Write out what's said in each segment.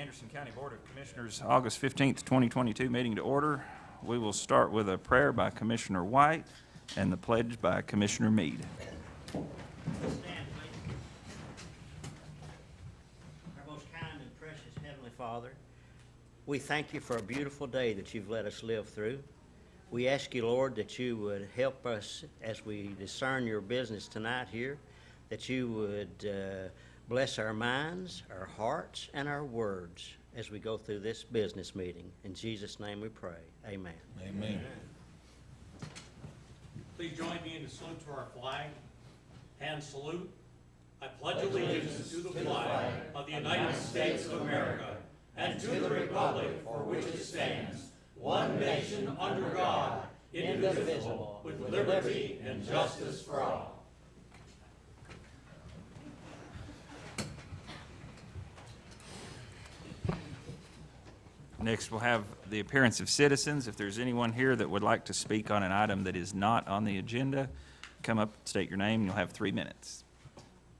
Anderson County Board of Commissioners, August 15th, 2022 meeting to order. We will start with a prayer by Commissioner White and the pledge by Commissioner Meade. Stand, please. Our most kind and precious Heavenly Father, we thank you for a beautiful day that you've let us live through. We ask you, Lord, that you would help us as we discern your business tonight here, that you would bless our minds, our hearts, and our words as we go through this business meeting. In Jesus' name we pray. Amen. Amen. Please join me in the salute to our flag. Hand salute. I pledge allegiance to the flag of the United States of America and to the republic for which it stands, one nation under God, indivisible, with liberty and justice for all. Next, we'll have the appearance of citizens. If there's anyone here that would like to speak on an item that is not on the agenda, come up, state your name, and you'll have 3 minutes.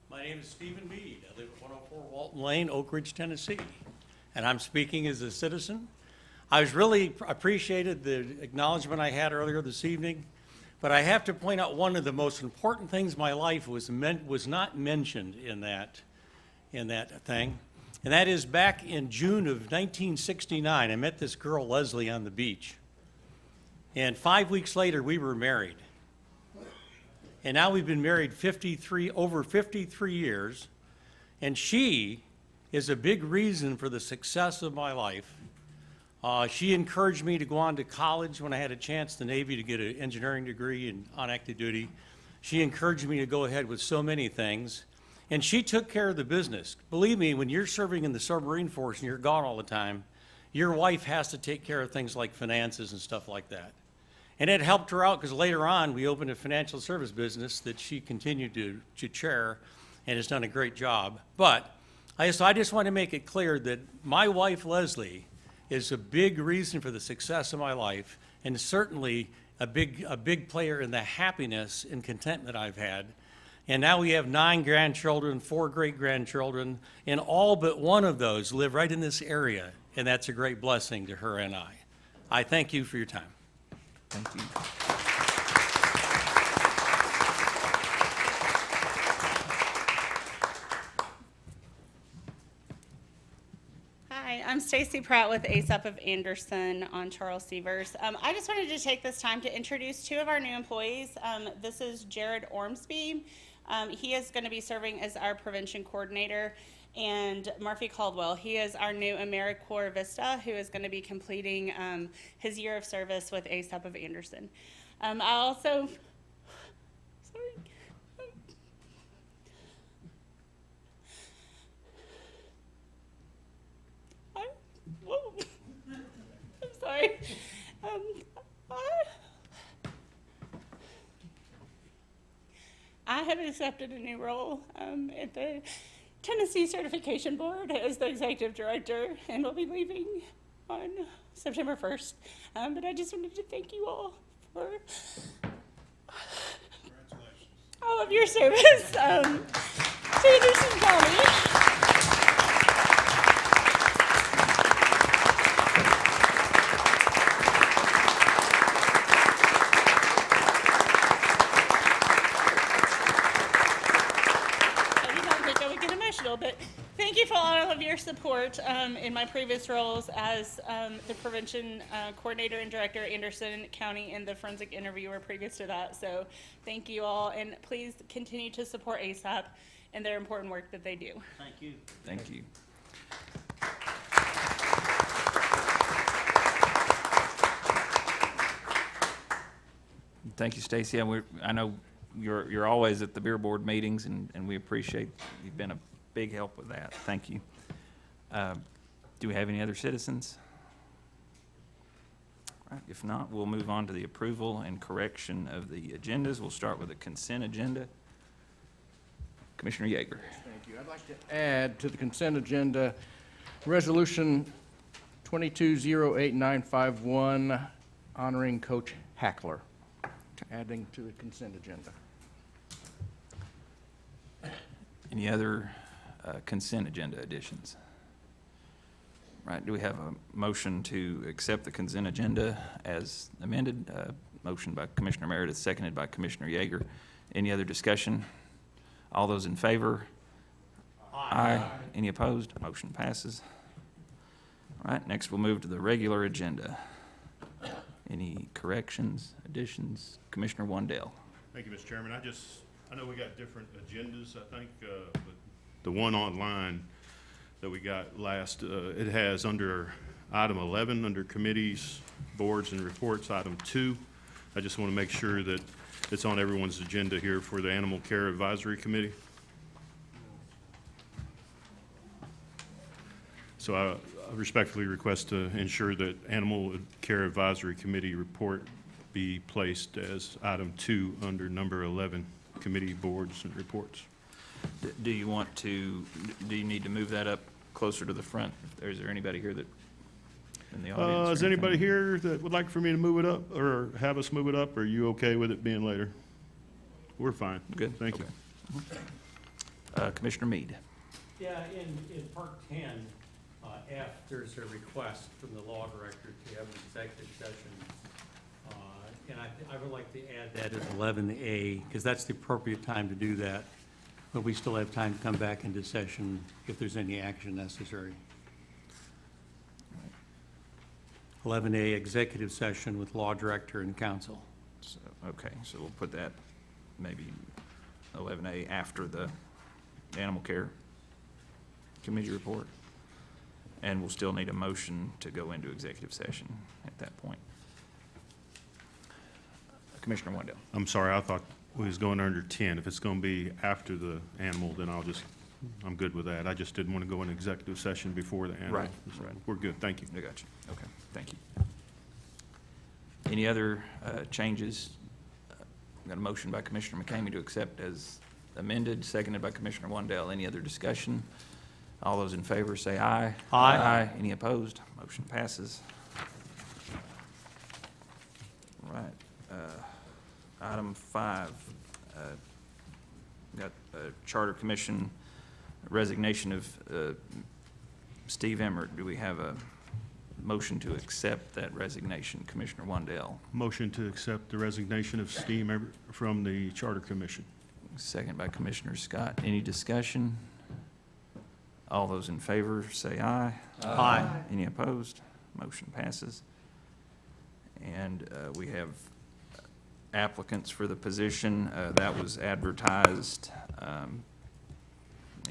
My name is Stephen Meade. I live at 104 Walton Lane, Oak Ridge, Tennessee, and I'm speaking as a citizen. I was really appreciated the acknowledgement I had earlier this evening, but I have to point out one of the most important things in my life was not mentioned in that thing. And that is back in June of 1969, I met this girl, Leslie, on the beach. And 5 weeks later, we were married. And now we've been married over 53 years. And she is a big reason for the success of my life. She encouraged me to go on to college when I had a chance, the Navy, to get an engineering degree and on active duty. She encouraged me to go ahead with so many things. And she took care of the business. Believe me, when you're serving in the submarine force and you're gone all the time, your wife has to take care of things like finances and stuff like that. And it helped her out because later on we opened a financial service business that she continued to chair and has done a great job. But I just want to make it clear that my wife, Leslie, is a big reason for the success of my life and certainly a big player in the happiness and contentment I've had. And now we have 9 grandchildren, 4 great-grandchildren, and all but one of those live right in this area, and that's a great blessing to her and I. I thank you for your time. Thank you. Hi, I'm Stacy Pratt with ASAP of Anderson on Charles Severs. I just wanted to take this time to introduce 2 of our new employees. This is Jared Ormsby. He is going to be serving as our prevention coordinator, and Murphy Caldwell. He is our new Emert Corps Vista, who is going to be completing his year of service with ASAP of Anderson. I also, I'm sorry. I have accepted a new role at the Tennessee Certification Board as the Executive Director and will be leaving on September 1st. But I just wanted to thank you all for all of your service to Anderson County. But thank you for all of your support in my previous roles as the prevention coordinator and director at Anderson County and the forensic interviewer previous to that. So thank you all, and please continue to support ASAP and their important work that they do. Thank you. Thank you. Thank you, Stacy. I know you're always at the beer board meetings, and we appreciate you've been a big help with that. Thank you. Do we have any other citizens? All right, if not, we'll move on to the approval and correction of the agendas. We'll start with the consent agenda. Commissioner Yeager. Thank you. I'd like to add to the consent agenda Resolution 22-08951, honoring Coach Hackler, adding to the consent agenda. Any other consent agenda additions? Right, do we have a motion to accept the consent agenda as amended? Motion by Commissioner Meredith, seconded by Commissioner Yeager. Any other discussion? All those in favor? Aye. Any opposed? Motion passes. All right, next we'll move to the regular agenda. Any corrections, additions? Commissioner Wandell. Thank you, Mr. Chairman. I know we got different agendas, I think, but the one online that we got last, it has under item 11, under committees, boards, and reports, item 2. I just want to make sure that it's on everyone's agenda here for the Animal Care Advisory Committee. So I respectfully request to ensure that Animal Care Advisory Committee report be placed as item 2 under number 11, committee, boards, and reports. Do you need to move that up closer to the front? Or is there anybody here that, in the audience? Is anybody here that would like for me to move it up or have us move it up? Or are you okay with it being later? We're fine. Good. Thank you. Commissioner Mead. Yeah, in part 10, F, there's a request from the law director to have an executive session. And I would like to add that as 11A, because that's the appropriate time to do that. But we still have time to come back into session if there's any action necessary. 11A, executive session with law director and counsel. So, okay, so we'll put that maybe 11A after the Animal Care Committee report. And we'll still need a motion to go into executive session at that point. Commissioner Wendell. I'm sorry, I thought we was going under 10. If it's going to be after the animal, then I'm good with that. I just didn't want to go in executive session before the animal. Right, So right. We're good, thank you. I got you. Okay, thank you. Any other changes? Got a motion by Commissioner McCamey to accept as amended, seconded by Commissioner Wandell. Any other discussion? All those in favor say aye. Aye. Aye. Any opposed? Motion passes. All right. Item 5, got Charter Commission resignation of Steve Emert. Do we have a motion to accept that resignation? Commissioner Wandell. Motion to accept the resignation of Steve Emert from the Charter Commission. Second by Commissioner Scott. Any discussion? All those in favor say aye. Aye. Any opposed? Motion passes. And we have applicants for the position. That was advertised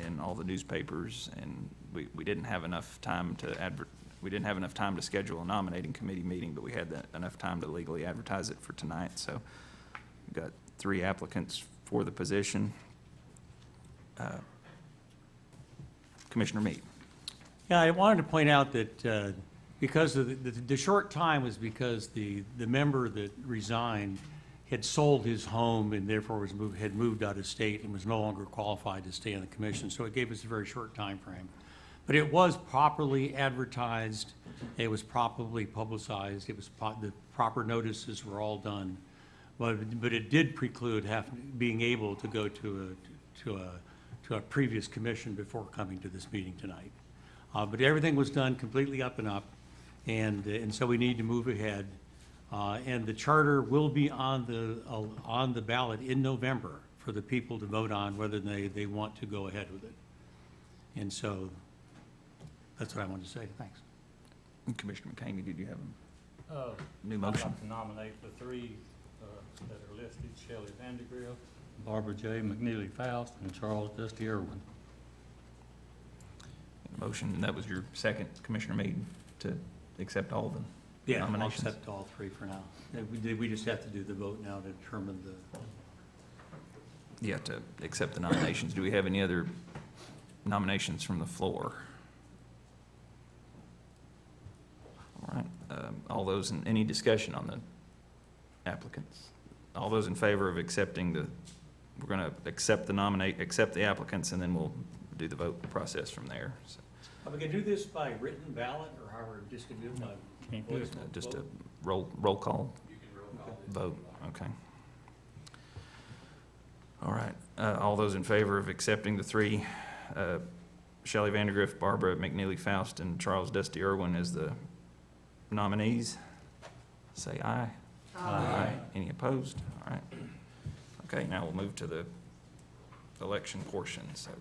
in all the newspapers, and we didn't have enough time to schedule a nominating committee meeting, but we had enough time to legally advertise it for tonight. So we've got 3 applicants for the position. Commissioner Meade. Yeah, I wanted to point out that because of the short time was because the member that resigned had sold his home and therefore had moved out of state and was no longer qualified to stay on the commission. So it gave us a very short time frame. But it was properly advertised. It was properly publicized. It was the proper notices were all done. But it did preclude being able to go to a previous commission before coming to this meeting tonight. But everything was done completely up and up, and so we need to move ahead. And the charter will be on the ballot in November for the people to vote on whether they want to go ahead with it. And so that's what I wanted to say. Thanks. Commissioner McCamey, did you have a new I'd motion? like to nominate the 3 that are listed: Shelly Vandegriff, Barbara J. McNeely Faust, and Charles Dusty Irwin. Motion, and that was your second, Commissioner Meade, to accept all the Yeah, I'll nominations? accept all 3 for now. We just have to do the vote now to determine You have to accept the nominations. Do we have any other nominations from the floor? All right, all those, any discussion on the applicants? All those in favor of accepting we're going to accept the applicants, and then we'll do the vote process from there. So, we can do this by written ballot, or how we're just going to do it by Can't do it. just a roll call vote, okay. All right, all those in favor of accepting the 3 Shelly Vandegriff, Barbara McNeely Faust, and Charles Dusty Irwin as the nominees, say aye. Aye. Any opposed? All right. Okay, now we'll move to the election portion, so.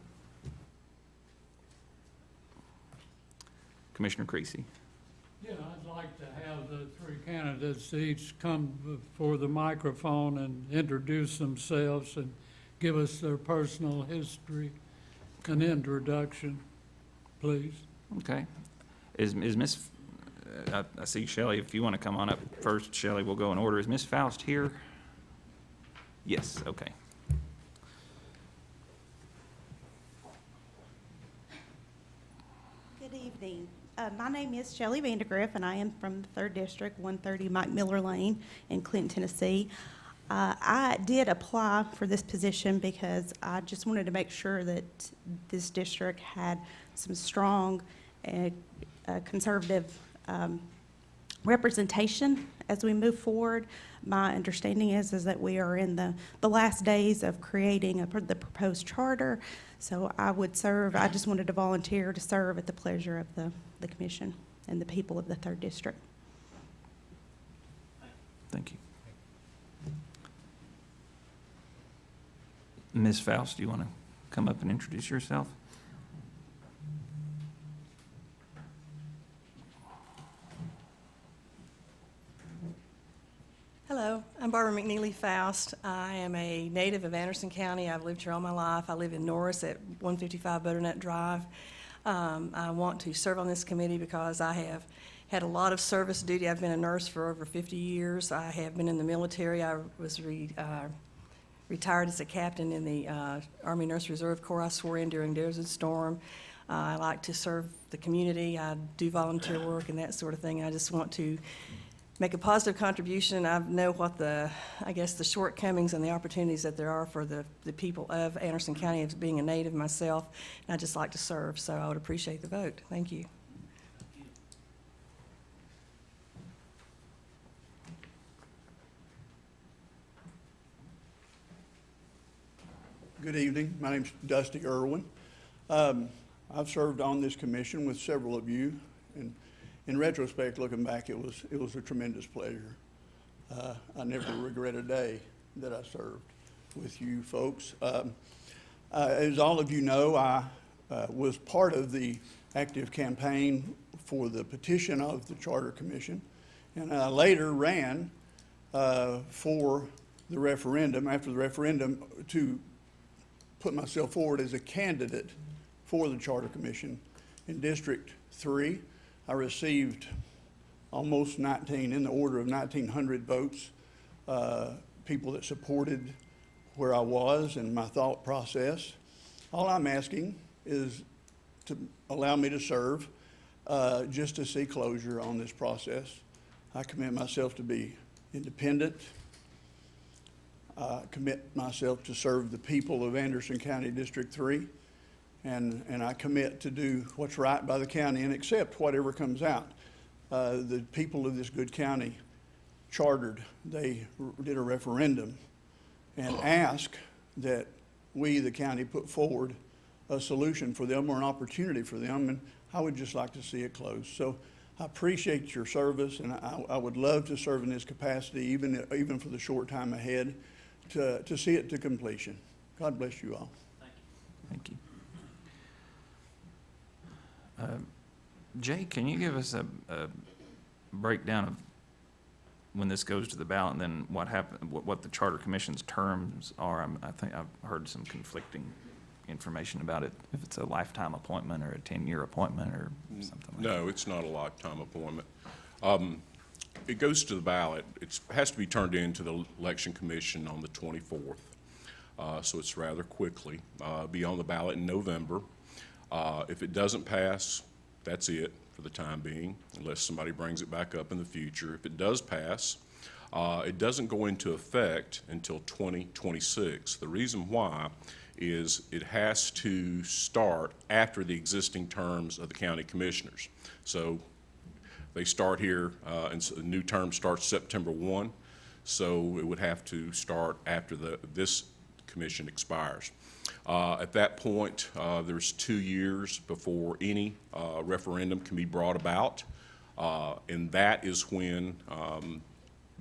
Commissioner Creasy. Yeah, I'd like to have the three candidates each come before the microphone and introduce themselves and give us their personal history and introduction, please. Okay. Is Miss, I see Shelley, if you want to come on up first, Shelley, we'll go in order. Is Miss Faust here? Yes, okay. Good evening. My name is Shelly Vandegriff, and I am from the 3rd District, 130 Mcneely Lane in Clinton, Tennessee. I did apply for this position because I just wanted to make sure that this district had some strong conservative representation as we move forward. My understanding is that we are in the last days of creating the proposed charter, so I would serve. I just wanted to volunteer to serve at the pleasure of the commission and the people of the 3rd District. Thank you. Ms. Faust, do you want to come up and introduce yourself? Hello, I'm Barbara McNeely Faust. I am a native of Anderson County. I've lived here all my life. I live in Norris at 155 Butternut Drive. I want to serve on this committee because I have had a lot of service duty. I've been a nurse for over 50 years. I have been in the military. I was retired as a captain in the Army Nurse Reserve Corps. I swore in during Desert Storm. I like to serve the community. I do volunteer work and that sort of thing. I just want to make a positive contribution. I know what the shortcomings and the opportunities that there are for the people of Anderson County, as being a native myself, and I'd just like to serve, so I would appreciate the vote. Thank you. Good evening. My name's Dusty Irwin. I've served on this commission with several of you, and in retrospect, looking back, it was a tremendous pleasure. I never regret a day that I served with you folks. As all of you know, I was part of the active campaign for the petition of the Charter Commission, and I later ran for the referendum, after the referendum, to put myself forward as a candidate for the Charter Commission in District 3. I received almost 19, in the order of 1,900 votes, people that supported where I was and my thought process. All I'm asking is to allow me to serve, just to see closure on this process. I commit myself to be independent. I commit myself to serve the people of Anderson County District 3. And I commit to do what's right by the county and accept whatever comes out. The people of this good county chartered, they did a referendum and asked that we, the county, put forward a solution for them or an opportunity for them, and I would just like to see it closed. So I appreciate your service, and I would love to serve in this capacity, even for the short time ahead, to see it to completion. God bless you all. Thank you. Jay, can you give us a breakdown of when this goes to the ballot, and then what the Charter Commission's terms are? I think I've heard some conflicting information about it, if it's a lifetime appointment or a 10-year appointment or something like that. No, it's not a lifetime appointment. It goes to the ballot. It has to be turned in to the Election Commission on the 24th, so it's rather quickly. Be on the ballot in November. If it doesn't pass, that's it for the time being, unless somebody brings it back up in the future. If it does pass, it doesn't go into effect until 2026. The reason why is it has to start after the existing terms of the county commissioners. So they start here, and so the new term starts September 1, so it would have to start after this commission expires. At that point, there's 2 years before any referendum can be brought about, and that is when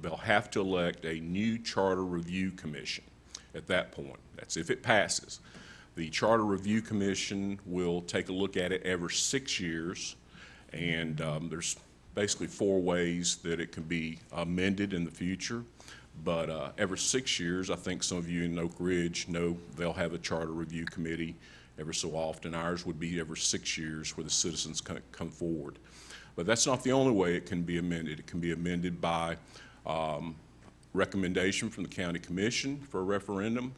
they'll have to elect a new Charter Review Commission at that point. That's if it passes. The Charter Review Commission will take a look at it every 6 years, and there's basically 4 ways that it can be amended in the future. But every 6 years, I think some of you in Oak Ridge know they'll have a Charter Review Committee every so often. Ours would be every 6 years where the citizens come forward. But that's not the only way it can be amended. It can be amended by recommendation from the county commission for a referendum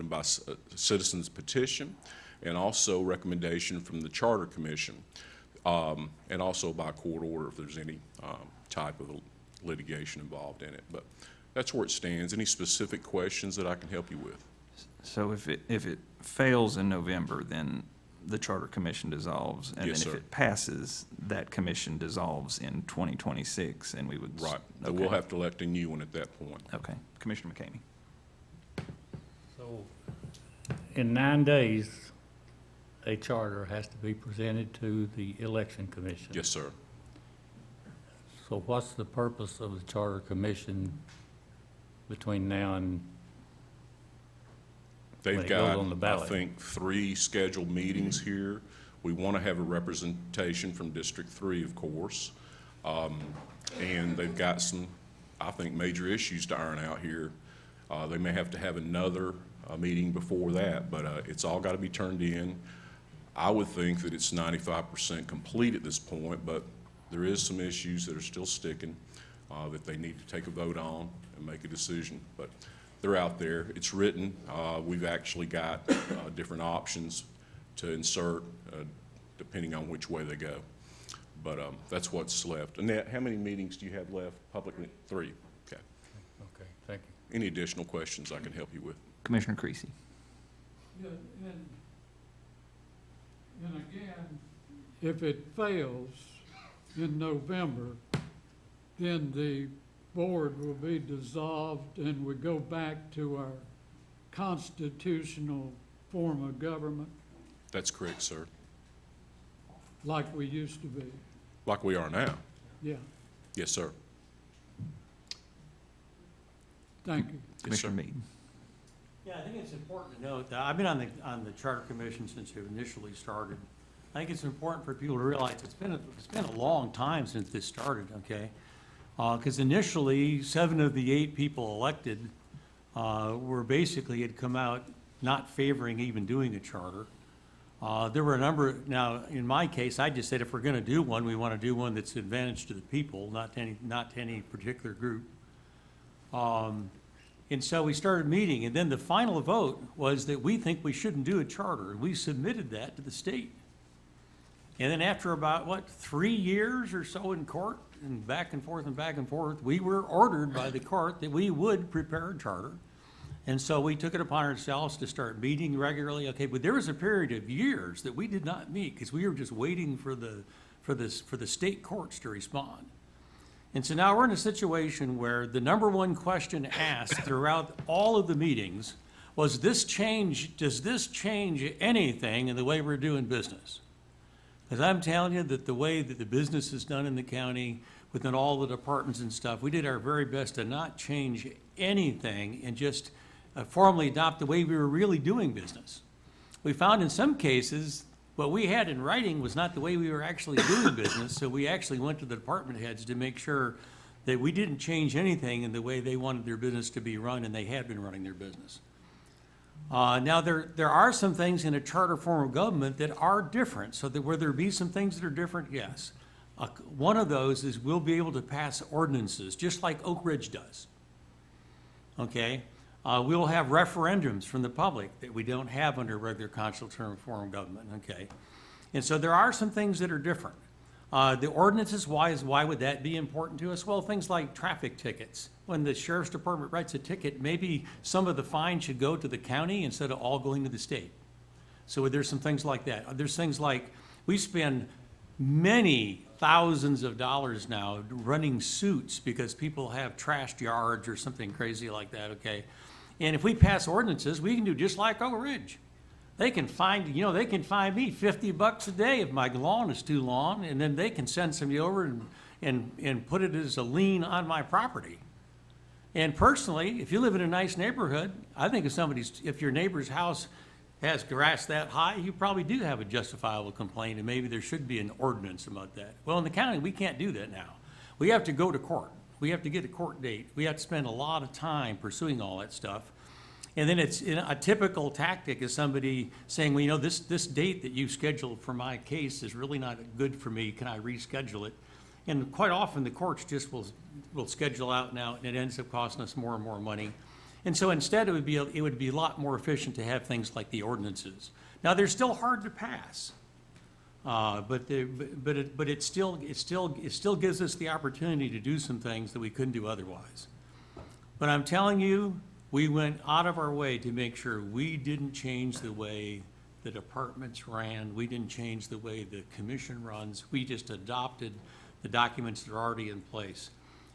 by citizens petition, and also recommendation from the charter commission, and also by court order if there's any type of litigation involved in it. But that's where it stands. Any specific questions that I can help you with? So if it fails in November, then the Charter Commission dissolves? And Yes, then sir. if it passes, that commission dissolves in 2026, and we would... Right. So Okay. we'll have to elect a new one at that point. Okay. Commissioner McCamey. So, in 9 days, a charter has to be presented to the election commission. Yes, sir. So what's the purpose of the charter commission between now and when They've it goes got, on the I ballot? think, 3 scheduled meetings here. We want to have a representation from District 3, of course. And they've got some, I think, major issues to iron out here. They may have to have another meeting before that, but it's all got to be turned in. I would think that it's 95% complete at this point, but there is some issues that are still sticking that they need to take a vote on and make a decision. But they're out there. It's written. We've actually got different options to insert depending on which way they go. But that's what's left. Annette, how many meetings do you have left publicly? 3. Okay. Okay, thank you. Any additional questions I can help you with? Commissioner Creasy. Yeah, and again, if it fails in November, then the board will be dissolved and we go back to our constitutional form of government That's correct, sir. like we used to be. Like we are now. Yeah, Yes, sir. thank you. Yes, sir. Commissioner Mead. Yeah, I think it's important to note that I've been on the Charter Commission since it initially started. I think it's important for people to realize it's been a long time since this started, okay? Because initially, 7 of the 8 people elected were basically had come out not favoring even doing a charter. There were a number, now, in my case, I just said if we're gonna do one, we wanna do one that's advantage to the people, not to any particular group. And so we started meeting, and then the final vote was that we think we shouldn't do a charter, and we submitted that to the state. And then after about, 3 years or so in court, and back and forth, we were ordered by the court that we would prepare a charter. And so we took it upon ourselves to start meeting regularly. Okay, but there was a period of years that we did not meet because we were just waiting for the state courts to respond. And so now we're in a situation where the number one question asked throughout all of the meetings was does this change anything in the way we're doing business? Because I'm telling you that the way that the business is done in the county, within all the departments and stuff, we did our very best to not change anything and just formally adopt the way we were really doing business. We found in some cases what we had in writing was not the way we were actually doing business, so we actually went to the department heads to make sure that we didn't change anything in the way they wanted their business to be run, and they had been running their business. Now, there are some things in a charter form of government that are different, so that where there be some things that are different, yes. One of those is we'll be able to pass ordinances, just like Oak Ridge does. Okay? We'll have referendums from the public that we don't have under regular constitutional form of government, okay? And so there are some things that are different. The ordinances, why would that be important to us? Well, things like traffic tickets. When the sheriff's department writes a ticket, maybe some of the fine should go to the county instead of all going to the state. So there's some things like that. There's things like, we spend many thousands of dollars now running suits because people have trashed yards or something crazy like that, okay? And if we pass ordinances, we can do just like Oak Ridge. They can find me $50 a day if my lawn is too long, and then they can send somebody over and put it as a lien on my property. And personally, if you live in a nice neighborhood, I think if your neighbor's house has grass that high, you probably do have a justifiable complaint, and maybe there should be an ordinance about that. Well, in the county, we can't do that now. We have to go to court. We have to get a court date. We have to spend a lot of time pursuing all that stuff. And then a typical tactic is somebody saying, well, this date that you scheduled for my case is really not good for me. Can I reschedule it? And quite often, the courts just will schedule out now, and it ends up costing us more and more money. And so instead, it would be a lot more efficient to have things like the ordinances. Now, they're still hard to pass, but it still gives us the opportunity to do some things that we couldn't do otherwise. But I'm telling you, we went out of our way to make sure we didn't change the way the departments ran. We didn't change the way the commission runs. We just adopted the documents that are already in place.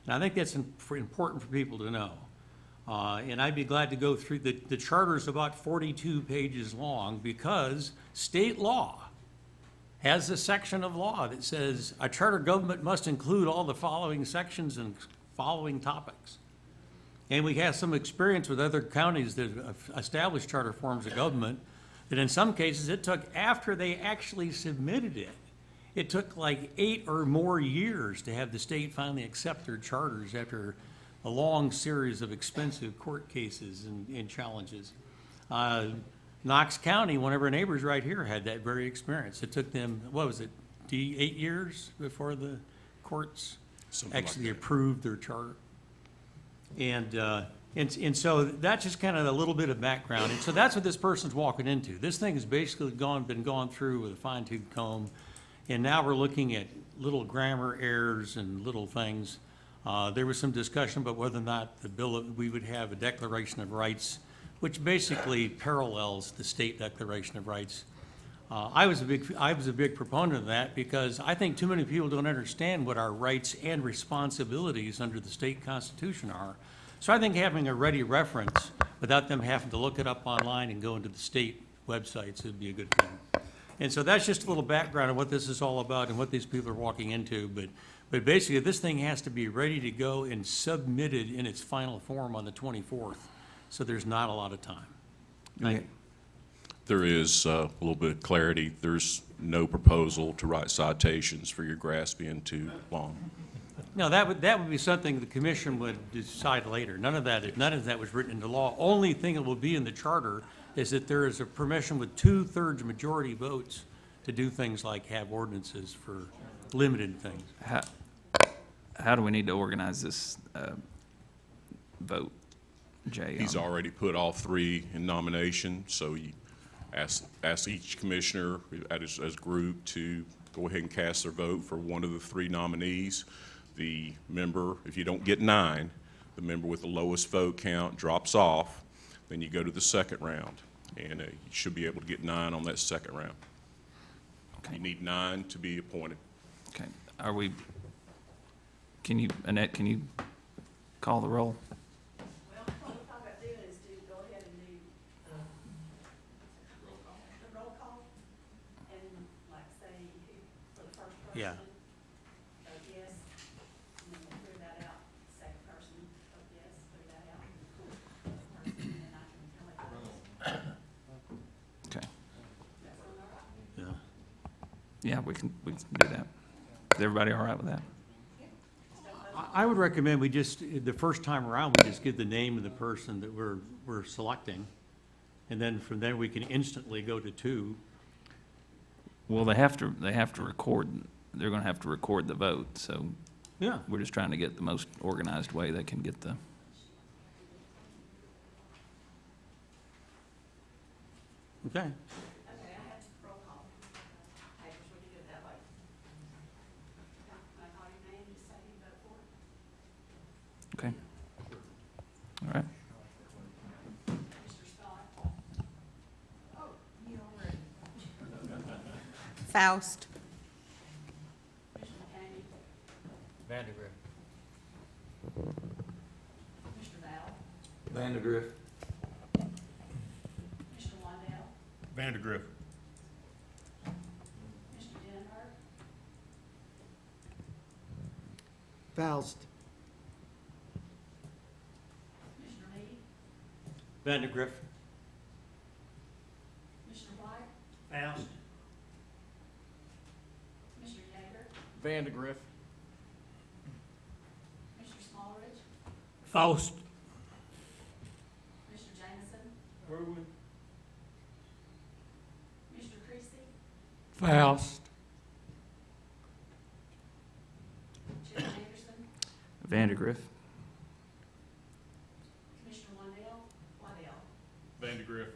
And I think that's important for people to know. And I'd be glad to go through, the charter is about 42 pages long because state law has a section of law that says a charter government must include all the following sections and following topics. And we have some experience with other counties that have established charter forms of government that in some cases it took after they actually submitted it. It took like 8 or more years to have the state finally accept their charters after a long series of expensive court cases and challenges. Knox County, one of our neighbors right here, had that very experience. It took them, 8 years before the courts actually approved their charter. And so that's just kind of a little bit of background. And so that's what this person's walking into. This thing has basically been gone through with a fine-tooth comb. And now we're looking at little grammar errors and little things. There was some discussion about whether or not we would have a Declaration of Rights, which basically parallels the state Declaration of Rights. I was a big proponent of that because I think too many people don't understand what our rights and responsibilities under the state constitution are. So I think having a ready reference without them having to look it up online and go into the state websites would be a good thing. And so that's just a little background of what this is all about and what these people are walking into. But basically, this thing has to be ready to go and submitted in its final form on the 24th. So there's not a lot of time. Thank you. There is a little bit of clarity. There's no proposal to write citations for your grass being too long. No, that would be something the commission would decide later. None of that was written into law. Only thing that will be in the charter is that there is a permission with 2/3 majority votes to do things like have ordinances for limited things. How do we need to organize this vote, Jay? He's already put all 3 in nomination, so you ask each commissioner as a group to go ahead and cast their vote for one of the 3 nominees. The member, if you don't get 9, the member with the lowest vote count drops off. Then you go to the second round, and you should be able to get 9 on that second round. Okay. You need 9 to be appointed. Okay. Annette, can you call the roll? Well, what we're talking about doing is to go ahead and do the roll call, and like say, for the first person. Yeah. Vote yes, and then we'll clear that out. Second person, vote yes, clear that out. First person, and then I can tell it. Okay. That sound all right? Yeah, we can do that. Is everybody all right with that? I would recommend the first time around, we just give the name of the person that we're selecting. And then from there, we can instantly go to 2. Well, they have to record, they're gonna have to record the vote, so Yeah. we're just trying to get the most organized way they can get the. Okay. Okay, I have roll call. Papers, we can do it that way. When I call your name, just say you vote for it. Okay. All right. Mr. Scott? Oh, you already. Faust. Mr. McNeely? Vandegriff. Mr. Val? Vandegriff. Mr. Wandell? Vandegriff. Faust. Vandegriff. Faust. Vandegriff. Faust. Irwin. Faust. Vandegriff. Vandegriff.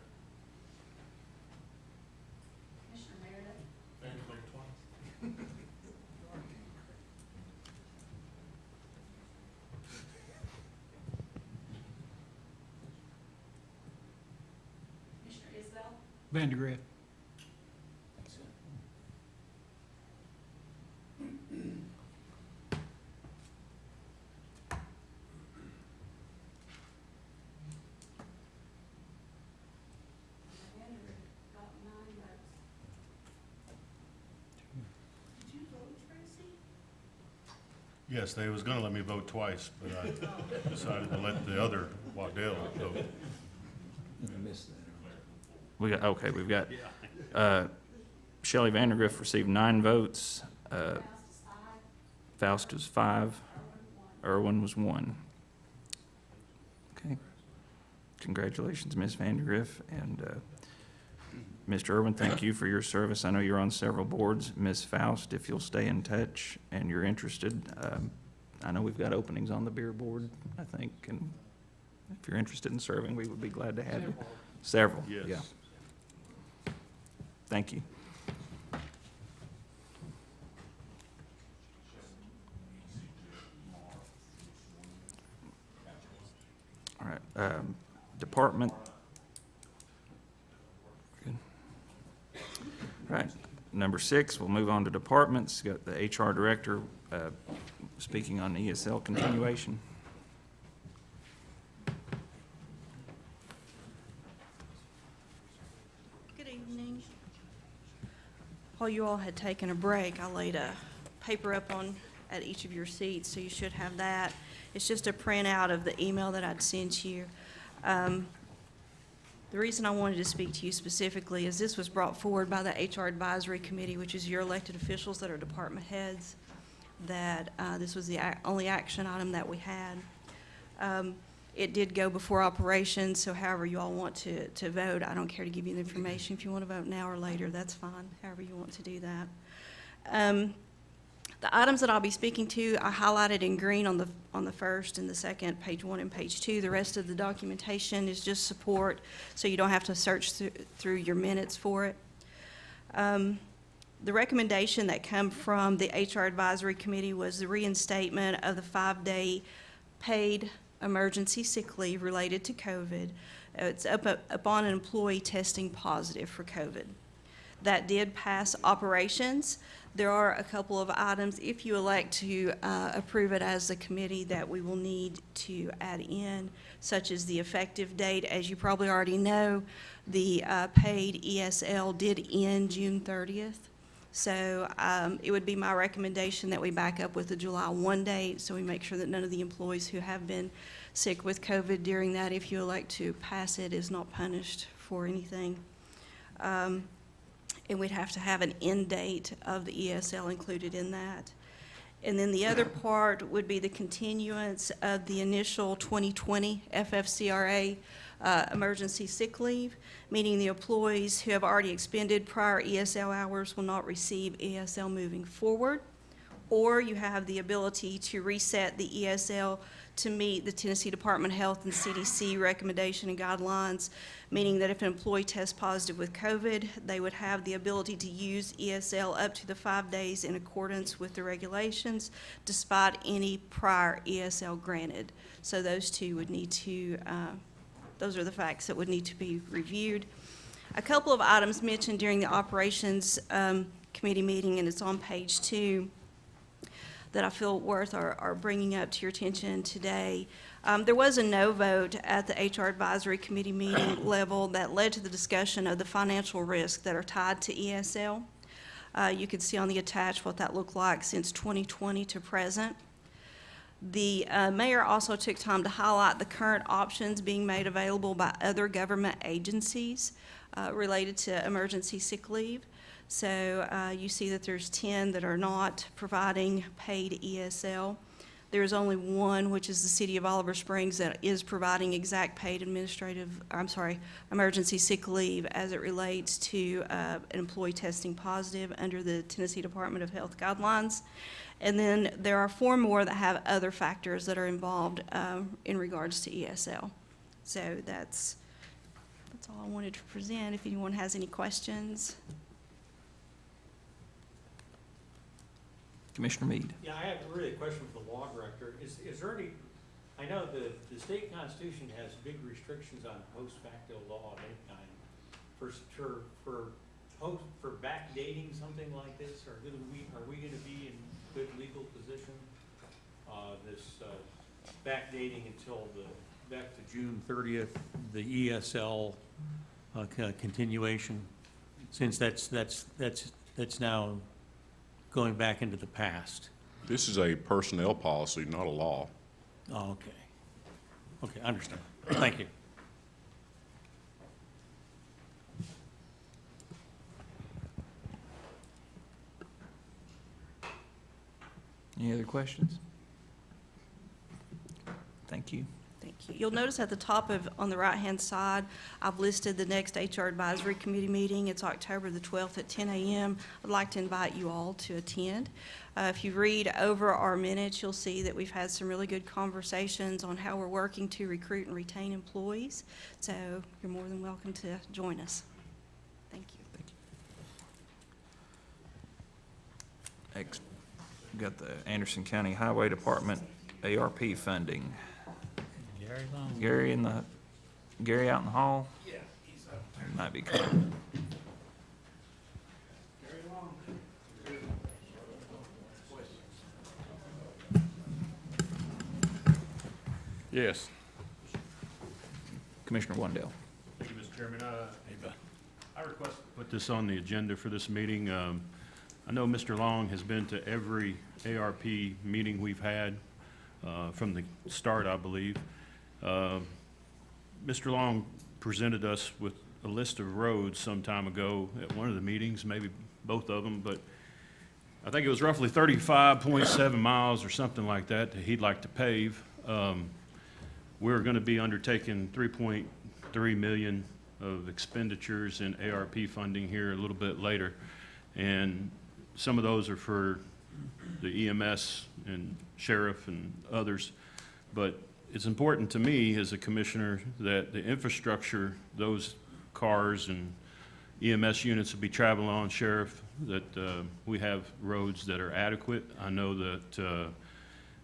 Vandegrift. Yes, they was gonna let me vote twice, but I decided to let the other Waddell vote. We've got, Shelly Vandegriff received 9 votes. Faust was 5. Irwin was 1. Okay. Congratulations, Ms. Vandegriff. And Mr. Irwin, thank you for your service. I know you're on several boards. Ms. Faust, if you'll stay in touch and you're interested, I know we've got openings on the beer board, I think, and if you're interested in serving, we would be glad to have you. Several, Yes. yeah. Thank you. All right, department. Good. All right, number 6, we'll move on to departments. Got the HR director speaking on ESL continuation. Good evening. While you all had taken a break, I laid a paper up at each of your seats, so you should have that. It's just a printout of the email that I'd sent you. The reason I wanted to speak to you specifically is this was brought forward by the HR Advisory Committee, which is your elected officials that are department heads, that this was the only action item that we had. It did go before operations, so however you all want to vote, I don't care to give you the information. If you want to vote now or later, that's fine, however you want to do that. The items that I'll be speaking to, I highlighted in green on the first and the second, page 1 and page 2. The rest of the documentation is just support, so you don't have to search through your minutes for it. The recommendation that come from the HR Advisory Committee was the reinstatement of the 5-day paid emergency sick leave related to COVID. It's upon an employee testing positive for COVID. That did pass operations. There are a couple of items, if you elect to approve it as a committee, that we will need to add in, such as the effective date. As you probably already know, the paid ESL did end June 30th. So it would be my recommendation that we back up with the July 1 date, so we make sure that none of the employees who have been sick with COVID during that, if you elect to pass it, is not punished for anything. And we'd have to have an end date of the ESL included in that. And then the other part would be the continuance of the initial 2020 FFCRA emergency sick leave, meaning the employees who have already expended prior ESL hours will not receive ESL moving forward. Or you have the ability to reset the ESL to meet the Tennessee Department of Health and CDC recommendation and guidelines, meaning that if an employee tests positive with COVID, they would have the ability to use ESL up to the 5 days in accordance with the regulations, despite any prior ESL granted. So those two would need to, those are the facts that would need to be reviewed. A couple of items mentioned during the Operations Committee meeting, and it's on page 2. that I feel worth our bringing up to your attention today. There was a no vote at the HR Advisory Committee meeting level that led to the discussion of the financial risks that are tied to ESL. You can see on the attached what that looked like since 2020 to present. The mayor also took time to highlight the current options being made available by other government agencies related to emergency sick leave. So you see that there's 10 that are not providing paid ESL. There's only one, which is the city of Oliver Springs, that is providing exact paid emergency sick leave as it relates to an employee testing positive under the Tennessee Department of Health guidelines. And then there are 4 more that have other factors that are involved in regards to ESL. So that's all I wanted to present. If anyone has any questions. Commissioner Meade. Yeah, I have really a question for the law director. Is there any, I know the state constitution has big restrictions on post facto law of any kind. For backdating something like this, are we gonna be in good legal position? Backdating until back to June 30th, the ESL continuation, since that's now going back into the past. This is a personnel policy, not a law. Oh, okay. Okay, I understand. Thank you. Any other questions? Thank you. Thank you. You'll notice at the top on the right-hand side, I've listed the next HR Advisory Committee meeting. It's October the 12th at 10 a.m. I'd like to invite you all to attend. If you read over our minutes, you'll see that we've had some really good conversations on how we're working to recruit and retain employees. So you're more than welcome to join us. Thank you. Thank you. Next, we've got the Anderson County Highway Department ARP funding. Gary Gary out in the hall? Yeah, he's up there. Might be coming. Yes. Commissioner Wandell. Thank you, Mr. Chairman. I request to put this on the agenda for this meeting. I know Mr. Long has been to every ARP meeting we've had from the start, I believe. Mr. Long presented us with a list of roads some time ago at one of the meetings, maybe both of them, but I think it was roughly 35.7 miles or something like that he'd like to pave. We're going to be undertaking $3.3 million of expenditures in ARP funding here a little bit later, and some of those are for the EMS and sheriff and others, but it's important to me as a commissioner that the infrastructure, those cars and EMS units will be traveling on, sheriff, that we have roads that are adequate. I know that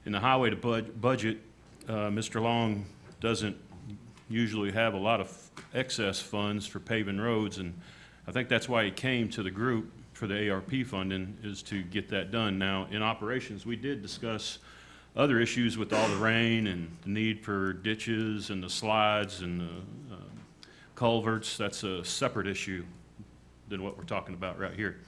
in the highway budget, Mr. Long doesn't usually have a lot of excess funds for paving roads, and I think that's why he came to the group for the ARP funding, is to get that done. Now, in operations, we did discuss other issues with all the rain and the need for ditches and the slides and the culverts. That's a separate issue than what we're talking about right here.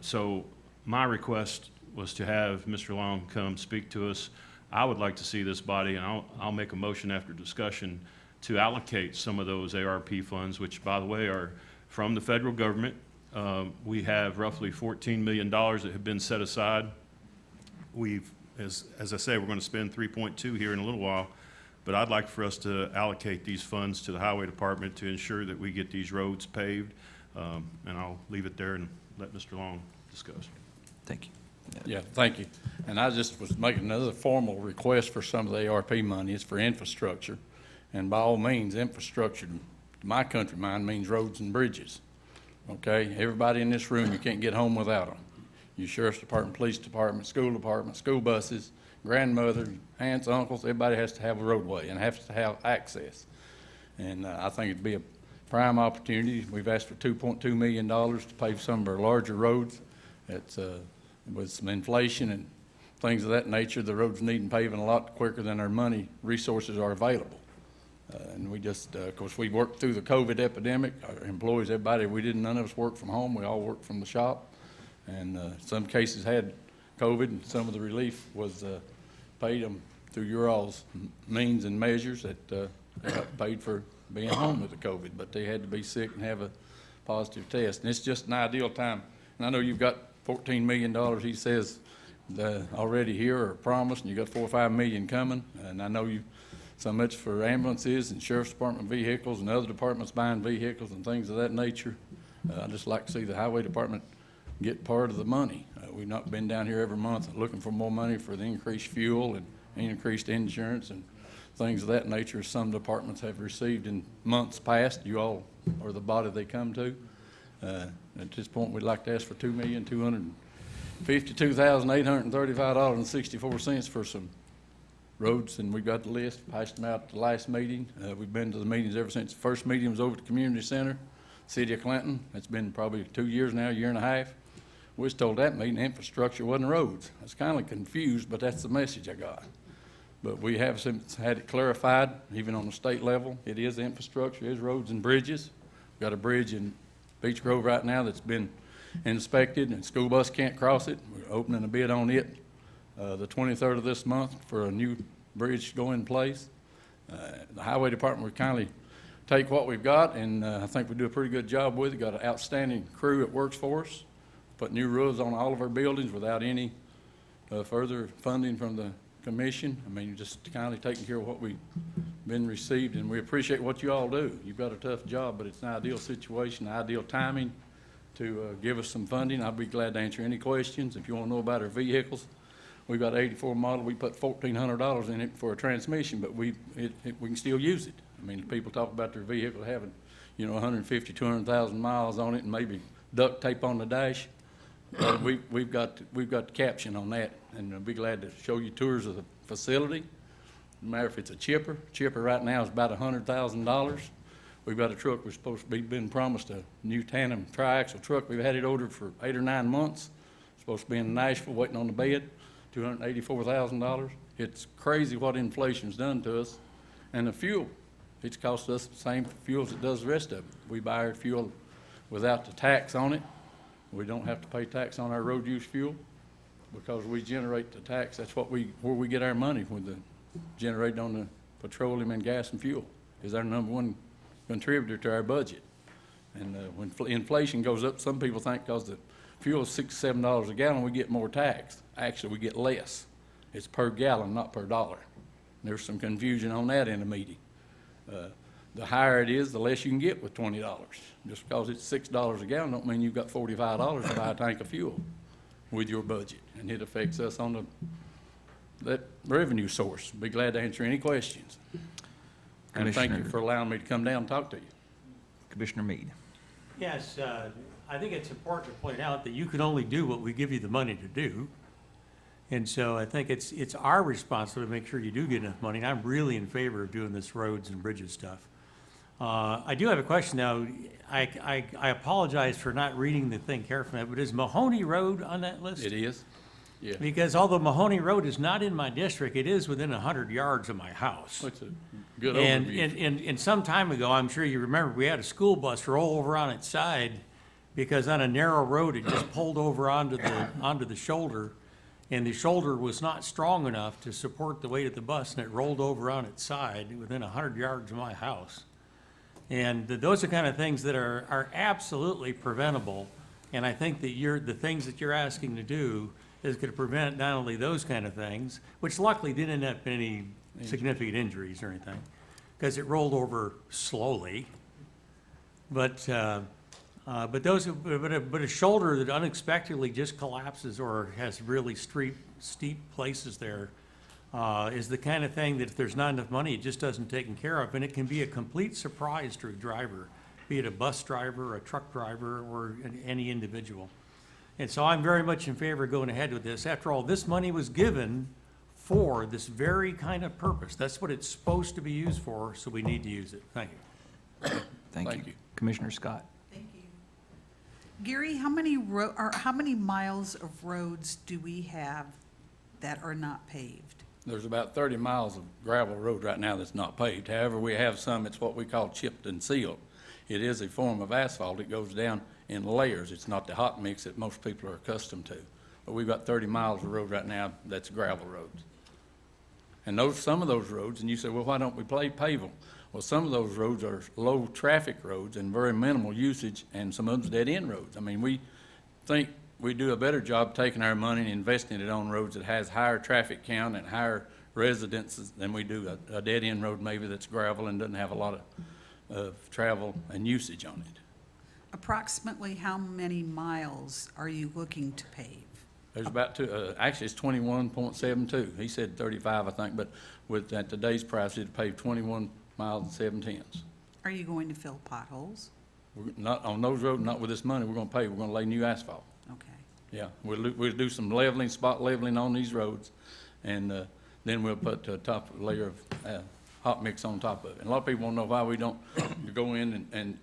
So my request was to have Mr. Long come speak to us. I would like to see this body, and I'll make a motion after discussion to allocate some of those ARP funds, which, by the way, are from the federal government. We have roughly $14 million that have been set aside. We've, as I say, we're going to spend 3.2 here in a little while, but I'd like for us to allocate these funds to the highway department to ensure that we get these roads paved, and I'll leave it there and let Mr. Long discuss. Thank you. Yeah, thank you. And I just was making another formal request for some of the ARP money. It's for infrastructure. And by all means, infrastructure, to my country mind, means roads and bridges. Okay? Everybody in this room, you can't get home without them. Your sheriff's department, police department, school buses, grandmother, aunts, uncles, everybody has to have a roadway and has to have access. And I think it'd be a prime opportunity. We've asked for $2.2 million to pave some of our larger roads. It's with some inflation and things of that nature. The roads needing paving a lot quicker than our money resources are available. And we just, of course, we worked through the COVID epidemic. Our employees, everybody, none of us worked from home. We all worked from the shop. And some cases had COVID, and some of the relief was paid them through your all's means and measures that paid for being home with the COVID. But they had to be sick and have a positive test. And it's just an ideal time. And I know you've got $14 million, he says, already here or promised, and you got $4 or $5 million coming. And I know you so much for ambulances and sheriff's department vehicles and other departments buying vehicles and things of that nature. I'd just like to see the highway department get part of the money. We've not been down here every month looking for more money for the increased fuel and increased insurance and things of that nature some departments have received in months past. You all are the body they come to. At this point, we'd like to ask for $2,252,835.64 for some roads, and we've got the list, passed them out at the last meeting. We've been to the meetings ever since the first meeting was over at the community center, City of Clinton. It's been probably 2 years now, a year and a half. We was told that meeting infrastructure wasn't roads. I was kind of confused, but that's the message I got. But we have since had it clarified, even on the state level. It is infrastructure, it is roads and bridges. We've got a bridge in Beech Grove right now that's been inspected, and school bus can't cross it. We're opening a bid on it the 23rd of this month for a new bridge to go in place. The highway department would kindly take what we've got, and I think we do a pretty good job with it. Got an outstanding crew that works for us. Put new roofs on all of our buildings without any further funding from the commission. I mean, just kindly taking care of what we've been received, and we appreciate what you all do. You've got a tough job, but it's an ideal situation, ideal timing to give us some funding. I'll be glad to answer any questions. If you want to know about our vehicles, we've got 84 model. We put $1,400 in it for a transmission, but we can still use it. I mean, people talk about their vehicle having, 150, 200,000 miles on it and maybe duct tape on the dash. We've got the caption on that, and I'll be glad to show you tours of the facility. No matter if it's a chipper. Chipper right now is about $100,000. We've got a truck we're supposed to be been promised a new tandem triaxle truck. We've had it ordered for 8 or 9 months. Supposed to be in Nashville waiting on the bed. $284,000. It's crazy what inflation's done to us. And the fuel, it's cost us the same fuel as it does the rest of it. We buy our fuel without the tax on it. We don't have to pay tax on our road use fuel because we generate the tax. That's where we get our money with the generated on the petroleum and gas and fuel is our number one contributor to our budget. And when inflation goes up, some people think because the fuel is $6, $7 a gallon, we get more tax. Actually, we get less. It's per gallon, not per dollar. There's some confusion on that in the meeting. The higher it is, the less you can get with $20. Just because it's $6 a gallon don't mean you've got $45 to buy a tank of fuel with your budget. And it affects us on that revenue source. Be glad to answer any questions. And thank you for allowing me to come down and talk to you. Commissioner Meade. Yes, I think it's important to point out that you can only do what we give you the money to do. And so I think it's our responsibility to make sure you do get enough money. And I'm really in favor of doing this roads and bridges stuff. I do have a question now. I apologize for not reading the thing carefully, but is Mahoney Road on that list? It is, yeah. Because although Mahoney Road is not in my district, it is within 100 yards of my house. That's a good overview. And some time ago, I'm sure you remember, we had a school bus roll over on its side because on a narrow road, it just pulled over onto the shoulder, and the shoulder was not strong enough to support the weight of the bus, and it rolled over on its side within 100 yards of my house. And those are kind of things that are absolutely preventable, and I think that the things that you're asking to do is going to prevent not only those kind of things, which luckily didn't end up in any significant injuries or anything, because it rolled over slowly. But a shoulder that unexpectedly just collapses or has really steep places there is the kind of thing that if there's not enough money, it just doesn't taken care of, and it can be a complete surprise to a driver, be it a bus driver, a truck driver, or any individual. And so I'm very much in favor of going ahead with this. After all, this money was given for this very kind of purpose. That's what it's supposed to be used for, so we need to use it. Thank you. Thank you. Commissioner Scott. Thank you. Gary, how many miles of roads do we have that are not paved? There's about 30 miles of gravel road right now that's not paved. However, we have some, it's what we call chipped and sealed. It is a form of asphalt. It goes down in layers. It's not the hot mix that most people are accustomed to. But we've got 30 miles of road right now that's gravel roads. And some of those roads, and you say, well, why don't we pave them? Well, some of those roads are low traffic roads and very minimal usage, and some of them's dead end roads. I mean, we think we do a better job taking our money and investing it on roads that has higher traffic count and higher residences than we do a dead end road maybe that's gravel and doesn't have a lot of travel and usage on it. Approximately how many miles are you looking to pave? There's about actually it's 21.72. He said 35, I think, but at today's price, it'd pave 21 miles and 7/10. Are you going to fill potholes? We're not on those roads, not with this money we're gonna pave. We're gonna lay new asphalt. Okay. Yeah, we'll do some leveling, spot leveling on these roads, and then we'll put a top layer of hot mix on top of it. And a lot of people wanna know why we don't go in and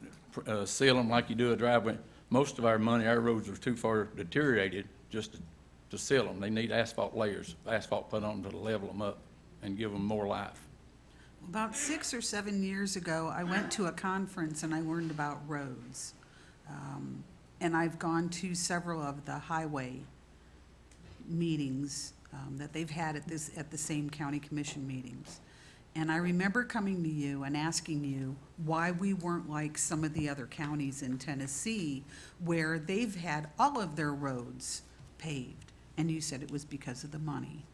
seal them like you do a driveway. Most of our money, our roads are too far deteriorated just to seal them. They need asphalt layers, asphalt put on to level them up and give them more life. About 6 or 7 years ago, I went to a conference and I learned about roads. And I've gone to several of the highway meetings that they've had at the same county commission meetings. And I remember coming to you and asking you why we weren't like some of the other counties in Tennessee where they've had all of their roads paved. And you said it was because of the money.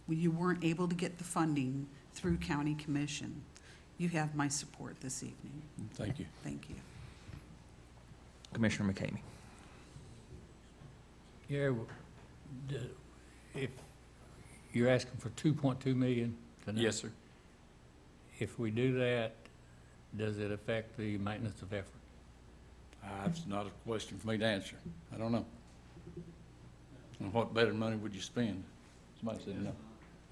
You weren't able to get the funding through county commission. You have my support this evening. Thank you. Thank you. Commissioner McCamey. Yeah, if you're asking for 2.2 million tonight. Yes, sir. If we do that, does it affect the maintenance of effort? It's not a question for me to answer. I don't know. And what better money would you spend? Somebody said no.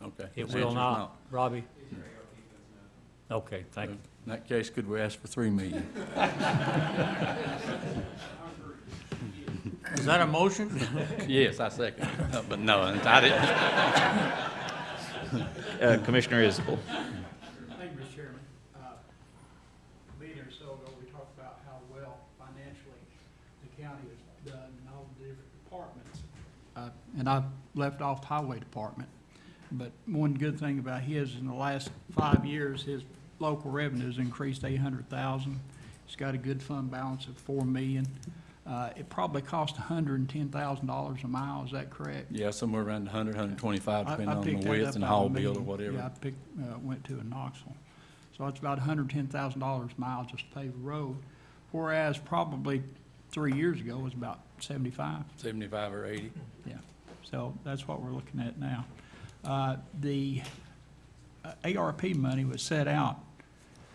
Okay. It The will answer's not, Robbie? Okay, thank you. In that case, could we ask for 3 million? Is that a motion? Yes, I second. But no, I didn't. Commissioner Isbell. Thank you, Mr. Chairman. A meeting or so ago, we talked about how well financially the county has done in all the different departments. And I left off the highway department. But one good thing about his, in the last 5 years, his local revenues increased $800,000. He's got a good fund balance of $4 million. It probably cost $110,000 a mile, is that correct? Yeah, somewhere around 100, 125, I depending on picked the that width up and the out of haul the bill or meeting. whatever. Yeah, I went to in Knoxville. So it's about $110,000 a mile just to pave a road, whereas probably 3 years ago it was about 75. 75 or 80. Yeah, so that's what we're looking at now. The ARP money was set out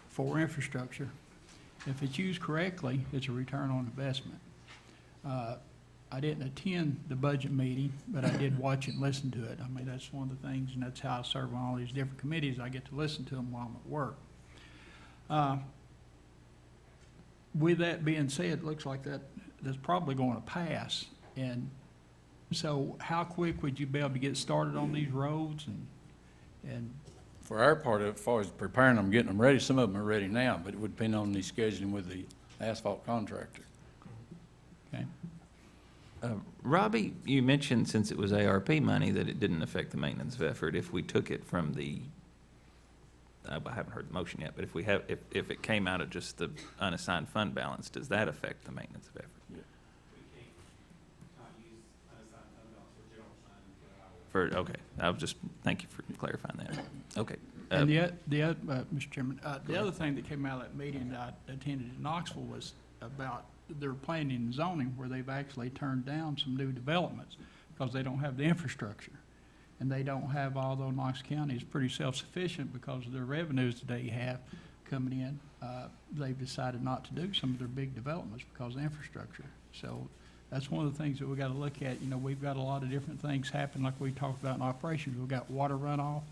for infrastructure. If it's used correctly, it's a return on investment. I didn't attend the budget meeting, but I did watch it and listen to it. I mean, that's one of the things, and that's how I serve on all these different committees. I get to listen to them while I'm at work. With that being said, it looks like that's probably going to pass. And so how quick would you be able to get started on these roads and For our part, as far as preparing them, getting them ready, some of them are ready now, but it would depend on the scheduling with the asphalt contractor. okay? Robbie, you mentioned since it was ARP money that it didn't affect the maintenance of effort. If we took it from the, I haven't heard the motion yet, but if it came out of just the unassigned fund balance, does that affect the maintenance of effort? Okay, thank you for clarifying that. Okay. And Mr. Chairman, the other thing that came out of that meeting that I attended in Knoxville was about their planning and zoning, where they've actually turned down some new developments because they don't have the infrastructure. And they don't have, although Knox County is pretty self-sufficient because of their revenues that they have coming in, they've decided not to do some of their big developments because of infrastructure. So that's one of the things that we got to look at. You know, we've got a lot of different things happen, like we talked about in operations. We've got water runoff,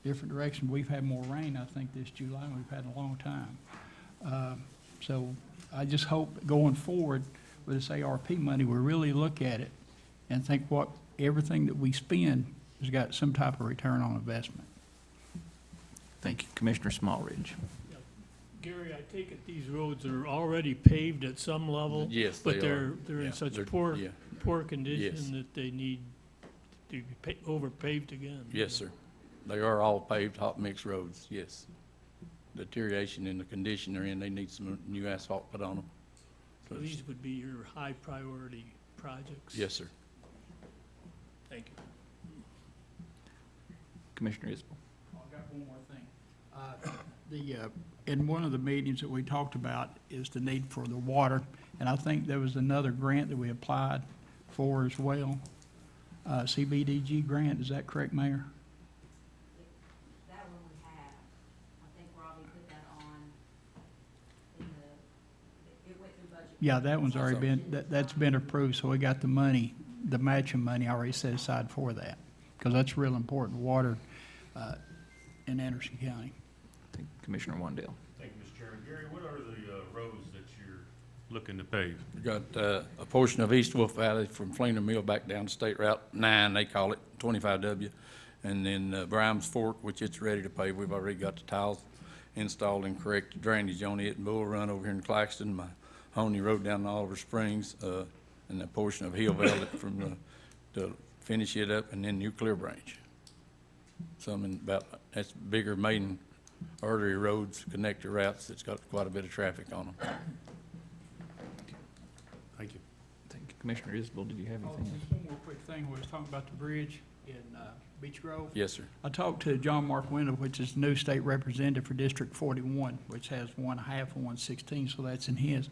different directions. We've had more rain, I think, this July than we've had in a long time. So I just hope going forward with this ARP money, we really look at it and think what everything that we spend has got some type of return on investment. Thank you. Commissioner Smallridge. Gary, I take it these roads are already paved at some level? Yes, they But they're are. in Yeah, such they're- poor, yeah. poor Yes. condition that they need to be over paved again? Yes, sir. They are all paved, hot mix roads, yes. Deterioration in the condition they're in, they need some new asphalt put on them. So these would be your high priority projects? Yes, sir. Thank you. Commissioner Isbell. I've got one more thing. In one of the meetings that we talked about is the need for the water, and I think there was another grant that we applied for as well, CBDG grant, is that correct, Mayor? That one we have. I think Robbie put that on in it went through budget. Yeah, that one's already been, that's been approved, so we got the money, the matching money already set aside for that, because that's real important, water in Anderson County. Thank you. Commissioner Wandale. Thank you, Mr. Chairman. Gary, what are the roads that you're looking to pave? We got a portion of East Wolf Valley from Fleener Mill back down to State Route 9, they call it, 25W. And then Brimes Fork, which it's ready to pave. We've already got the tiles installed and corrected drainage on it. And Bull Run over here in Claxton, Mahoney Road down to Oliver Springs, and a portion of Hill Valley from to finish it up, and then New Clear Branch. Something about, that's bigger main artery roads, connector routes that's got quite a bit of traffic on them. Thank you. Thank you. Commissioner Isbell, did you have anything? Just one more quick thing, we was talking about the bridge in Beach Grove. Yes, sir. I talked to John Mark Wendell, which is the new state representative for District 41, which has 1/2 and 1/16, so that's in his.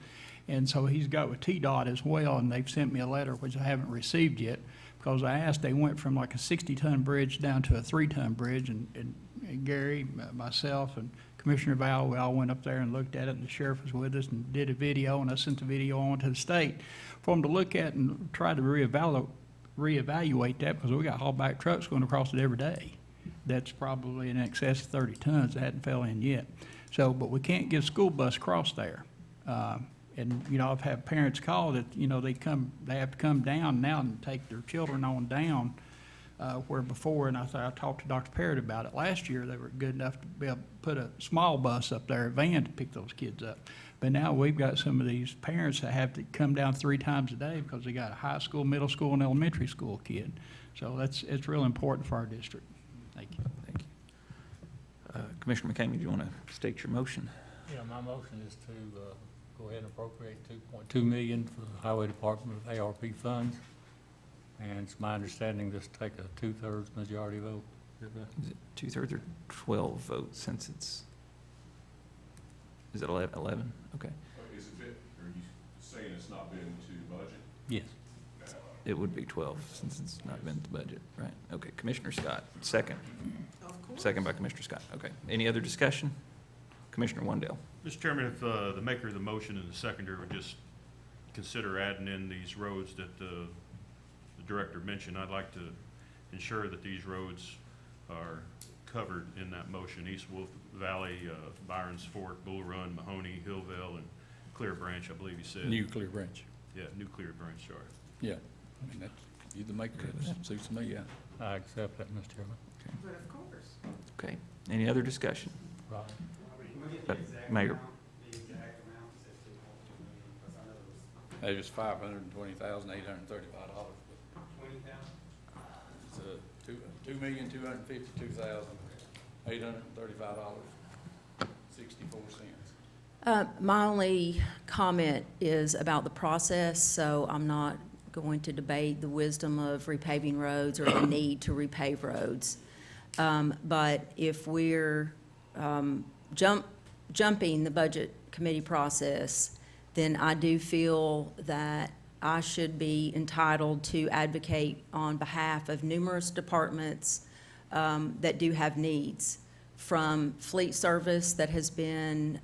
And so he's got with TDOT as well, and they've sent me a letter, which I haven't received yet, because I asked, they went from like a 60-ton bridge down to a 3-ton bridge, and Gary, myself, and Commissioner Val, we all went up there and looked at it, and the sheriff was with us and did a video, and I sent the video on to the state for them to look at and try to reevaluate that, because we got haulback trucks going across it every day. That's probably in excess of 30 tons that hadn't fell in yet. So, but we can't get a school bus across there. And, you know, I've had parents call that, you know, they have to come down now and take their children on down, where before, and I talked to Dr. Parrott about it last year, they were good enough to be able to put a small bus up there, a van to pick those kids up. But now we've got some of these parents that have to come down 3 times a day because they got a high school, middle school, and elementary school kid. So it's real important for our district. Thank you. Thank you. Commissioner McCamey, do you want to state your motion? Yeah, my motion is to go ahead and appropriate $2.2 million for the Highway Department of ARP funds. And it's my understanding this take a 2/3 majority vote. Is it 2/3 or 12 votes since it's, is it 11? Okay. Is it, are you saying it's not been to budget? Yes. It would be 12 since it's not been to budget, right? Okay, Commissioner Scott, second. Second by Commissioner Scott, okay. Any other discussion? Commissioner Wandale. Mr. Chairman, if the maker of the motion and the seconder would just consider adding in these roads that the director mentioned, I'd like to ensure that these roads are covered in that motion. East Wolf Valley, Byron's Fork, Bull Run, Mahoney, Hillville, and Clear Branch, I believe he said. New Clear Branch. Yeah, New Clear Branch, sorry. Yeah, I mean, that's, either make it, suits me, yeah. I accept that, Mr. Chairman. But of course. Okay, any other discussion? Right. Mayor. It was $520,835. It's $2,252,835.64. My only comment is about the process, so I'm not going to debate the wisdom of repaving roads or the need to repave roads. But if we're jumping the budget committee process, then I do feel that I should be entitled to advocate on behalf of numerous departments that do have needs, from fleet service that has been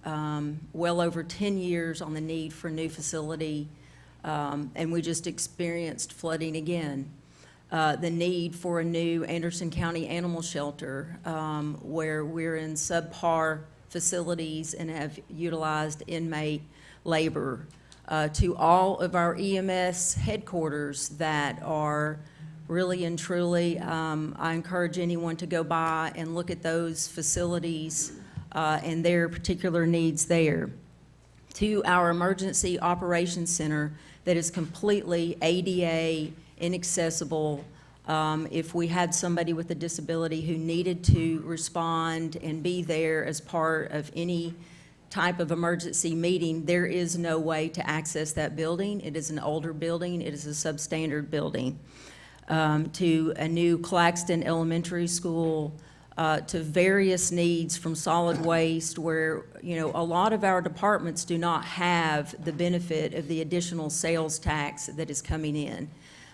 well over 10 years on the need for a new facility, and we just experienced flooding again. The need for a new Anderson County animal shelter, where we're in subpar facilities and have utilized inmate labor, to all of our EMS headquarters that are really and truly. I encourage anyone to go by and look at those facilities and their particular needs there. To our Emergency Operations Center that is completely ADA inaccessible. If we had somebody with a disability who needed to respond and be there as part of any type of emergency meeting, there is no way to access that building. It is an older building. It is a substandard building. To a new Claxton Elementary School, to various needs from solid waste where, you know, a lot of our departments do not have the benefit of the additional sales tax that is coming in.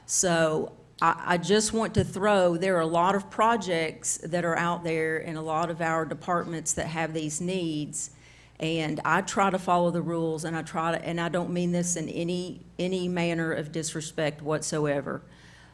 So I just want to throw, there are a lot of projects that are out there in a lot of our departments that have these needs. And I try to follow the rules, and I don't mean this in any manner of disrespect whatsoever.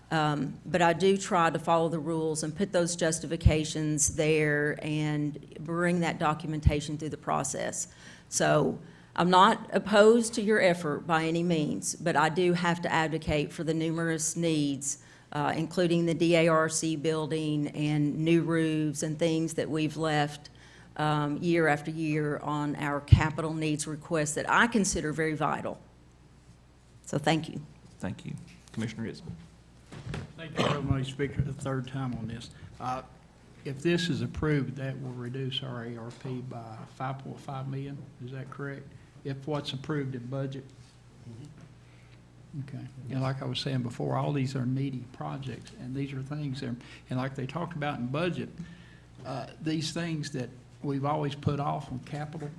But I do try to follow the rules and put those justifications there and bring that documentation through the process. So I'm not opposed to your effort by any means, but I do have to advocate for the numerous needs, including the DARC building and new roofs and things that we've left year after year on our capital needs requests that I consider very vital. So thank you. Thank you. Commissioner Isbell. Thank you, I'm going to speak for the third time on this. If this is approved, that will reduce our ARP by 5.5 million, is that correct? If what's approved in budget? Okay, and like I was saying before, all these are needy projects, and these are things that, and like they talked about in budget, these things that we've always put off on capital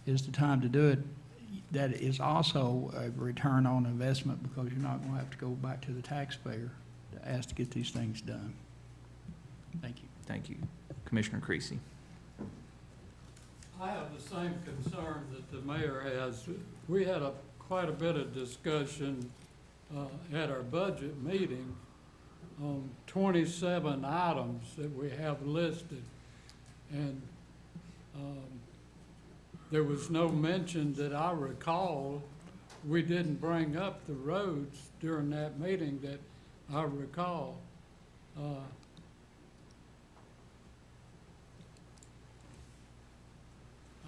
is the time to do it. That is also a return on investment because you're not going to have to go back to the taxpayer to ask to get these things done. Thank you. Thank you. Commissioner Creasy. I have the same concern that the mayor has. We had quite a bit of discussion at our budget meeting on 27 items that we have listed. And there was no mention that I recall. We didn't bring up the roads during that meeting that I recall.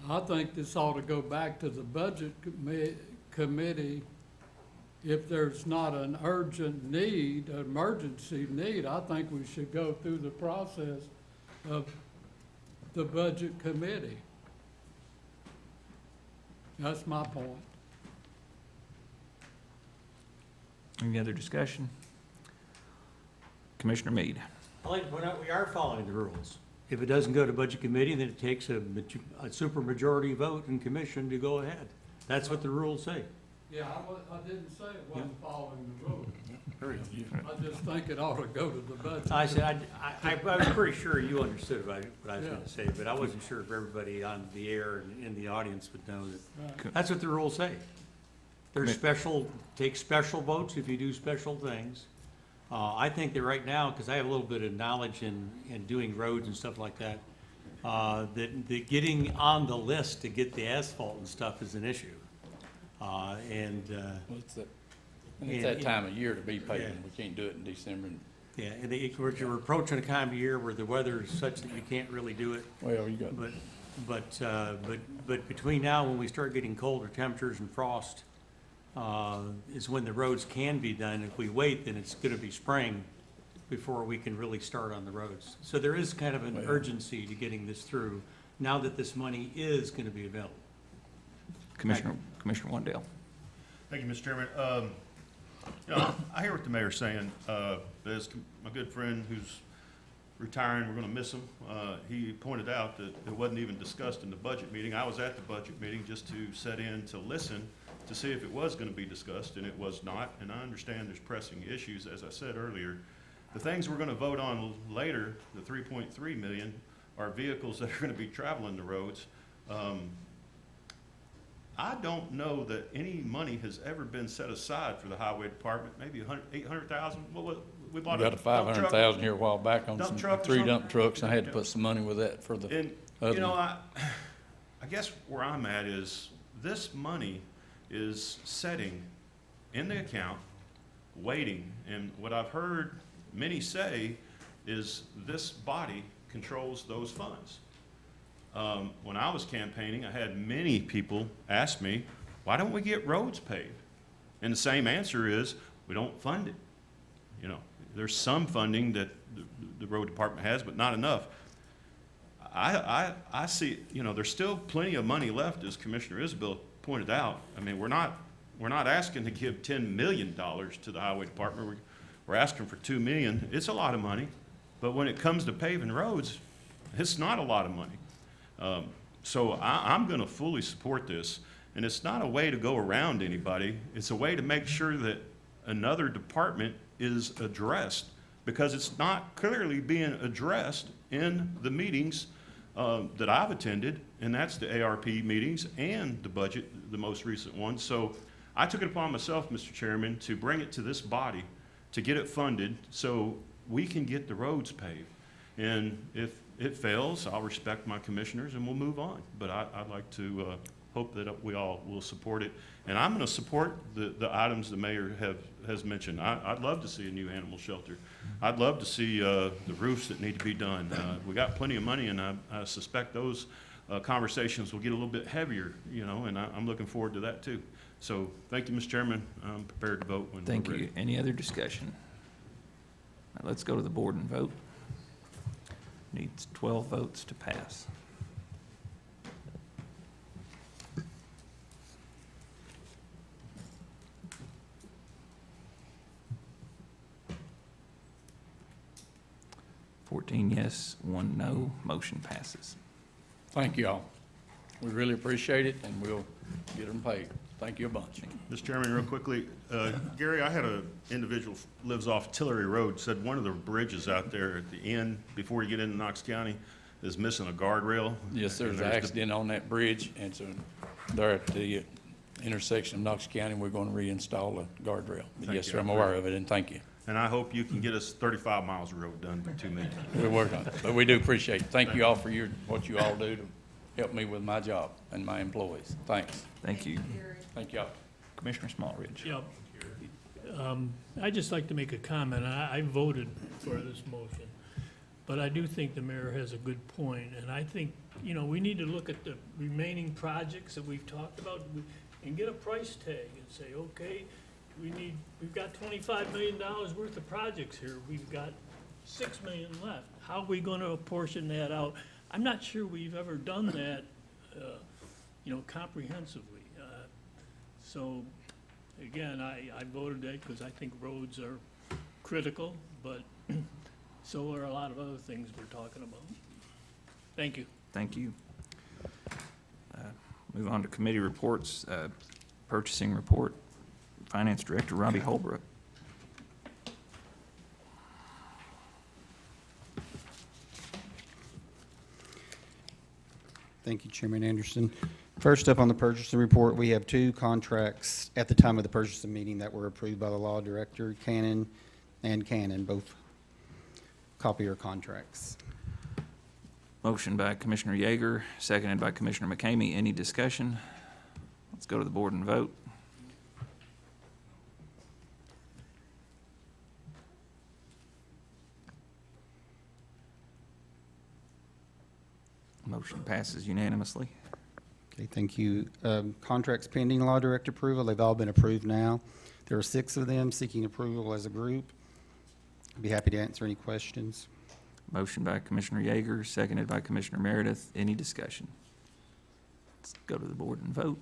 I think this ought to go back to the budget committee. If there's not an urgent need, an emergency need, I think we should go through the process of the budget committee. That's my point. Any other discussion? Commissioner Meade. I'd like to point out we are following the rules. If it doesn't go to budget committee, then it takes a supermajority vote in commission to go ahead. That's what the rules say. Yeah, I didn't say it wasn't following the rules. I just think it ought to go to the budget. I said, I was pretty sure you understood what I was gonna say, but I wasn't sure if everybody on the air and in the audience would know that. That's what the rules say. There's take special votes if you do special things. I think that right now, because I have a little bit of knowledge in doing roads and stuff like that, that getting on the list to get the asphalt and stuff is an issue. It's that time of year to be paving. We can't do it in December. Yeah, and you're approaching a time of year where the weather is such that you can't really do it. Well, you got. But between now and when we start getting colder temperatures and frost, is when the roads can be done. If we wait, then it's gonna be spring before we can really start on the roads. So there is kind of an urgency to getting this through, now that this money is gonna be available. Commissioner Wandale. Thank you, Mr. Chairman. You know, I hear what the mayor's saying. As my good friend who's retiring, we're gonna miss him. He pointed out that it wasn't even discussed in the budget meeting. I was at the budget meeting just to set in to listen to see if it was gonna be discussed, and it was not. And I understand there's pressing issues, as I said earlier. The things we're gonna vote on later, the 3.3 million, are vehicles that are gonna be traveling the roads. I don't know that any money has ever been set aside for the highway department, maybe 800,000, what was, we bought We got a 500,000 here a while back on dump some truck or 3 dump something? trucks. I had to put some money with that for the And, other. you know, I guess where I'm at is, this money is setting in the account waiting. And what I've heard many say is this body controls those funds. When I was campaigning, I had many people ask me, why don't we get roads paved? And the same answer is, we don't fund it. You know, there's some funding that the road department has, but not enough. I see, you know, there's still plenty of money left, as Commissioner Isabel pointed out. I mean, we're not asking to give $10 million to the highway department. We're asking for $2 million. It's a lot of money, but when it comes to paving roads, it's not a lot of money. So I'm going to fully support this, and it's not a way to go around anybody. It's a way to make sure that another department is addressed, because it's not clearly being addressed in the meetings that I've attended, and that's the ARP meetings and the budget, the most recent one. So I took it upon myself, Mr. Chairman, to bring it to this body to get it funded so we can get the roads paved. And if it fails, I'll respect my commissioners and we'll move on. But I'd like to hope that we all will support it. And I'm going to support the items the mayor has mentioned. I'd love to see a new animal shelter. I'd love to see the roofs that need to be done. We got plenty of money, and I suspect those conversations will get a little bit heavier, you know, and I'm looking forward to that too. So thank you, Mr. Chairman. I'm prepared to vote when we're ready. Thank you. Any other discussion? Now, let's go to the board and vote. Needs 12 votes to pass. Fourteen yes, 1 no, motion passes. Thank you all. We really appreciate it, and we'll get them paid. Thank you a bunch. Mr. Chairman, real quickly, Gary, I had an individual lives off Tillery Road, said one of the bridges out there at the end, before you get into Knox County, is missing a guardrail. Yes, there's an accident on that bridge, and so they're at the intersection of Knox County. We're going to reinstall a guardrail. Thank Yes, you. sir, I'm aware of it, and thank you. And I hope you can get us 35 miles of road done by 2 million. We're working on it, but we do appreciate it. Thank you all for what you all do to help me with my job and my employees. Thanks. Thank you. Thank y'all. Commissioner Smallridge. Yep. I'd just like to make a comment. I voted for this motion, but I do think the mayor has a good point, and I think, you know, we need to look at the remaining projects that we've talked about and get a price tag and say, okay, we've got $25 million worth of projects here. We've got $6 million left. How are we going to apportion that out? I'm not sure we've ever done that, you know, comprehensively. So, again, I voted that because I think roads are critical, but so are a lot of other things we're talking about. Thank you. Thank you. Move on to committee reports. Purchasing report, Finance Director Robbie Holbrook. Thank you, Chairman Anderson. First up on the purchasing report, we have 2 contracts at the time of the purchasing meeting that were approved by the law director, Cannon and Cannon, both copier contracts. Motion by Commissioner Yeager, seconded by Commissioner McCamey. Any discussion? Let's go to the board and vote. Motion passes unanimously. Okay, thank you. Contracts pending law director approval, they've all been approved now. There are 6 of them seeking approval as a group. I'd be happy to answer any questions. Motion by Commissioner Yeager, seconded by Commissioner Meredith. Any discussion? Let's go to the board and vote.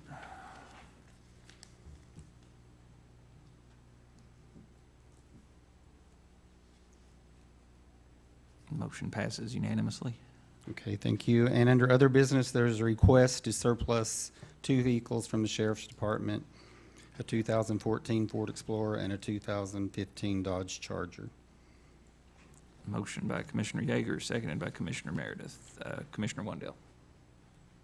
Motion passes unanimously. Okay, thank you. And under other business, there's a request to surplus 2 vehicles from the Sheriff's Department, a 2014 Ford Explorer and a 2015 Dodge Charger. Motion by Commissioner Yeager, seconded by Commissioner Meredith. Commissioner Wandell.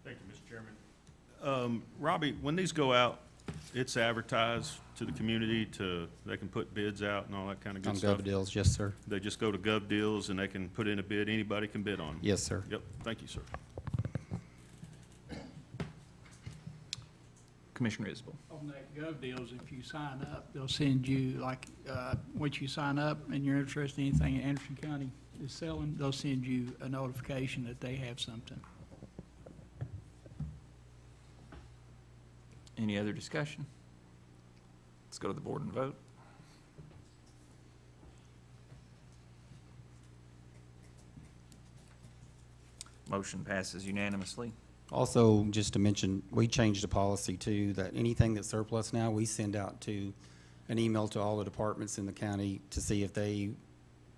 Thank you, Mr. Chairman. Robbie, when these go out, it's advertised to the community they can put bids out and all that kind of good stuff? On Gov Deals, yes, sir. They just go to Gov Deals and they can put in a bid, anybody can bid on them? Yes, sir. Yep, thank you, sir. Commissioner Isbell. On that Gov deals, if you sign up, they'll send you, like, once you sign up and you're interested in anything Anderson County is selling, they'll send you a notification that they have something. Any other discussion? Let's go to the board and vote. Motion passes unanimously. Also, just to mention, we changed the policy too, that anything that's surplus now, we send out to an email to all the departments in the county to see if they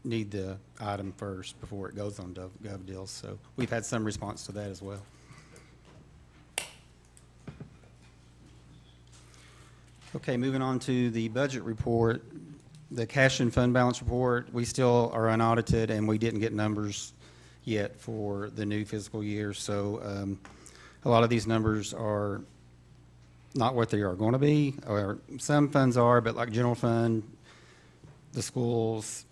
need the item first before it goes on Gov Deals. So we've had some response to that as well. Okay, moving on to the budget report, the cash and fund balance report. We still are unaudited and we didn't get numbers yet for the new fiscal year. So a lot of these numbers are not what they are going to be, or some funds are, but like general fund, the schools,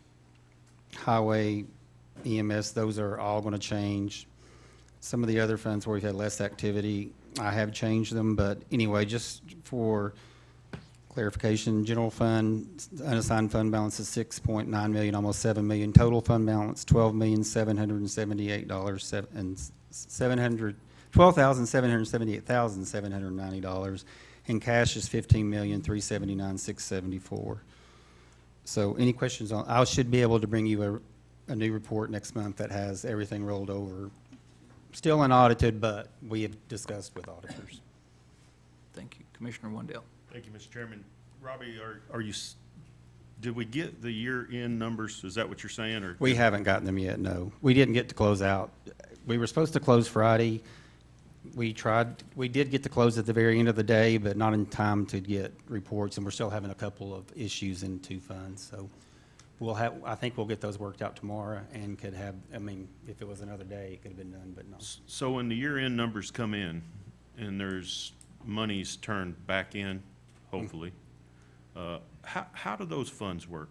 highway, EMS, those are all going to change. Some of the other funds where we've had less activity, I have changed them, but anyway, just for clarification, general fund, unassigned fund balance is $6.9 million, almost $7 million. Total fund balance, $12,778,790, and cash is $15,379,674. So any questions on, I should be able to bring you a new report next month that has everything rolled over. Still unaudited, but we have discussed with auditors. Thank you. Commissioner Wendell. Thank you, Mr. Chairman. Robbie, did we get the year-end numbers? Is that what you're saying, or? We haven't gotten them yet, no. We didn't get to close out. We were supposed to close Friday. We did get to close at the very end of the day, but not in time to get reports, and we're still having a couple of issues in two funds. So I think we'll get those worked out tomorrow and could have, I mean, if it was another day, it could have been done, but no. So when the year-end numbers come in and there's monies turned back in, hopefully, how do those funds work?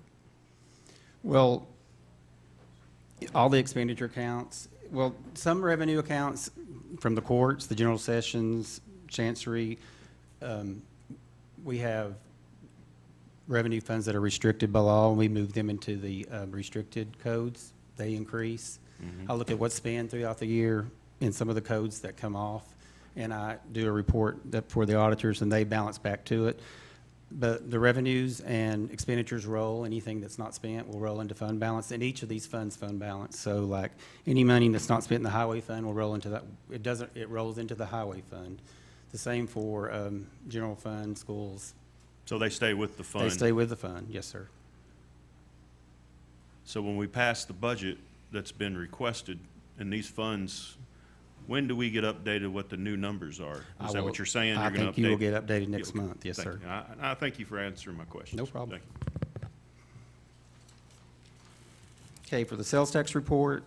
Well, all the expenditure accounts, well, some revenue accounts from the courts, the general sessions, chancery, we have revenue funds that are restricted by law, and we move them into the restricted codes. They increase. I look at what's spent throughout the year in some of the codes that come off, and I do a report for the auditors, and they balance back to it. But the revenues and expenditures roll. Anything that's not spent will roll into fund balance, and each of these funds fund balance. So like any money that's not spent in the highway fund will roll into that. It rolls into the highway fund. The same for general fund, schools. So they stay with the fund? They stay with the fund, yes, sir. So when we pass the budget that's been requested in these funds, when do we get updated what the new numbers are? Is that what you're saying? I You're gonna think you will update? get updated next month, yes, Thank sir. you. I thank you for answering my questions. No problem. Thank you. Okay, for the sales tax report,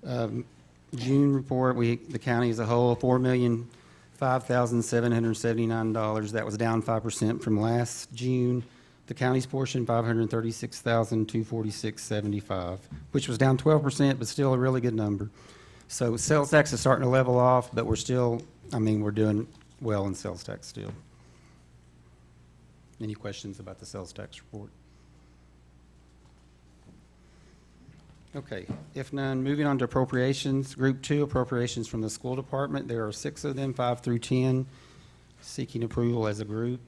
June report, the county as a whole, $4,005,779. That was down 5% from last June. The county's portion, $536,246.75, which was down 12%, but still a really good number. So sales tax is starting to level off, but we're still, we're doing well in sales tax still. Any questions about the sales tax report? Okay, if none, moving on to appropriations. Group 2, appropriations from the school department. There are 6 of them, 5 through 10, seeking approval as a group.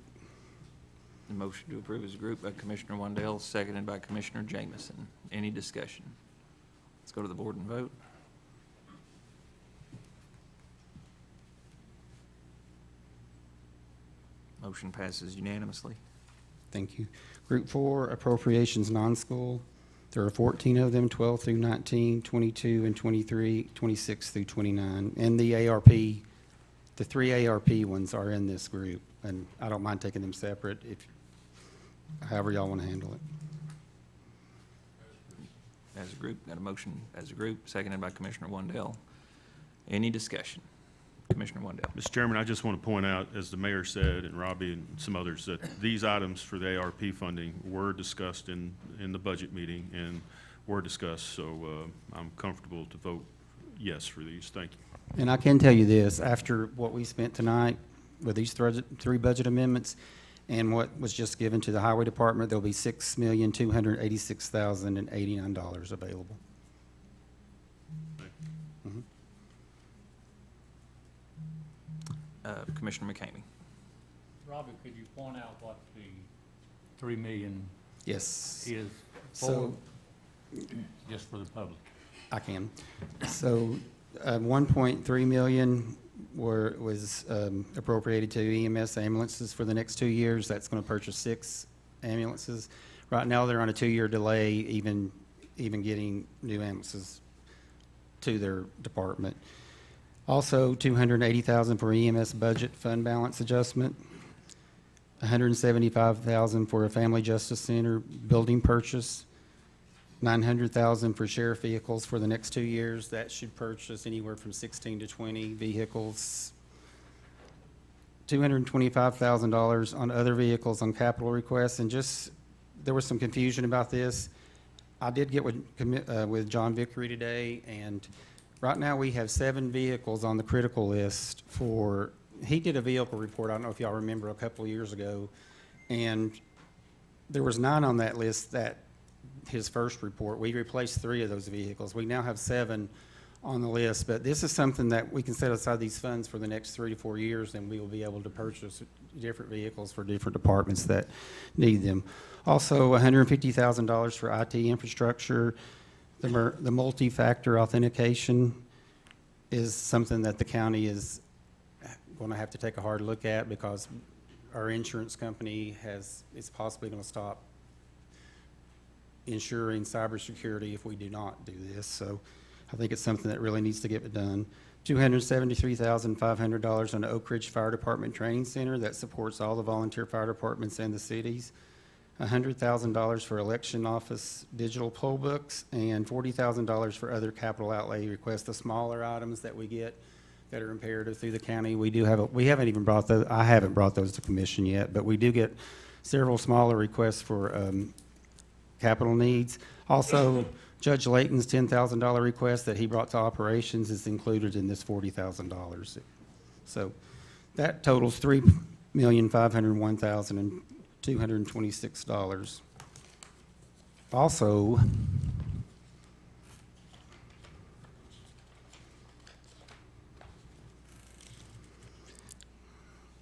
The motion to approve as a group by Commissioner Wendell, seconded by Commissioner Jamison. Any discussion? Let's go to the board and vote. Motion passes unanimously. Thank you. Group 4, appropriations non-school. There are 14 of them, 12 through 19, 22 and 23, 26 through 29. And the ARP, the 3 ARP ones are in this group, and I don't mind taking them separate, however y'all want to handle it. As a group, got a motion as a group, seconded by Commissioner Wendell. Any discussion? Commissioner Wendell. Mr. Chairman, I just want to point out, as the mayor said, and Robbie and some others, that these items for the ARP funding were discussed in the budget meeting and were discussed, so I'm comfortable to vote yes for these. Thank you. And I can tell you this, after what we spent tonight, with these three budget amendments and what was just given to the Highway Department, there'll be $6,286,089 available. Commissioner McCamey. Robbie, could you point out what the 3 million Yes. is for, So, just for the public? I can. So, 1.3 million was appropriated to EMS ambulances for the next 2 years. That's going to purchase 6 ambulances. Right now, they're on a 2-year delay, even getting new ambulances to their department. Also, $280,000 for EMS budget fund balance adjustment, $175,000 for a family justice center building purchase, $900,000 for sheriff vehicles for the next 2 years. That should purchase anywhere from 16 to 20 vehicles. $225,000 on other vehicles on capital requests, and just, there was some confusion about this. I did get with John Vickery today, and right now we have 7 vehicles on the critical list for, he did a vehicle report, I don't know if y'all remember, a couple of years ago, and there was 9 on that list that his first report. We replaced 3 of those vehicles. We now have 7 on the list, but this is something that we can set aside these funds for the next 3 to 4 years, and we will be able to purchase different vehicles for different departments that need them. Also, $150,000 for IT infrastructure. The multi-factor authentication is something that the county is going to have to take a hard look at, because our insurance company is possibly going to stop ensuring cybersecurity if we do not do this. So I think it's something that really needs to get done. $273,500 on the Oak Ridge Fire Department Training Center that supports all the volunteer fire departments and the cities. $100,000 for election office digital poll books, and $40,000 for other capital outlay requests, the smaller items that we get that are imperative through the county. We haven't even brought those, I haven't brought those to commission yet, but we do get several smaller requests for capital needs. Also, Judge Layton's $10,000 request that he brought to operations is included in this $40,000. So that totals $3,501,226. Also,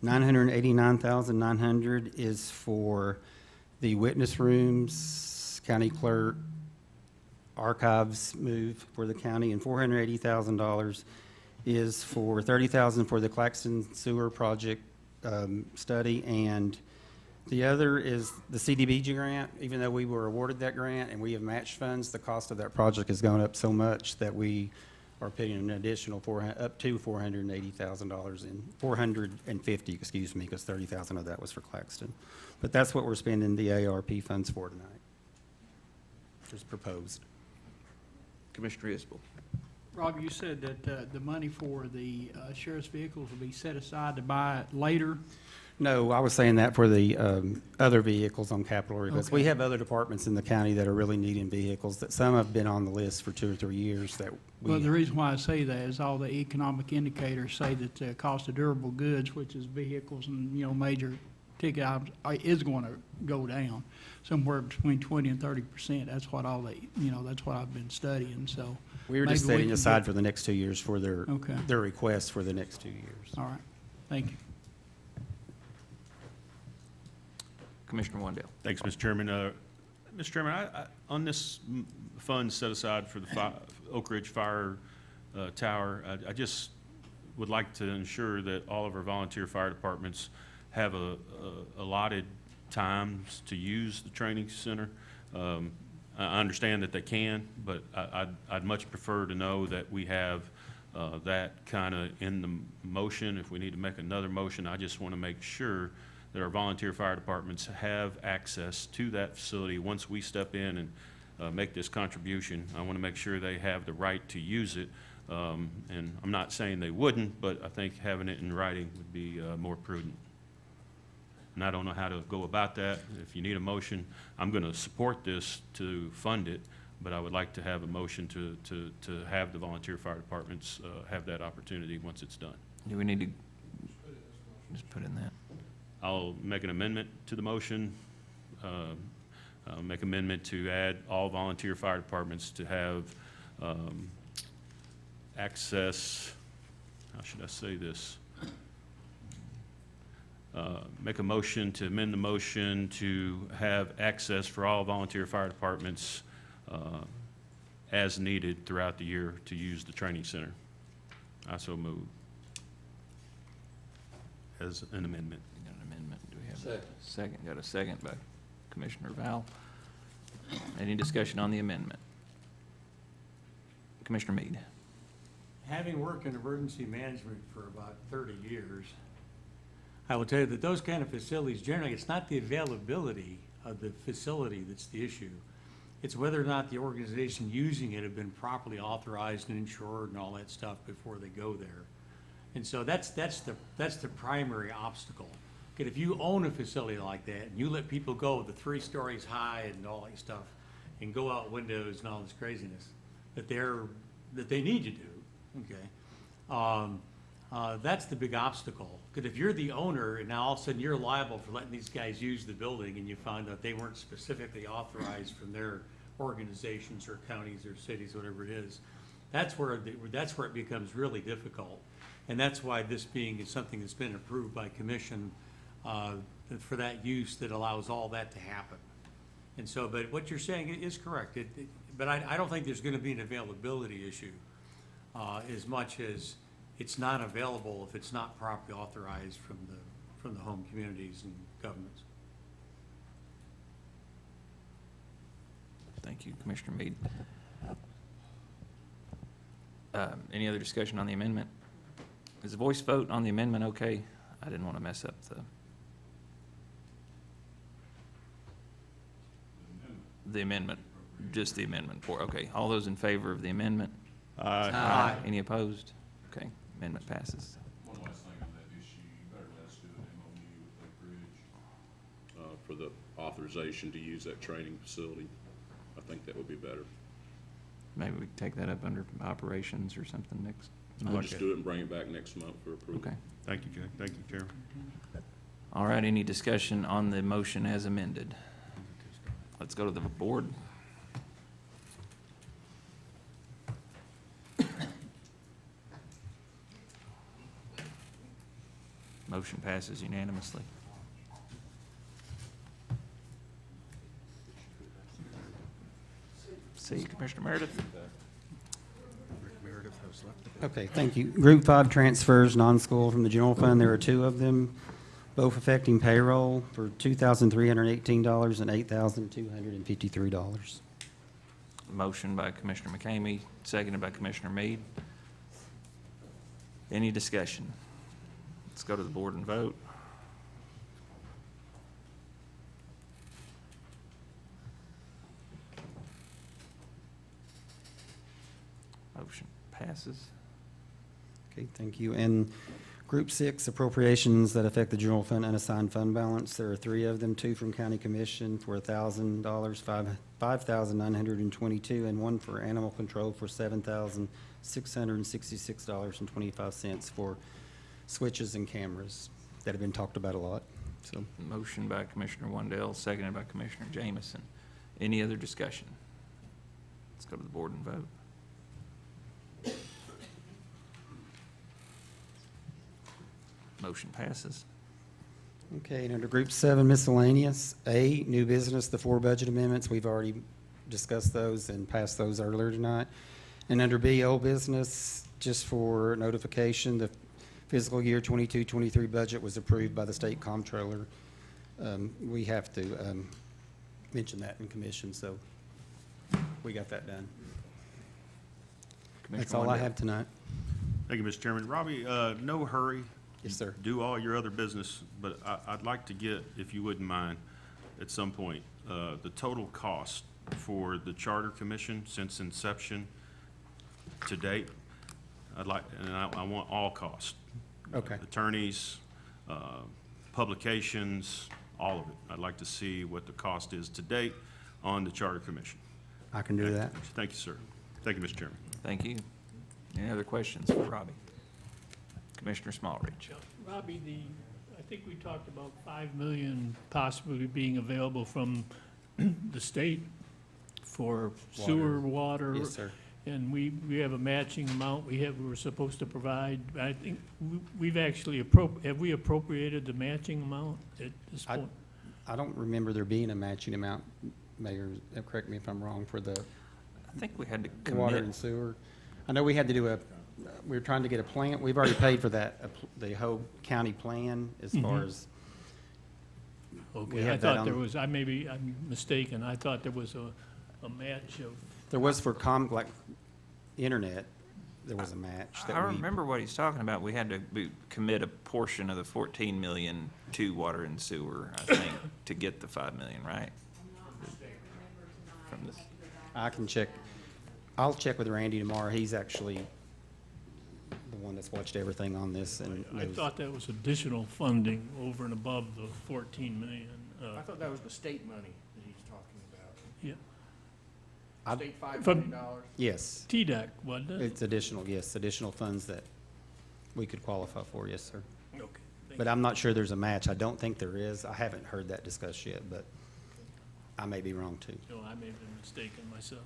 $989,900 is for the witness rooms, county clerk, archives move for the county, and $480,000 is for $30,000 for the Claxton Sewer Project study, and the other is the CDBG grant. Even though we were awarded that grant and we have matched funds, the cost of that project has gone up so much that we are putting an additional up to $480,000 in, $450, excuse me, because $30,000 of that was for Claxton. But that's what we're spending the ARP funds for tonight. Just proposed. Commissioner Isbell. Rob, you said that the money for the sheriff's vehicles will be set aside to buy it later. No, I was saying that for the other vehicles on capital requests. Okay. We have other departments in the county that are really needing vehicles, that some have been on the list for 2 or 3 years that Well, the we, reason why I say that is all the economic indicators say that the cost of durable goods, which is vehicles and, major ticket items, is going to go down somewhere between 20 and 30%. That's what that's what I've been studying, so. we were just maybe we setting can aside get- for the next 2 years for Okay. their requests for the next 2 years. All right, thank you. Commissioner Wandell. Thanks, Mr. Chairman. Mr. Chairman, on this fund set aside for the Oak Ridge Fire Tower, I just would like to ensure that all of our volunteer fire departments have allotted times to use the training center. I understand that they can, but I'd much prefer to know that we have that kind of in the motion. If we need to make another motion, I just want to make sure that our volunteer fire departments have access to that facility once we step in and make this contribution. I want to make sure they have the right to use it. And I'm not saying they wouldn't, but I think having it in writing would be more prudent. And I don't know how to go about that. If you need a motion, I'm going to support this to fund it, but I would like to have a motion to have the volunteer fire departments have that opportunity once it's done. Do we need to, Just put in that. I'll make an amendment to the motion. I'll make amendment to add all volunteer fire departments to have access, how should I say this? Make a motion to amend the motion to have access for all volunteer fire departments as needed throughout the year to use the training center. I so move as an amendment. You got an amendment? Do we have a second? Got a second by Commissioner Val. Any discussion on the amendment? Commissioner Mead. Having worked in emergency management for about 30 years, I will tell you that those kind of facilities, generally, it's not the availability of the facility that's the issue. It's whether or not the organization using it have been properly authorized and insured and all that stuff before they go there. And so that's the primary obstacle. Okay, if you own a facility like that and you let people go the 3 stories high and all that stuff and go out windows and all this craziness that they need to do, okay, that's the big obstacle. Because if you're the owner and now all of a sudden you're liable for letting these guys use the building and you find out they weren't specifically authorized from their organizations or counties or cities, whatever it is, that's where it becomes really difficult. And that's why this being something that's been approved by commission for that use that allows all that to happen. And so, but what you're saying is correct. But I don't think there's going to be an availability issue as much as it's not available if it's not properly authorized from the home communities and governments. Thank you, Commissioner Mead. Any other discussion on the amendment? Is a voice vote on the amendment okay? I didn't want to mess up the amendment, just the amendment for, okay. All those in favor of the amendment? Aye. Any opposed? Okay, amendment passes. One last thing on that issue, you better let us do an MOU with Oak Ridge for the authorization to use that training facility. I think that would be better. Maybe we can take that up under operations or something next We'll month. just do it and bring it back next month for approval. Okay. Thank you, Jay. Thank you, Chairman. All right, any discussion on the motion as amended? Let's go to the board. Motion passes unanimously. See, Commissioner Meredith? Okay, thank you. Group 5 transfers, non-school from the general fund. There are 2 of them, both affecting payroll for $2,318 and $8,253. Motion by Commissioner McCamey, seconded by Commissioner Mead. Any discussion? Let's go to the board and vote. Motion passes. Okay, thank you. And Group 6, appropriations that affect the general fund unassigned fund balance. There are 3 of them, 2 from county commission for $1,000, $5,922, and 1 for animal control for $7,666.25 for switches and cameras that have been talked about a lot, so. Motion by Commissioner Wandell, seconded by Commissioner Jameson. Any other discussion? Let's go to the board and vote. Motion passes. Okay, and under Group 7 miscellaneous, A, new business, the 4 budget amendments, we've already discussed those and passed those earlier tonight. And under B, old business, just for notification, the fiscal year 22-23 budget was approved by the state comptroller. We have to mention that in commission, so we got that done. That's all I have tonight. Thank you, Mr. Chairman. Robbie, no hurry. Yes, sir. Do all your other business, but I'd like to get, if you wouldn't mind, at some point, the total cost for the Charter Commission since inception to date. I want all costs. Okay. Attorneys, publications, all of it. I'd like to see what the cost is to date on the Charter Commission. I can do that. Thank you, sir. Thank you, Mr. Chairman. Thank you. Any other questions for Robbie? Commissioner Smallridge. Robbie, the think we talked about 5 million possibly being available from the state for sewer, water. Yes, sir. And we have a matching amount we were supposed to provide. I think we've actually have we appropriated the matching amount at this point? I don't remember there being a matching amount, Mayor, correct me if I'm wrong, for the I think we had to water commit. and sewer. I know we had to do we were trying to get a plan, we've already paid for that, the whole county plan as far as. we Okay, I have that thought there on- was, I'm mistaken, I thought there was a match of, There was for like, internet, there was a match that I we. remember what he's talking about. We had to commit a portion of the 14 million to water and sewer, I think, to get the 5 million, right? From this. I can check, I'll check with Randy tomorrow, he's actually the one that's watched everything on this and I knows. thought that was additional funding over and above the 14 million. I thought that was the state money that he's talking about. Yeah, I- State $5 From- million. Yes, TDEC, wasn't it? it's additional, yes, additional funds that we could qualify for, yes, sir. Okay. But I'm not sure there's a match, I don't think there is, I haven't heard that discussed yet, but I may be wrong too. No, I may have been mistaken myself.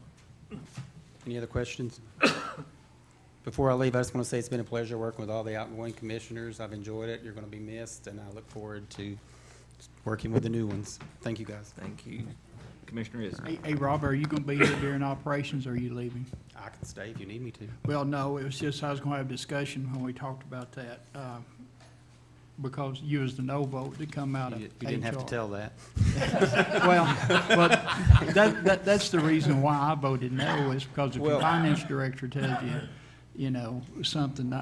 Any other questions? Before I leave, I just want to say it's been a pleasure working with all the outgoing commissioners. I've enjoyed it. You're going to be missed, and I look forward to working with the new ones. Thank you, guys. Thank you. Commissioner Isner. Hey, Rob, are you gonna be here during operations, or are you leaving? I can stay if you need me to. Well, no, it was just, I was gonna have a discussion when we talked about that, because you was the no vote to come out of You didn't have to HR. tell that. Well, but that's the reason why I voted no, is because if the Well- finance director tells you, you know, something,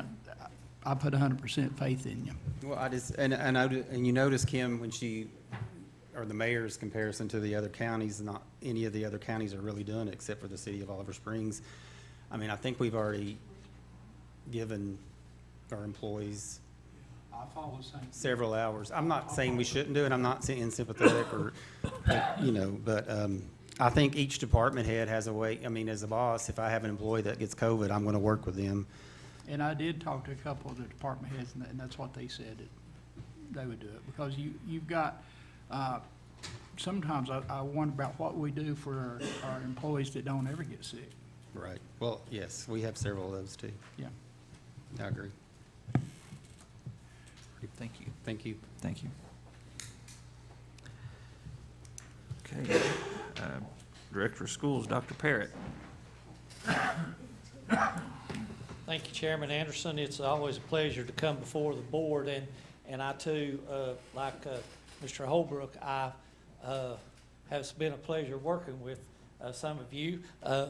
I put 100% faith in you. Well, and you notice, Kim, when or the mayor's comparison to the other counties, not any of the other counties are really doing it except for the city of Oliver Springs. I mean, I think we've already given our employees I follow the same. several hours. I'm not saying we shouldn't do it, I'm not saying sympathetic but I think each department head has a way, I mean, as a boss, if I have an employee that gets COVID, I'm gonna work with them. And I did talk to a couple of the department heads, and that's what they said, that they would do it. Because you've got, sometimes I wonder about what we do for our employees that don't ever get sick. Right. Well, yes, we have several of those too. Yeah. I agree. Thank you. Thank you. Thank you. Okay. Director of Schools, Dr. Parrott. Thank you, Chairman Anderson. It's always a pleasure to come before the board, and I too, like Mr. Holbrook, I has been a pleasure working with some of you.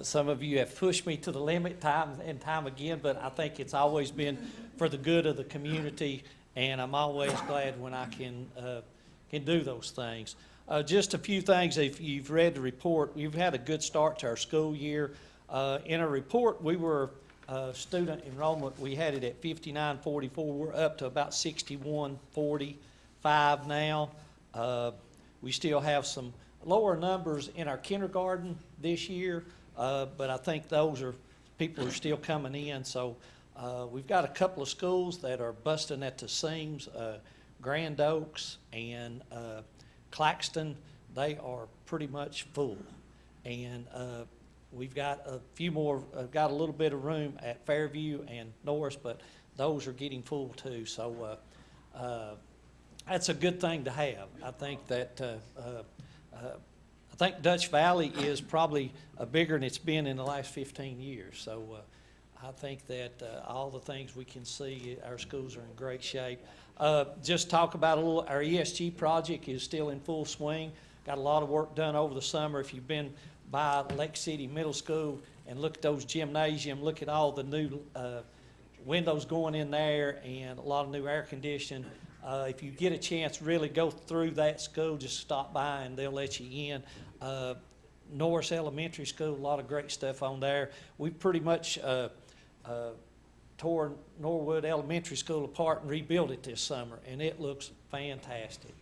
Some of you have pushed me to the limit time and time again, but I think it's always been for the good of the community, and I'm always glad when I can do those things. Just a few things. If you've read the report, we've had a good start to our school year. In our report, we were student enrollment, we had it at 5944. We're up to about 6145 now. We still have some lower numbers in our kindergarten this year, but I think those are, people are still coming in. So we've got a couple of schools that are busting at the seams, Grand Oaks and Claxton. They are pretty much full. And we've got a few more, got a little bit of room at Fairview and Norris, but those are getting full too. So that's a good thing to have. I think that I think Dutch Valley is probably bigger than it's been in the last 15 years. So I think that all the things we can see, our schools are in great shape. Just talk about a little, our ESG project is still in full swing. Got a lot of work done over the summer. If you've been by Lake City Middle School and look at those gymnasium, look at all the new windows going in there and a lot of new air conditioning. If you get a chance, really go through that school, just stop by and they'll let you in. Norris Elementary School, a lot of great stuff on there. We pretty much tore Norwood Elementary School apart and rebuilt it this summer, and it looks fantastic.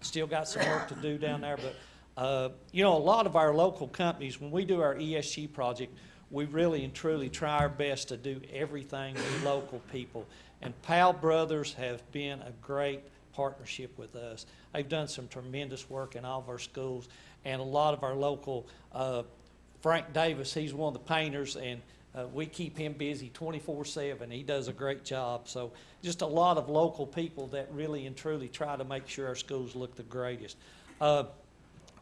Still got some work to do down there, but you know, a lot of our local companies, when we do our ESG project, we really and truly try our best to do everything with local people. And Powell Brothers have been a great partnership with us. They've done some tremendous work in all of our schools, and a lot of our local, Frank Davis, he's one of the painters, and we keep him busy 24/7. He does a great job. So just a lot of local people that really and truly try to make sure our schools look the greatest.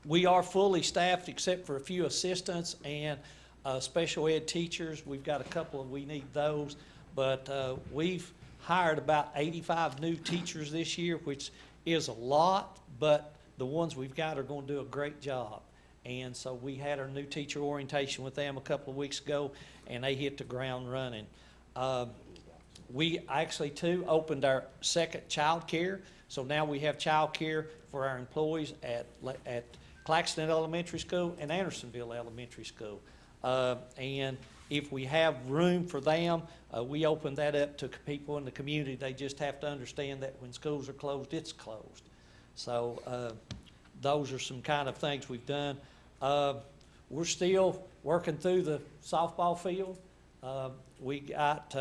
We are fully staffed except for a few assistants and special ed teachers. We've got a couple of, we need those. But we've hired about 85 new teachers this year, which is a lot, but the ones we've got are going to do a great job. And so we had our new teacher orientation with them a couple of weeks ago, and they hit the ground running. We actually, too, opened our second child care. So now we have child care for our employees at Claxton Elementary School and Andersonville Elementary School. And if we have room for them, we open that up to people in the community. They just have to understand that when schools are closed, it's closed. So those are some kind of things we've done. We're still working through the softball field. We got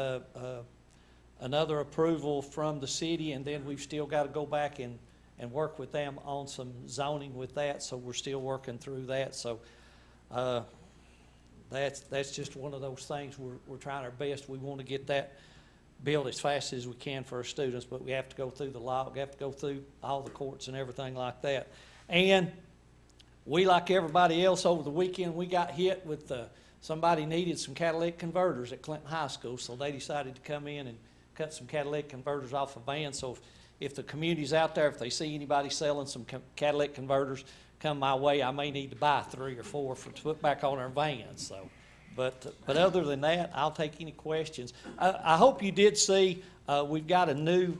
another approval from the city, and then we've still got to go back and work with them on some zoning with that, so we're still working through that. So that's just one of those things. We're trying our best. We want to get that built as fast as we can for our students, but we have to go through the law. We have to go through all the courts and everything like that. And we, like everybody else, over the weekend, we got hit with somebody needed some catalytic converters at Clinton High School, so they decided to come in and cut some catalytic converters off a van. So if the community's out there, if they see anybody selling some catalytic converters, come my way. I may need to buy 3 or 4 to put back on our vans. So, but other than that, I'll take any questions. I hope you did see we've got a new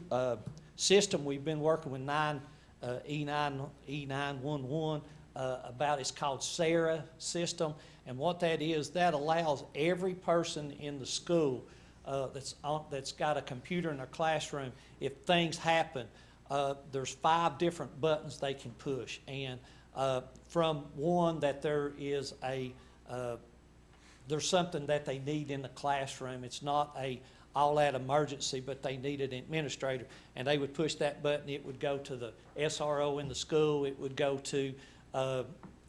system we've been working with E911 about. It's called SARA system, and what that is, that allows every person in the school that's got a computer in their classroom, if things happen, there's 5 different buttons they can push. And from one, that there is there's something that they need in the classroom. It's not a all-out emergency, but they need an administrator. And they would push that button. It would go to the SRO in the school. It would go to,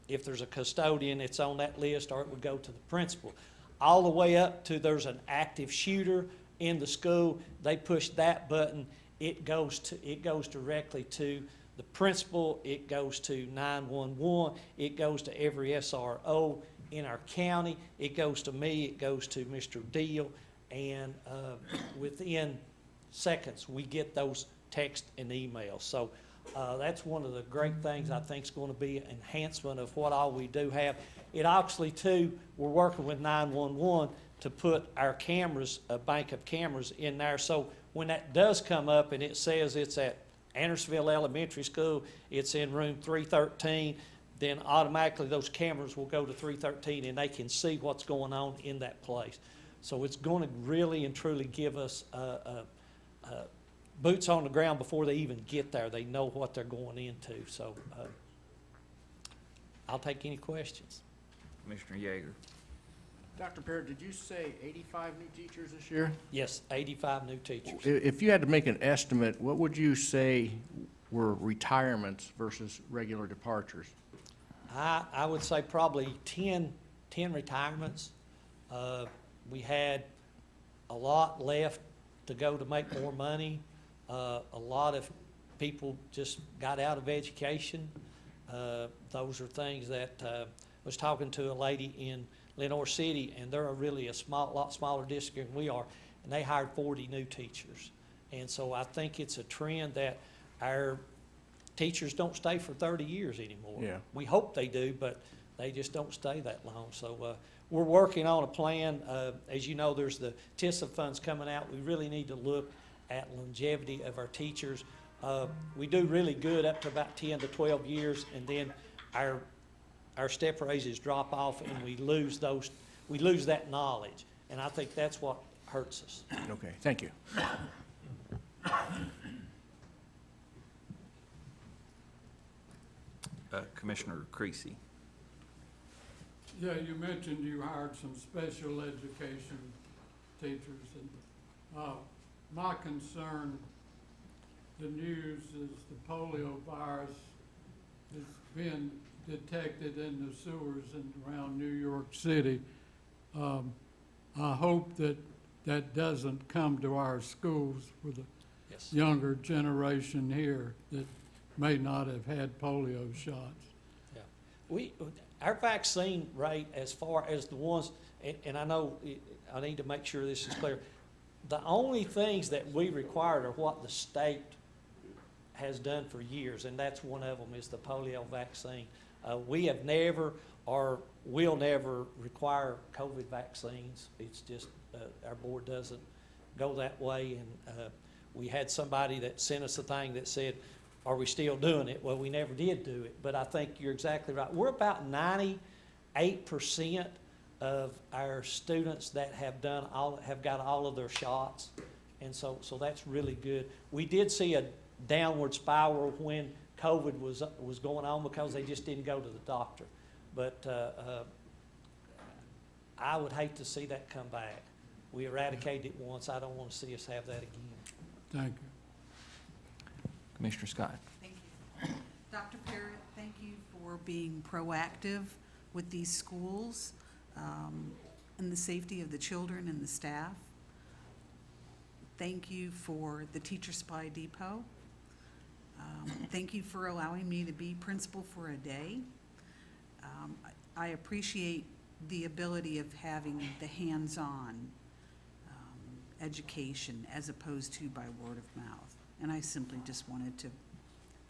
if there's a custodian, it's on that list, or it would go to the principal. All the way up to there's an active shooter in the school. They push that button. It goes directly to the principal. It goes to 911. It goes to every SRO in our county. It goes to me. It goes to Mr. Deal. And within seconds, we get those texts and emails. So that's one of the great things I think is going to be an enhancement of what all we do have. It actually, too, we're working with 911 to put our cameras, a bank of cameras in there. So when that does come up and it says it's at Andersonville Elementary School, it's in room 313, then automatically those cameras will go to 313 and they can see what's going on in that place. So it's going to really and truly give us boots on the ground before they even get there. They know what they're going into. So I'll take any questions. Commissioner Yeager. Dr. Parrott, did you say 85 new teachers this year? Yes, 85 new teachers. If you had to make an estimate, what would you say were retirements versus regular departures? I would say probably 10 retirements. We had a lot left to go to make more money. A lot of people just got out of education. Those are things that I was talking to a lady in Lenoir City, and they're really a lot smaller district than we are, and they hired 40 new teachers. And so I think it's a trend that our teachers don't stay for 30 years anymore. Yeah. We hope they do, but they just don't stay that long. So we're working on a plan. As you know, there's the TISA funds coming out. We really need to look at longevity of our teachers. We do really good up to about 10 to 12 years, and then our step raises drop off, and we lose that knowledge. And I think that's what hurts us. Okay, thank you. Commissioner Creasy. Yeah, you mentioned you hired some special education teachers, and my concern the news is the polio virus has been detected in the sewers and around New York City. I hope that that doesn't come to our schools for the Yes. younger generation here that may not have had polio shots. Yeah. Our vaccine rate, as far as the ones, and I know I need to make sure this is clear, the only things that we required are what the state has done for years, and that's one of them is the polio vaccine. We have never or will never require COVID vaccines. It's just our board doesn't go that way, and we had somebody that sent us a thing that said, are we still doing it? Well, we never did do it, but I think you're exactly right. We're about 98% of our students that have got all of their shots, and so that's really good. We did see a downward spiral when COVID was going on because they just didn't go to the doctor. But I would hate to see that come back. We eradicated it once. I don't want to see us have that again. Thank you. Commissioner Scott. Thank you. Dr. Parrott, thank you for being proactive with these schools and the safety of the children and the staff. Thank you for the Teacher Supply Depot. Thank you for allowing me to be principal for a day. I appreciate the ability of having the hands-on education as opposed to by word of mouth. And I simply just wanted to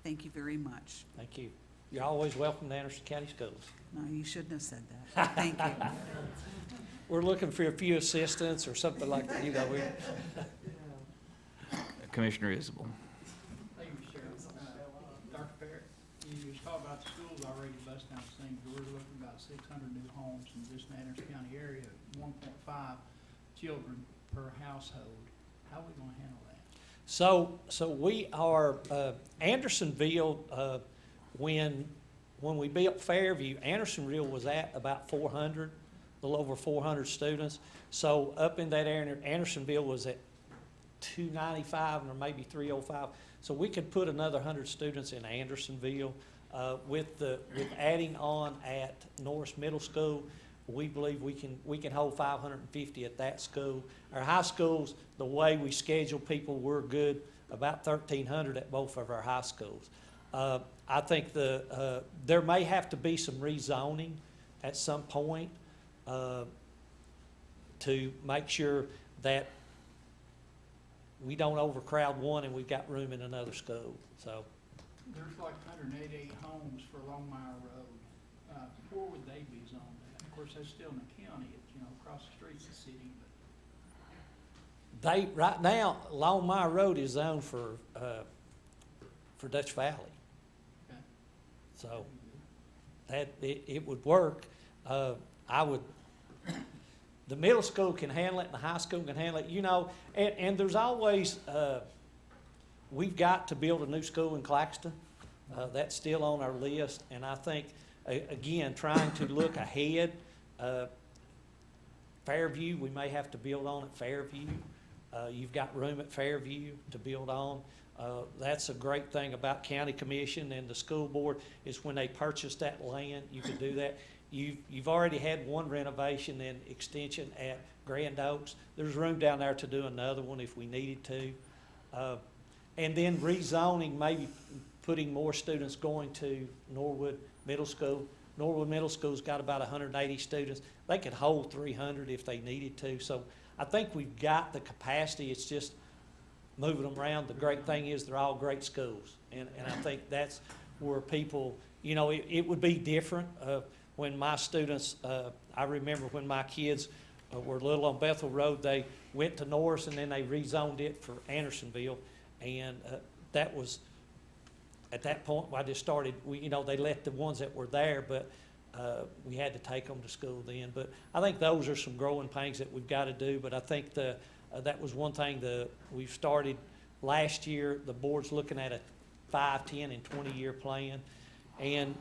thank you very much. Thank you. You're always welcome to Anderson County Schools. No, you shouldn't have said that. Thank you. We're looking for a few assistants or something like that, Commissioner Isabel. Thank you, Sheriff. Dr. Parrott, you was talking about the schools already busting out the things. We're looking at about 600 new homes in just the Anderson County area, 1.5 children per household. How are we gonna handle that? So we are, Andersonville, when we built Fairview, Andersonville was at about 400, a little over 400 students. So up in that area, Andersonville was at 295 or maybe 305. So we could put another 100 students in Andersonville. With adding on at Norris Middle School, we believe we can hold 550 at that school. Our high schools, the way we schedule people, we're good about 1,300 at both of our high schools. I think there may have to be some rezoning at some point to make sure that we don't overcrowd one and we've got room in another school. So There's like 188 homes for Longmire Road. Where would they be zoned at? Of course, that's still in the county, across the street's the city, but. right now, Longmire Road is zoned for Dutch Valley. Okay. So it would work. The middle school can handle it and the high school can handle it, and there's always, we've got to build a new school in Claxton. That's still on our list, and I think, again, trying to look ahead, Fairview, we may have to build on at Fairview. You've got room at Fairview to build on. That's a great thing about county commission and the school board is when they purchase that land, you can do that. You've already had one renovation and extension at Grand Oaks. There's room down there to do another one if we needed to. And then rezoning, maybe putting more students going to Norwood Middle School. Norwood Middle School's got about 180 students. They could hold 300 if they needed to. So I think we've got the capacity. It's just moving them around. The great thing is they're all great schools. And I think that's where people, it would be different when my students, I remember when my kids were little on Bethel Road, they went to Norris and then they rezoned it for Andersonville. And that was, at that point, I just started, they let the ones that were there, but we had to take them to school then. But I think those are some growing pains that we've got to do. But I think that was one thing we've started last year. The board's looking at a 5, 10, and 20-year plan. And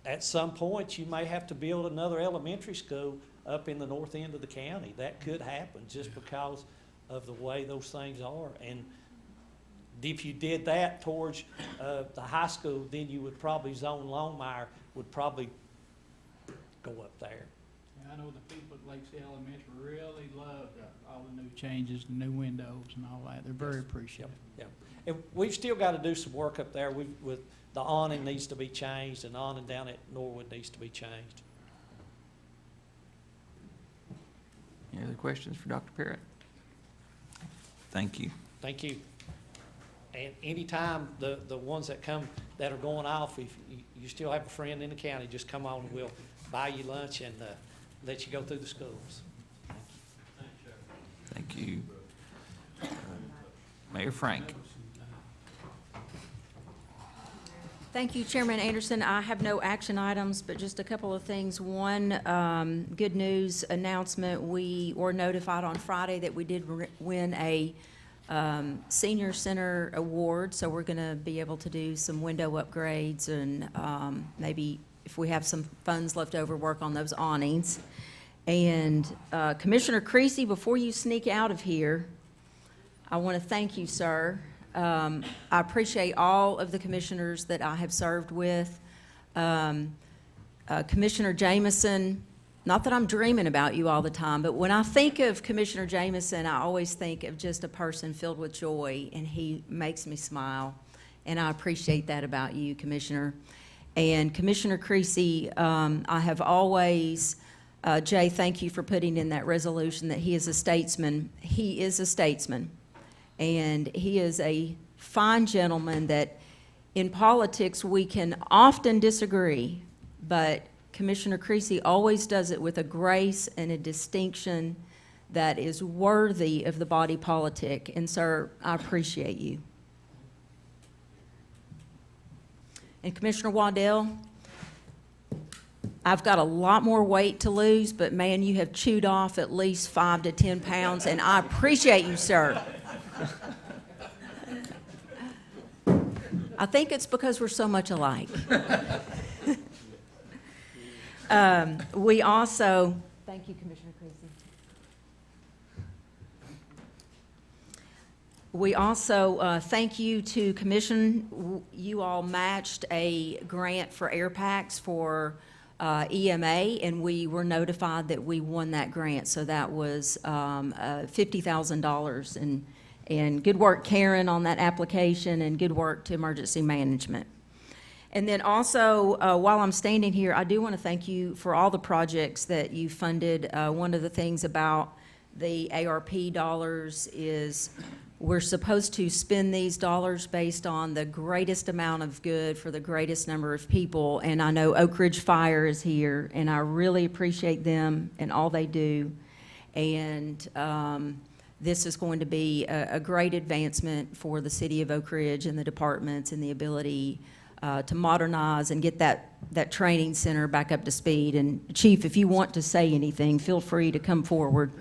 at some point, you may have to build another elementary school up in the north end of the county. That could happen just because of the way those things are. And if you did that towards the high school, then you would probably zone Longmire would probably go up there. I know the people at Lakeside Elementary really love all the new changes, the new windows and all that. They're very appreciative. Yeah, and we've still got to do some work up there. With the awning needs to be changed, and the awning down at Norwood needs to be changed. Any other questions for Dr. Parrott? Thank you. Thank you. And anytime the ones that come that are going off, if you still have a friend in the county, just come on and we'll buy you lunch and let you go through the schools. Thank you. Mayor Frank. Thank you, Chairman Anderson. I have no action items, but just a couple of things. One, good news announcement. We were notified on Friday that we did win a senior center award, so we're going to be able to do some window upgrades and maybe, if we have some funds left over, work on those awnings. And Commissioner Creasy, before you sneak out of here, I want to thank you, sir. I appreciate all of the commissioners that I have served with. Commissioner Jameson, not that I'm dreaming about you all the time, but when I think of Commissioner Jameson, I always think of just a person filled with joy, and he makes me smile. And I appreciate that about you, Commissioner. And Commissioner Creasy, I have always, Jay, thank you for putting in that resolution that he is a statesman. He is a statesman. And he is a fine gentleman that in politics we can often disagree, but Commissioner Creasy always does it with a grace and a distinction that is worthy of the body politic. And sir, I appreciate you. And Commissioner Waddell, I've got a lot more weight to lose, but man, you have chewed off at least 5 to 10 pounds, and I appreciate you, sir. I think it's because we're so much alike. We also, thank you, Commissioner Creasy. We also thank you to Commission. You all matched a grant for air packs for EMA, and we were notified that we won that grant. So that was $50,000. And good work, Karen, on that application, and good work to emergency management. And then also, while I'm standing here, I do want to thank you for all the projects that you funded. One of the things about the ARP dollars is we're supposed to spend these dollars based on the greatest amount of good for the greatest number of people. And I know Oak Ridge Fire is here, and I really appreciate them and all they do. And this is going to be a great advancement for the city of Oak Ridge and the departments, and the ability to modernize and get that training center back up to speed. And Chief, if you want to say anything, feel free to come forward.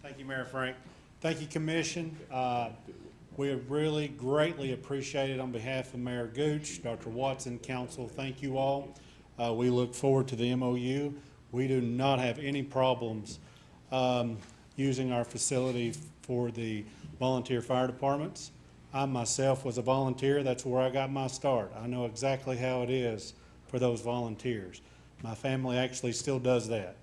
Thank you, Mayor Frank. Thank you, Commission. We have really greatly appreciated on behalf of Mayor Gooch, Dr. Watson, Council, thank you all. We look forward to the MOU. We do not have any problems using our facility for the volunteer fire departments. I myself was a volunteer. That's where I got my start. I know exactly how it is for those volunteers. My family actually still does that.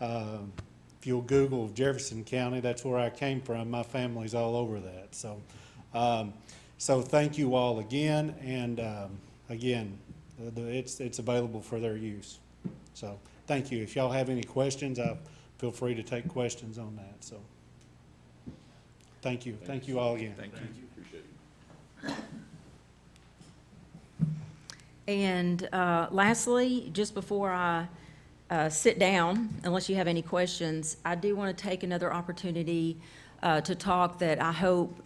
If you'll Google Jefferson County, that's where I came from. My family's all over that. So thank you all again. And again, it's available for their use. So thank you. If y'all have any questions, feel free to take questions on that. So thank you. Thank you all again. Thank you. Appreciate it. And lastly, just before I sit down, unless you have any questions, I do want to take another opportunity to talk that I hope,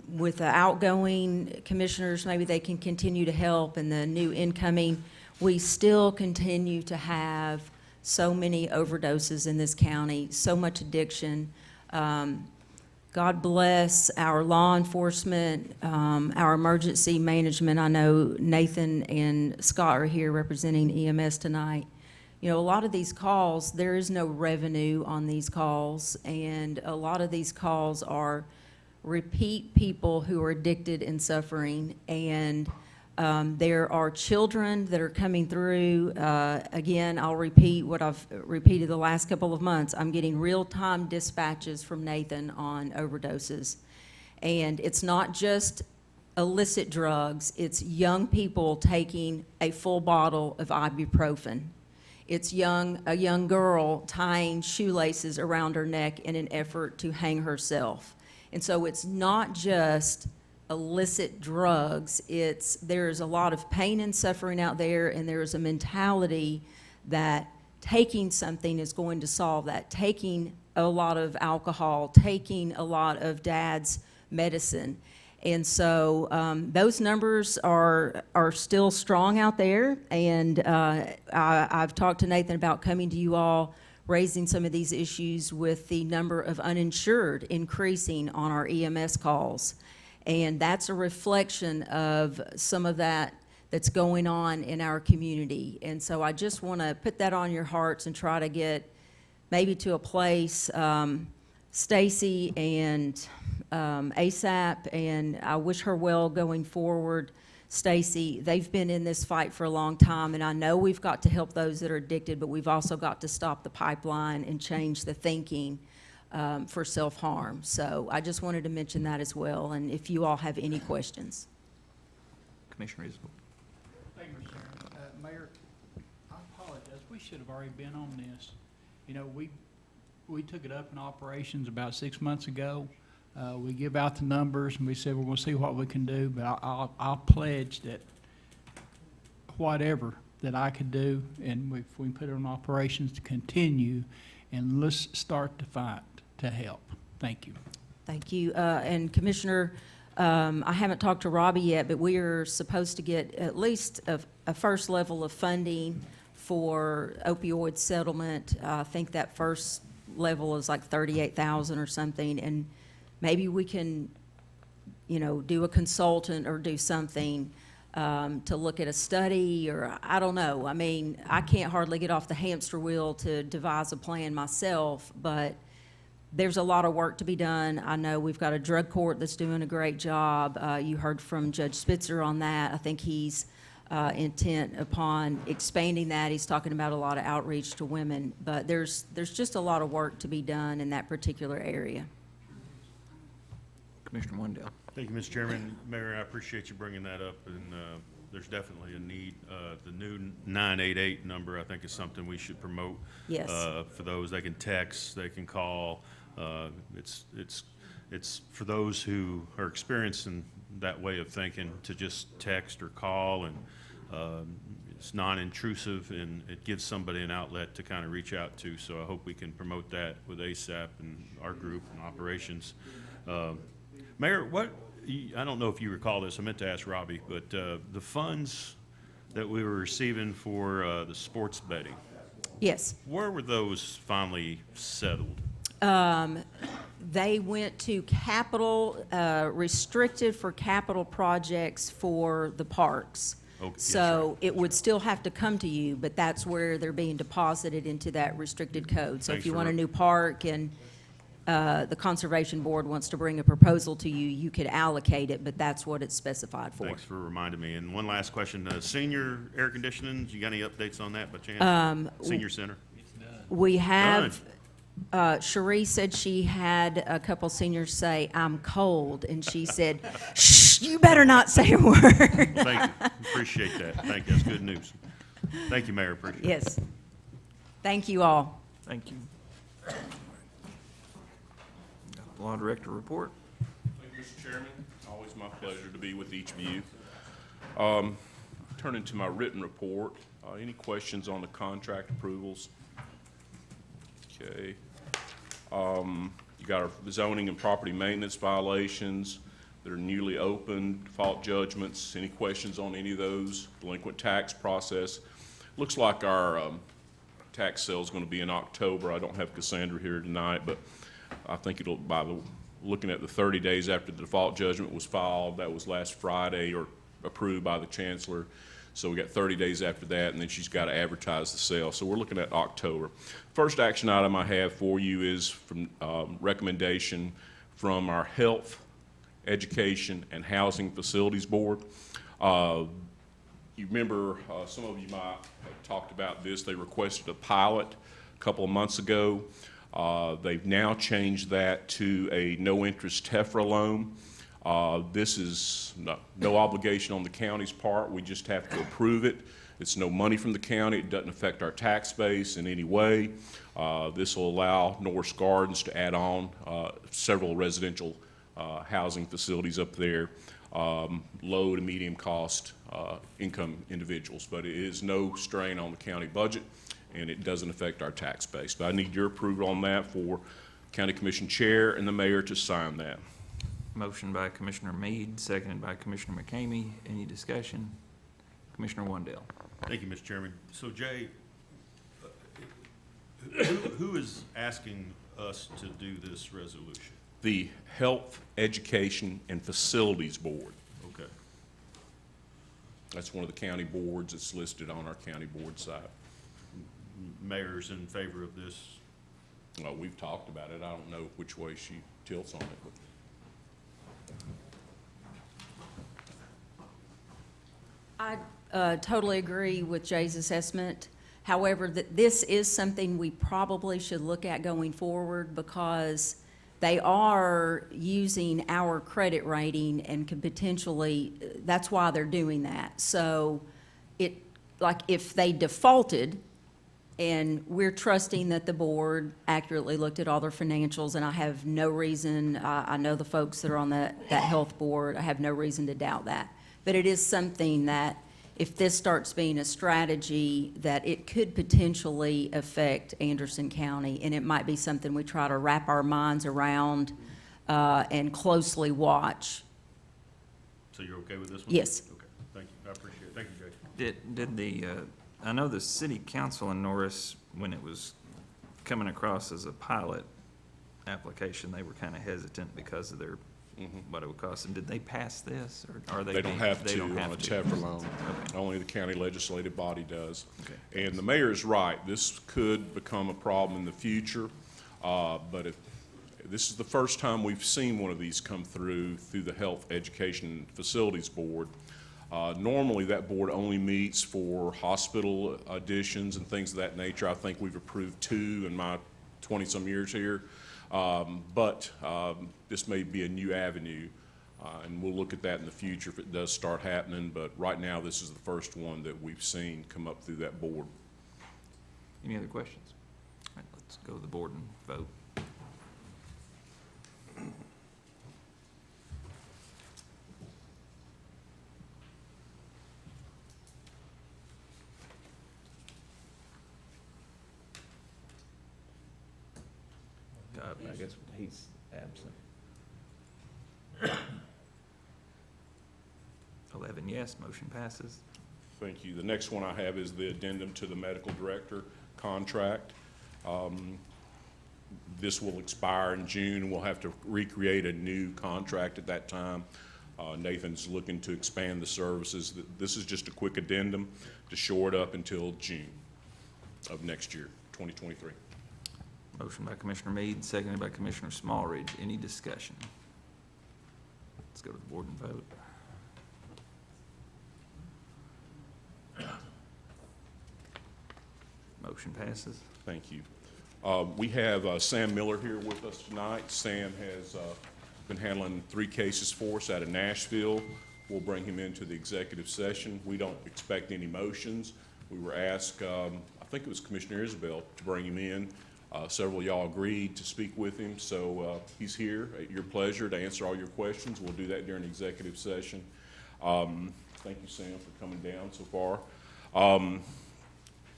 with the outgoing commissioners, maybe they can continue to help, and the new incoming. We still continue to have so many overdoses in this county, so much addiction. God bless our law enforcement, our emergency management. I know Nathan and Scott are here representing EMS tonight. You know, a lot of these calls, there is no revenue on these calls, and a lot of these calls are repeat people who are addicted and suffering, and there are children that are coming through. Again, I'll repeat what I've repeated the last couple of months. I'm getting real-time dispatches from Nathan on overdoses. And it's not just illicit drugs, it's young people taking a full bottle of ibuprofen. It's a young girl tying shoelaces around her neck in an effort to hang herself. And so it's not just illicit drugs, there's a lot of pain and suffering out there, and there's a mentality that taking something is going to solve that. Taking a lot of alcohol, taking a lot of dad's medicine. And so those numbers are still strong out there, and I've talked to Nathan about coming to you all, raising some of these issues with the number of uninsured increasing on our EMS calls. And that's a reflection of some of that's going on in our community. And so I just want to put that on your hearts and try to get maybe to a place, Stacy and ASAP, and I wish her well going forward. Stacy, they've been in this fight for a long time, and I know we've got to help those that are addicted, but we've also got to stop the pipeline and change the thinking for self-harm. So I just wanted to mention that as well, and if you all have any questions. Commissioner Isbell. Thank you, Mr. Chairman. Mayor, I apologize. We should have already been on this. You know, we took it up in operations about 6 months ago. We give out the numbers, and we said we're going to see what we can do, but I'll pledge that whatever that I could do, and if we can put it on operations, to continue, and let's start the fight to help. Thank you. Thank you. And Commissioner, I haven't talked to Robbie yet, but we are supposed to get at least a first level of funding for opioid settlement. I think that first level is like $38,000 or something, and maybe we can, you know, do a consultant or do something to look at a study, or I don't know. I mean, I can't hardly get off the hamster wheel to devise a plan myself, but there's a lot of work to be done. I know we've got a drug court that's doing a great job. You heard from Judge Spitzer on that. I think he's intent upon expanding that. He's talking about a lot of outreach to women, but there's just a lot of work to be done in that particular area. Commissioner Wendell. Thank you, Mr. Chairman. Mayor, I appreciate you bringing that up, and there's definitely a need. The new 988 number, I think, is something we should promote. Yes. For those, they can text, they can call. It's for those who are experiencing that way of thinking, to just text or call, and it's non-intrusive, and it gives somebody an outlet to kind of reach out to. So I hope we can promote that with ASAP and our group and operations. Mayor, I don't know if you recall this, I meant to ask Robbie, but the funds that we were receiving for the sports betting. Yes. Where were those finally settled? They went to capital, restricted for capital projects for the parks. Okay, yes, So right. it would still have to come to you, but that's where they're being deposited into that restricted code. So if Thanks you for want a re- new park and the Conservation Board wants to bring a proposal to you, you could allocate it, but that's what it's specified for. Thanks for reminding me. And one last question, senior air conditioning, you got any updates on that by chance? Senior center? We have, Cherie said she had a couple seniors say, "I'm cold," and she said, "Shh, you better not say a word." Thank you, appreciate that. Thank you, that's good news. Thank you, Mayor, appreciate it. Yes. Thank you all. Thank you. Law Director report. Thank you, Mr. Chairman. Always my pleasure to be with each of you. Turning to my written report, any questions on the contract approvals? Okay. You got our zoning and property maintenance violations that are newly opened, default judgments. Any questions on any of those? Delinquent tax process. Looks like our tax sale is going to be in October. I don't have Cassandra here tonight, but I think it'll, looking at the 30 days after the default judgment was filed, that was last Friday, or approved by the chancellor. So we got 30 days after that, and then she's got to advertise the sale. So we're looking at October. First action item I have for you is from recommendation from our Health, Education, and Housing Facilities Board. You remember, some of you might have talked about this. They requested a pilot a couple of months ago. They've now changed that to a no-interest TEFRA loan. This is no obligation on the county's part. We just have to approve it. It's no money from the county. It doesn't affect our tax base in any way. This will allow Norris Gardens to add on several residential housing facilities up there, low to medium cost income individuals. But it is no strain on the county budget, and it doesn't affect our tax base. But I need your approval on that for County Commission Chair and the Mayor to sign that. Motion by Commissioner Meade, seconded by Commissioner McCamey. Any discussion? Commissioner Wandell. Thank you, Mr. Chairman. So Jay, who is asking us to do this resolution? The Health, Education, and Facilities Board. Okay. That's one of the county boards that's listed on our county board site. Mayor's in favor of this? Well, we've talked about it. I don't know which way she tilts on it. But I totally agree with Jay's assessment. However, this is something we probably should look at going forward because they are using our credit rating and could potentially, that's why they're doing that. So like if they defaulted, and we're trusting that the board accurately looked at all their financials, and I have no reason, I know the folks that are on that health board, I have no reason to doubt that. But it is something that if this starts being a strategy, that it could potentially affect Anderson County, and it might be something we try to wrap our minds around and closely watch. So you're okay with this one? Yes. Okay, thank you. I appreciate it. Thank you, Jay. Did the, I know the city council in Norris, when it was coming across as a pilot application, they were kind of hesitant because of their, what it would cost. And did they pass this, or are they? They don't have to on a to? TEFRA loan. Okay. Only the county legislative body does. Okay. And the mayor is right. This could become a problem in the future. But this is the first time we've seen one of these come through the Health, Education, and Facilities Board. Normally, that board only meets for hospital additions and things of that nature. I think we've approved 2 in my 20-some years here. But this may be a new avenue, and we'll look at that in the future if it does start happening. But right now, this is the first one that we've seen come up through that board. Any other questions? All right, let's go to the board and vote. I guess he's absent. 11 yes, motion passes. Thank you. The next one I have is the addendum to the medical director contract. This will expire in June, and we'll have to recreate a new contract at that time. Nathan's looking to expand the services. This is just a quick addendum to shore it up until June of next year, 2023. Motion by Commissioner Meade, seconded by Commissioner Smallridge. Any discussion? Let's go to the board and vote. Motion passes. Thank you. We have Sam Miller here with us tonight. Sam has been handling 3 cases for us out of Nashville. We'll bring him into the executive session. We don't expect any motions. We were asked, I think it was Commissioner Isabel, to bring him in. Several of y'all agreed to speak with him, so he's here at your pleasure to answer all your questions. We'll do that during the executive session. Thank you, Sam, for coming down so far.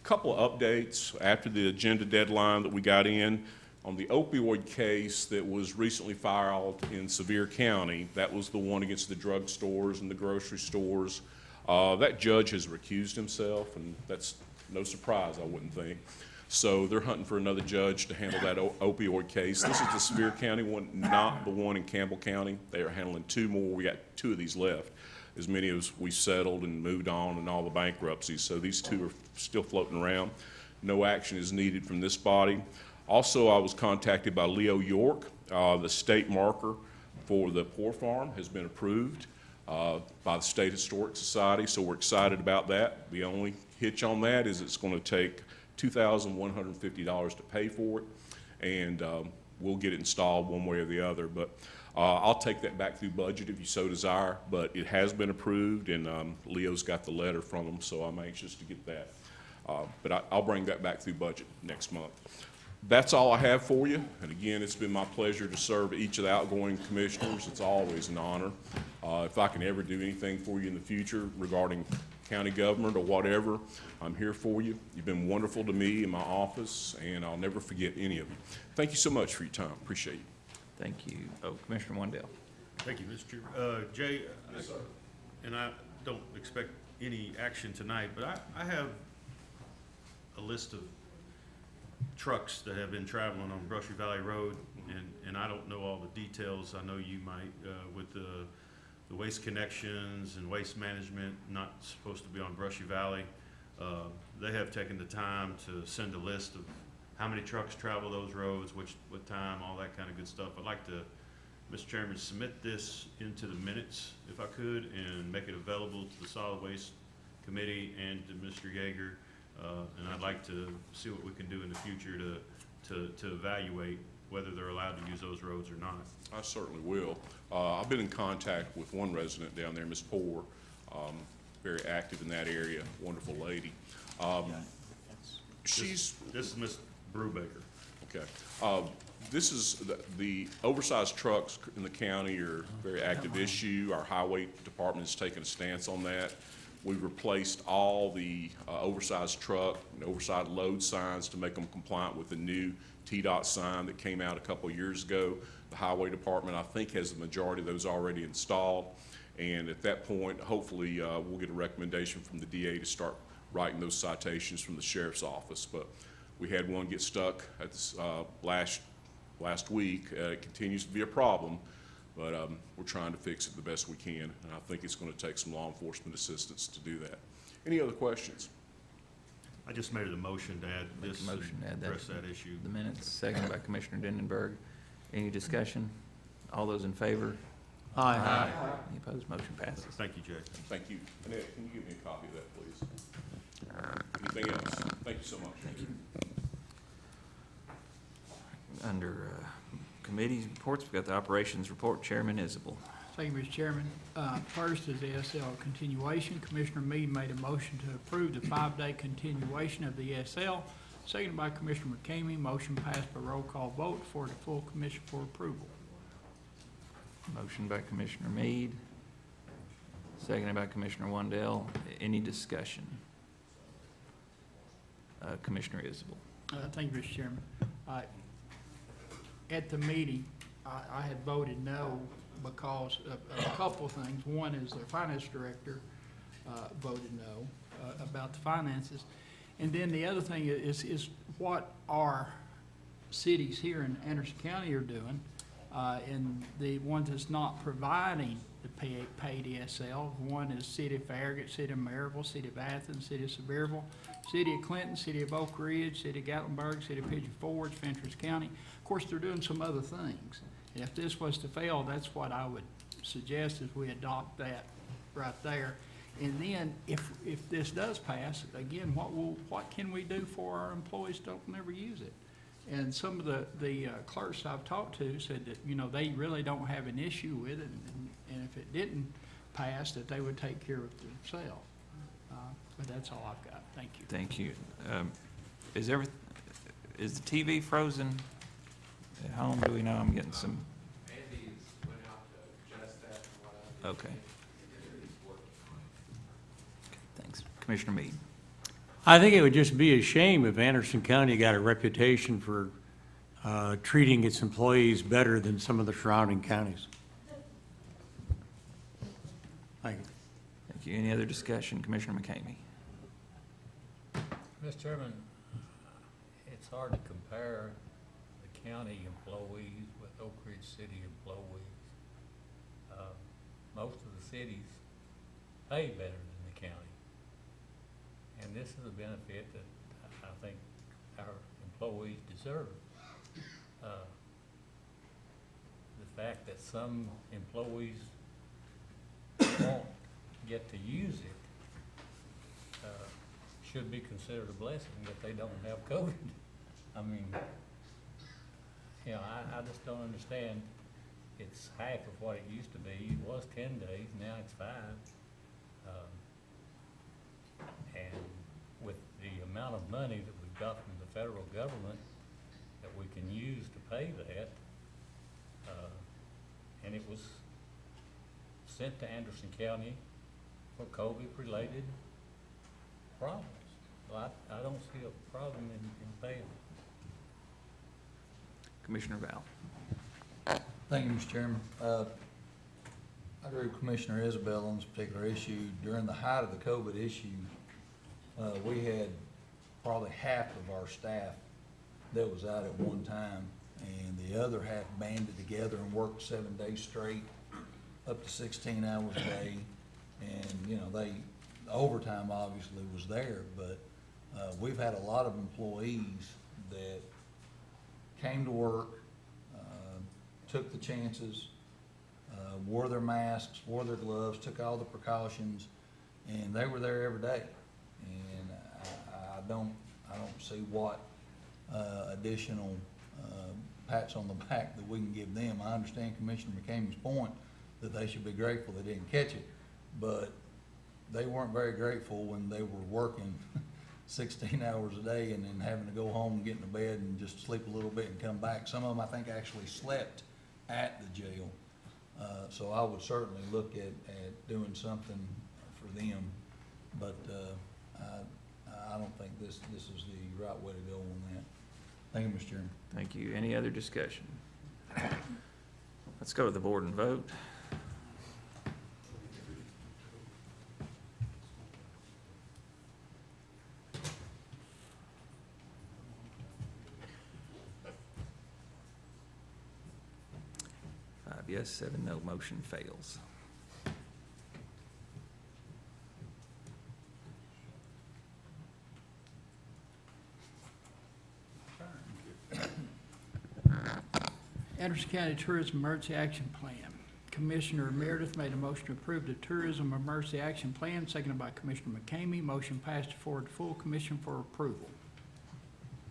Couple of updates after the agenda deadline that we got in. On the opioid case that was recently filed in Sevier County, that was the one against the drugstores and the grocery stores. That judge has recused himself, and that's no surprise, I wouldn't think. So they're hunting for another judge to handle that opioid case. This is the Sevier County one, not the one in Campbell County. They are handling 2 more. We got 2 of these left. as many as we settled and moved on and all the bankruptcies. So these two are still floating around. No action is needed from this body. Also, I was contacted by Leo York. The state marker for the Poor Farm has been approved by the State Historic Society, so we're excited about that. The only hitch on that is it's going to take $2,150 to pay for it, and we'll get it installed one way or the other. But I'll take that back through budget if you so desire, but it has been approved, and Leo's got the letter from them, so I'm anxious to get that. But I'll bring that back through budget next month. That's all I have for you, and again, it's been my pleasure to serve each of the outgoing commissioners. It's always an honor. If I can ever do anything for you in the future regarding county government or whatever, I'm here for you. You've been wonderful to me in my office, and I'll never forget any of you. Thank you so much for your time. Appreciate you. Thank you. Oh, Commissioner Wandell. Thank you, Mr. Chairman. Jay, Yes, sir. and I don't expect any action tonight, but I have a list of trucks that have been traveling on Brushy Valley Road, and I don't know all the details. I know you might, with the waste connections and waste management not supposed to be on Brushy Valley. They have taken the time to send a list of how many trucks travel those roads, what time, all that kind of good stuff. I'd like to, Mr. Chairman, submit this into the minutes, if I could, and make it available to the Solid Waste Committee and to Mr. Yeager. And I'd like to see what we can do in the future to evaluate whether they're allowed to use those roads or not. I certainly will. I've been in contact with one resident down there, Ms. Poore, very active in that area, wonderful lady. This is Ms. Brubaker. Okay. This is the oversized trucks in the county are a very active issue. Our highway department has taken a stance on that. We've replaced all the oversized truck and oversized load signs to make them compliant with the new TDOT sign that came out a couple of years ago. The highway department, I think, has the majority of those already installed. And at that point, hopefully, we'll get a recommendation from the DA to start writing those citations from the sheriff's office. But we had one get stuck at this, last week. It continues to be a problem, but we're trying to fix it the best we can. And I think it's going to take some law enforcement assistance to do that. Any other questions? I just made a motion to add this and Motion to add that address to that issue. the minutes, seconded by Commissioner Dendenberg. Any discussion? All those in favor? Aye. Any opposed? Motion passes. Thank you, Jay. Thank you. Annette, can you give me a copy of that, please? Anything else? Thank you so much. Thank you. Under committees reports, we've got the operations report. Chairman Isabel. Thank you, Mr. Chairman. First is the SL continuation. Commissioner Meade made a motion to approve the 5-day continuation of the SL, seconded by Commissioner McCamey. Motion passed by roll call vote for the full commission for approval. Motion by Commissioner Meade, seconded by Commissioner Wandell. Any discussion? Commissioner Isabel. Thank you, Mr. Chairman. At the meeting, I had voted no because of a couple of things. One is the finance director voted no about the finances. And then the other thing is what our cities here in Anderson County are doing, and the ones that's not providing the paid ESL. One is City of Farragut, City of Maryville, City of Athens, City of Sevierville, City of Clinton, City of Oak Ridge, City of Gatlinburg, City of Pigeon Forge, Fentress County. Of course, they're doing some other things. And if this was to fail, that's what I would suggest is we adopt that right there. And then if this does pass, again, what can we do for our employees don't never use it? And some of the clerks I've talked to said that, you know, they really don't have an issue with it, and if it didn't pass, that they would take care of it themselves. But that's all I've got. Thank you. Thank you. Is the TV frozen at home? Do we know? I'm getting some. Andy went out to adjust that and what Okay. Thanks. Commissioner Meade. I think it would just be a shame if Anderson County got a reputation for treating its employees better than some of the surrounding counties. Thank you. Thank you. Any other discussion? Commissioner McCamey. Mr. Chairman, it's hard to compare the county employees with Oak Ridge City employees. Most of the cities pay better than the county. And this is a benefit that I think our employees deserve. The fact that some employees won't get to use it should be considered a blessing that they don't have COVID. I mean, you know, I just don't understand. It's half of what it used to be. It was 10 days, now it's 5. And with the amount of money that we've got from the federal government that we can use to pay that, and it was sent to Anderson County for COVID-related problems. Well, I don't see a problem in paying it. Commissioner Val. Thank you, Mr. Chairman. I agree with Commissioner Isabel on this particular issue. During the height of the COVID issue, we had probably half of our staff that was out at one time, and the other half banded together and worked 7 days straight, up to 16 hours a day. And, you know, the overtime obviously was there, but we've had a lot of employees that came to work, took the chances, wore their masks, wore their gloves, took all the precautions, and they were there every day. And I don't see what additional pats on the back that we can give them. I understand Commissioner McCamey's point that they should be grateful they didn't catch it, but they weren't very grateful when they were working 16 hours a day and then having to go home and get into bed and just sleep a little bit and come back. Some of them, I think, actually slept at the jail. So I would certainly look at doing something for them, but I don't think this is the right way to go on that. Thank you, Mr. Chairman. Thank you. Any other discussion? Let's go to the board and vote. Yes, 7 no, motion fails. Anderson County Tourism Emergency Action Plan. Commissioner Meredith made a motion to approve the Tourism Emergency Action Plan, seconded by Commissioner McCamey. Motion passed to forward to full commission for approval.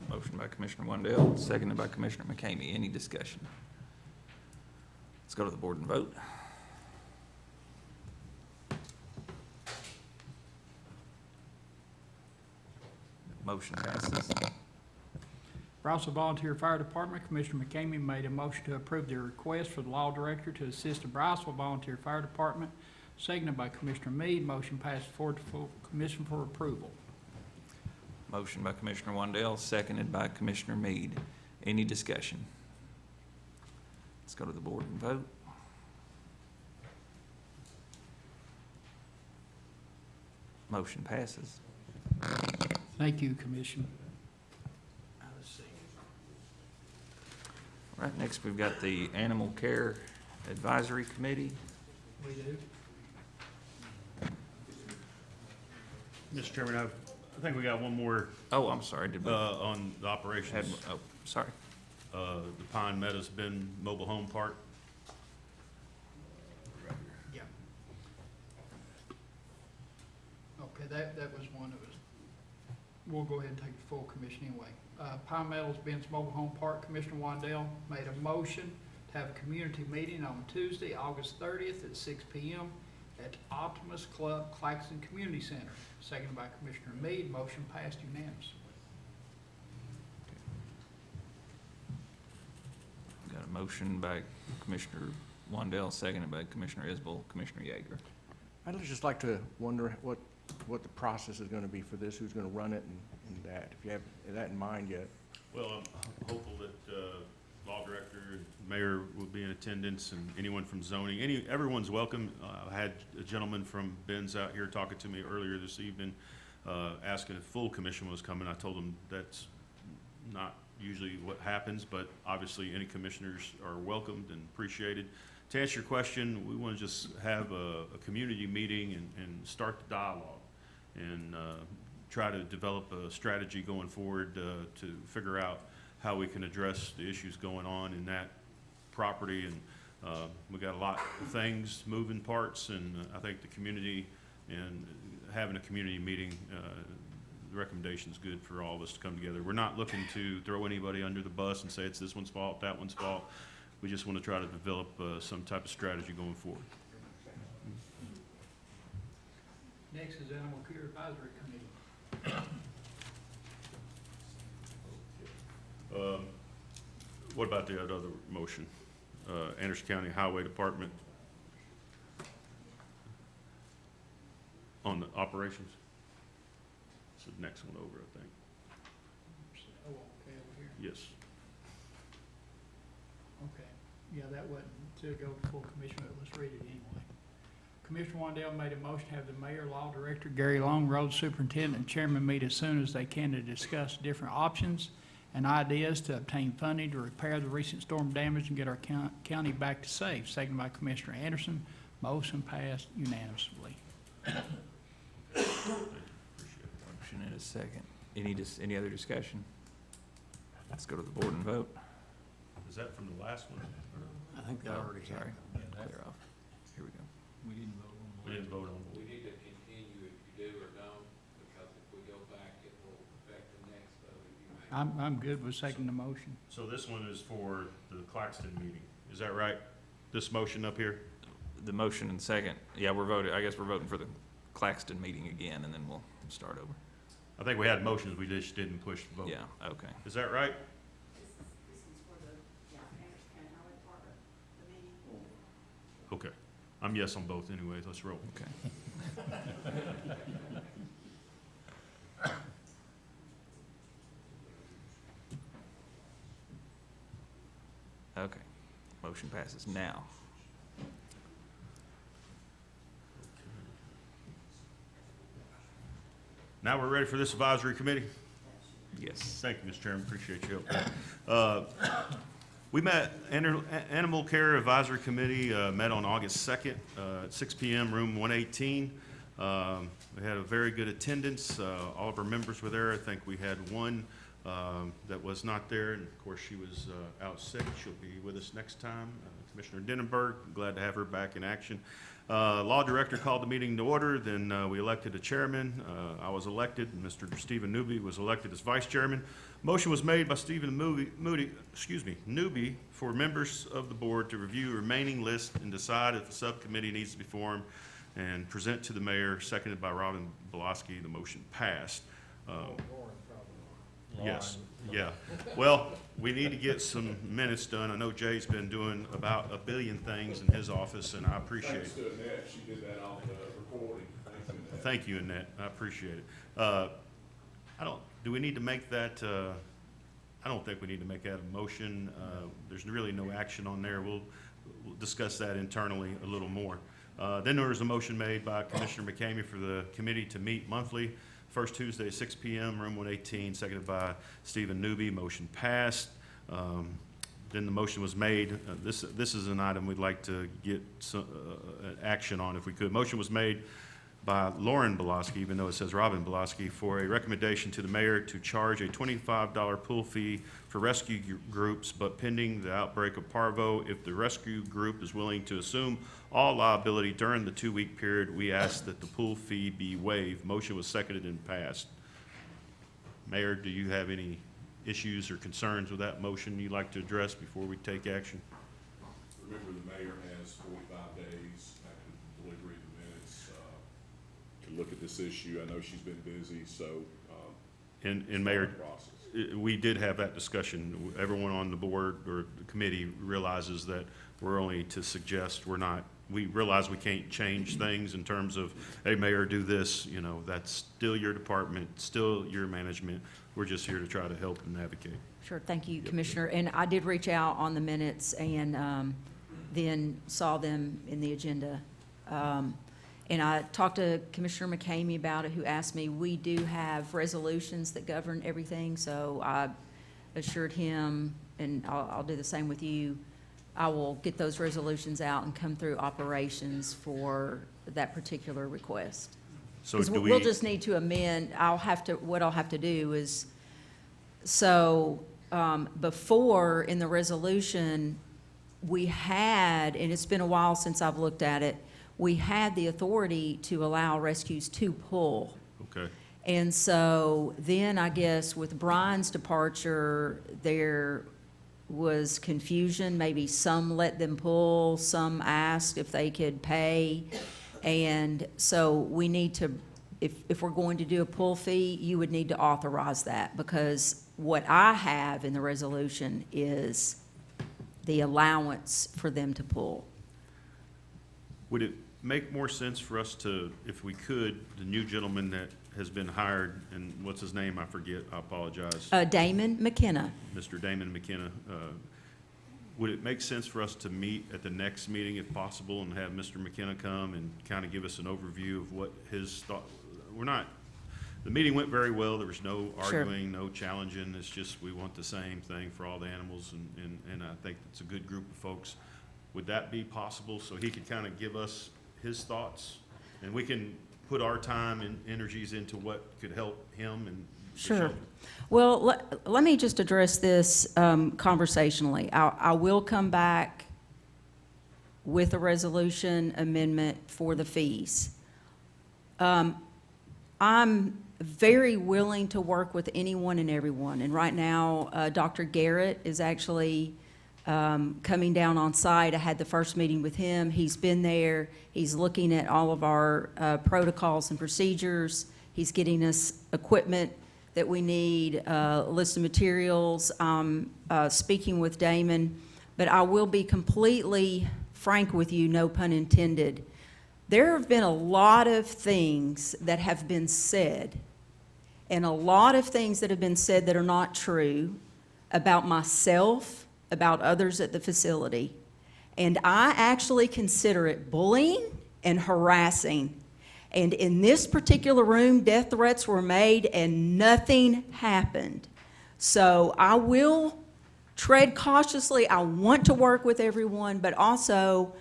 Motion by Commissioner Wandell, seconded by Commissioner McCamey. Any discussion? Let's go to the board and vote. Motion passes. Brownsville Volunteer Fire Department, Commissioner McCamey made a motion to approve the request for the law director to assist the Brownsville Volunteer Fire Department, seconded by Commissioner Meade. Motion passed forward to full commission for approval. Motion by Commissioner Wandell, seconded by Commissioner Meade. Any discussion? Let's go to the board and vote. Motion passes. Thank you, Commission. All right, next we've got the Animal Care Advisory Committee. We do. Mr. Chairman, I think we got one more Oh, I'm sorry, did we? on the operations. Oh, sorry. The Pine Meadows Bend Mobile Home Park. Yeah. Okay, that was one that was, we'll go ahead and take the full commission anyway. Pine Meadows Ben's Mobile Home Park, Commissioner Wandell made a motion to have a community meeting on Tuesday, August 30th at 6 p.m. at Optimus Club, Claxton Community Center. Seconded by Commissioner Meade. Motion passed unanimously. Got a motion by Commissioner Wandell, seconded by Commissioner Isbell, Commissioner Yeager. I'd just like to wonder what the process is gonna be for this, who's gonna run it and that, if you have that in mind yet. Well, I'm hopeful that law director and mayor will be in attendance, and anyone from zoning, everyone's welcome. I had a gentleman from Ben's out here talking to me earlier this evening, asking if full commission was coming. I told him that's not usually what happens, but obviously any commissioners are welcomed and appreciated. to answer your question, we want to just have a community meeting and start the dialogue and try to develop a strategy going forward to figure out how we can address the issues going on in that property. And we got a lot of things, moving parts, and I think the community and having a community meeting, the recommendation's good for all of us to come together. We're not looking to throw anybody under the bus and say it's this one's fault, that one's fault. We just want to try to develop some type of strategy going forward. Next is Animal Care Advisory Committee. What about the other motion? Anderson County Highway Department on the operations? It's the next one over, I think. Oh, okay, over here. Yes. Okay, yeah, that wasn't to go before Commissioner, but let's read it anyway. Commissioner Wandell made a motion to have the mayor, law director, Gary Long, road superintendent, and chairman meet as soon as they can to discuss different options and ideas to obtain funding to repair the recent storm damage and get our county back to safe. Seconded by Commissioner Anderson. Motion passed unanimously. Motion and a second. Any other discussion? Let's go to the board and vote. Is that from the last one? I think they already have. Sorry. Clear off. Here we go. We didn't vote on We didn't vote on We need to continue if you do or don't, because if we go back, it will affect the next vote if you make. I'm good with seconding the motion. So this one is for the Claxton meeting. Is that right? This motion up here? The motion and second, yeah, we're voting, I guess we're voting for the Claxton meeting again, and then we'll start over. I think we had motions, we just didn't push the vote. Yeah, okay. Is that right? This is for the, Anderson County Highway Department, the meeting. Okay. I'm yes on both anyways. Let's roll. Okay. Okay, motion passes. Now, Now we're ready for this advisory committee? yes. Thank you, Mr. Chairman. Appreciate your help. We met, Animal Care Advisory Committee met on August 2nd at 6 p.m., room 118. We had a very good attendance. All of our members were there. I think we had one that was not there, and of course, she was out sick. She'll be with us next time. Commissioner Denenberg, glad to have her back in action. Law Director called the meeting to order, then we elected a chairman. I was elected, and Mr. Stephen Newby was elected as vice chairman. Motion was made by Stephen Newby for members of the board to review the remaining list and decide if a subcommittee needs to be formed and present to the mayor, seconded by Robin Belowski. The motion passed. Yes, yeah. Well, we need to get some minutes done. I know Jay's been doing about 1 billion things in his office, and I appreciate it. Thanks to Annette, she did that off the recording. Thanks, Annette. Thank you, Annette. I appreciate it. Do we need to make that, I don't think we need to make that a motion. There's really no action on there. We'll discuss that internally a little more. Then there was a motion made by Commissioner McCamey for the committee to meet monthly, first Tuesday, 6 p.m., room 118, seconded by Stephen Newby. Motion passed. Then the motion was made. This is an item we'd like to get some action on if we could. Motion was made by Lauren Belowski, even though it says Robin Belowski, for a recommendation to the mayor to charge a $25 pool fee for rescue groups, but pending the outbreak of parvo, if the rescue group is willing to assume all liability during the 2-week period, we ask that the pool fee be waived. Motion was seconded and passed. Mayor, do you have any issues or concerns with that motion you'd like to address before we take action? Remember, the mayor has 45 days after the delivery of the minutes to look at this issue. I know she's been busy, so. And Mayor, process. We did have that discussion. Everyone on the board or the committee realizes that we're only to suggest, we realize we can't change things in terms of, hey, Mayor, do this, that's still your department, still your management. We're just here to try to help and advocate. Sure, thank you, Commissioner. And I did reach out on the minutes and then saw them in the agenda. And I talked to Commissioner McCamey about it, who asked me, we do have resolutions that govern everything, so I assured him, and I'll do the same with you, I will get those resolutions out and come through operations for that particular request. So 'Cause do we'll we, just need to amend, what I'll have to do is, before in the resolution, we had, and it's been a while since I've looked at it, we had the authority to allow rescues to pull. okay, And so then I guess with Brian's departure, there was confusion. Maybe some let them pull, some asked if they could pay. And so we need to, if we're going to do a pull fee, you would need to authorize that, because what I have in the resolution is the allowance for them to pull. would it make more sense for us to, if we could, the new gentleman that has been hired, and what's his name, I forget, I apologize. Damon McKenna. Mr. Damon McKenna, would it make sense for us to meet at the next meeting if possible and have Mr. McKenna come and kind of give us an overview of what his thought, the meeting went very well, there was no Sure. arguing, no challenging, it's just we want the same thing for all the animals, and I think it's a good group of folks. Would that be possible, so he could kind of give us his thoughts, and we can put our time and energies into what could help him and the Sure. shelter? Well, let me just address this conversationally. I will come back with a resolution amendment for the fees. I'm very willing to work with anyone and everyone, and right now, Dr. Garrett is actually coming down on site. I had the first meeting with him. He's been there. He's looking at all of our protocols and procedures. He's getting us equipment that we need, a list of materials. Speaking with Damon, but I will be completely frank with you, no pun intended. There have been a lot of things that have been said, and a lot of things that have been said that are not true about myself, about others at the facility. And I actually consider it bullying and harassing. And in this particular room, death threats were made and nothing happened. So I will tread cautiously. I want to work with everyone, but also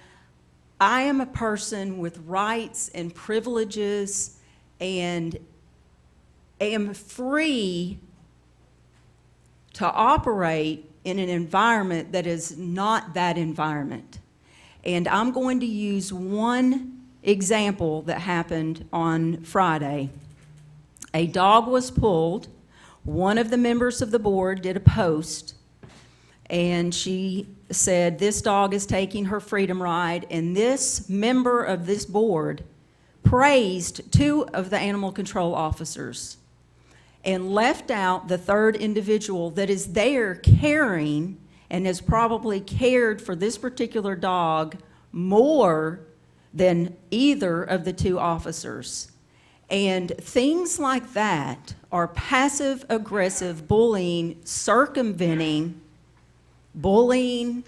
I am a person with rights and privileges and am free to operate in an environment that is not that environment. And I'm going to use one example that happened on Friday. A dog was pulled. One of the members of the board did a post, and she said, "This dog is taking her freedom ride," and this member of this board praised two of the animal control officers and left out the third individual that is there caring and has probably cared for this particular dog more than either of the two officers. And things like that are passive-aggressive bullying, circumventing bullying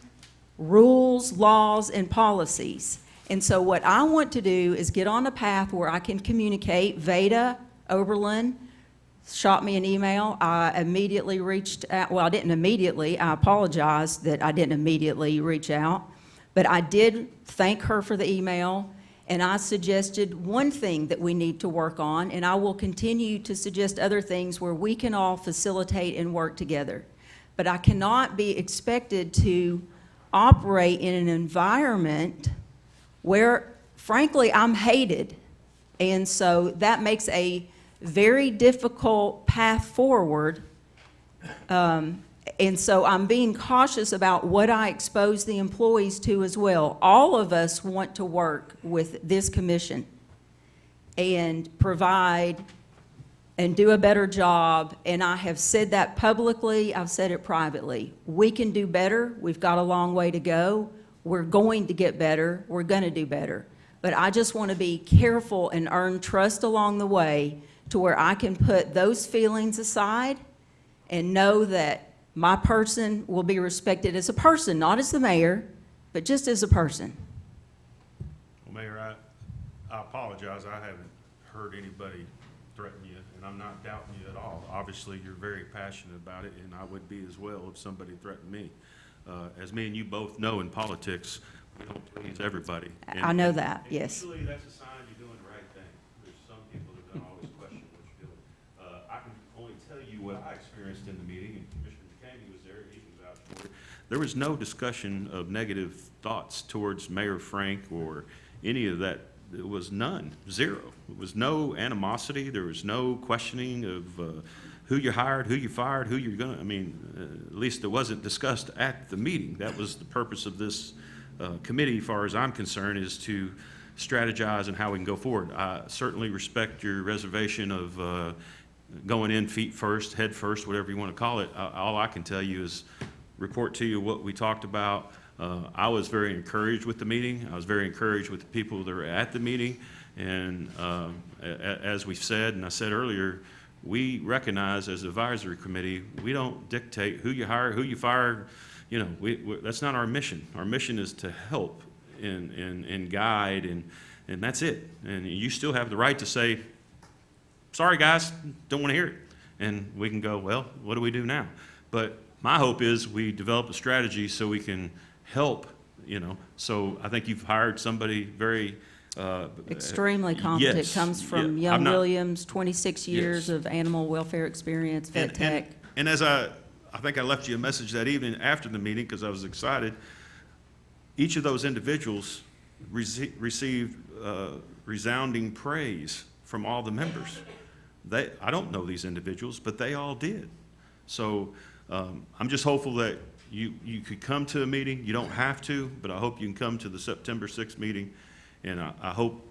rules, laws, and policies. And so what I want to do is get on a path where I can communicate. Veda Oberlin shot me an email. I immediately reached out. Well, I didn't immediately. I apologize that I didn't immediately reach out. But I did thank her for the email, and I suggested one thing that we need to work on, and I will continue to suggest other things where we can all facilitate and work together. But I cannot be expected to operate in an environment where, frankly, I'm hated. And so that makes a very difficult path forward. And so I'm being cautious about what I expose the employees to as well. All of us want to work with this commission and provide and do a better job, and I have said that publicly, I've said it privately. We can do better. We've got a long way to go. We're going to get better. We're going to do better. But I just want to be careful and earn trust along the way to where I can put those feelings aside and know that my person will be respected as a person, not as the mayor, but just as a person. Well, Mayor, I apologize, I haven't heard anybody threaten you, and I'm not doubting you at all. Obviously, you're very passionate about it, and I would be as well if somebody threatened me. As me and you both know in politics, we don't please everybody. I know that, yes. Usually that's a sign you're doing the right thing. There's some people that don't always question what you're doing. I can only tell you what I experienced in the meeting, and Commissioner McCamey was there, he can vouch for it. There was no discussion of negative thoughts towards Mayor Frank or any of that. It was none, zero. It was no animosity. There was no questioning of who you hired, who you fired, who you're gonna, at least it wasn't discussed at the meeting. That was the purpose of this committee, as far as I'm concerned, is to strategize and how we can go forward. I certainly respect your reservation of going in feet first, head first, whatever you want to call it. All I can tell you is report to you what we talked about. I was very encouraged with the meeting. I was very encouraged with the people that were at the meeting. And as we've said, and I said earlier, we recognize as advisory committee, we don't dictate who you hire, who you fire. You know, that's not our mission. Our mission is to help and guide, and that's it. And you still have the right to say, sorry guys, don't want to hear it. And we can go, well, what do we do now? But my hope is we develop a strategy so we can help, you know. So I think you've hired somebody very Extremely competent, yes, comes from yeah, Young Williams, 26 years Yes. of animal welfare experience, vet tech. And as I think I left you a message that evening after the meeting because I was excited. Each of those individuals received resounding praise from all the members. I don't know these individuals, but they all did. So I'm just hopeful that you could come to a meeting. You don't have to, but I hope you can come to the September 6th meeting. And I hope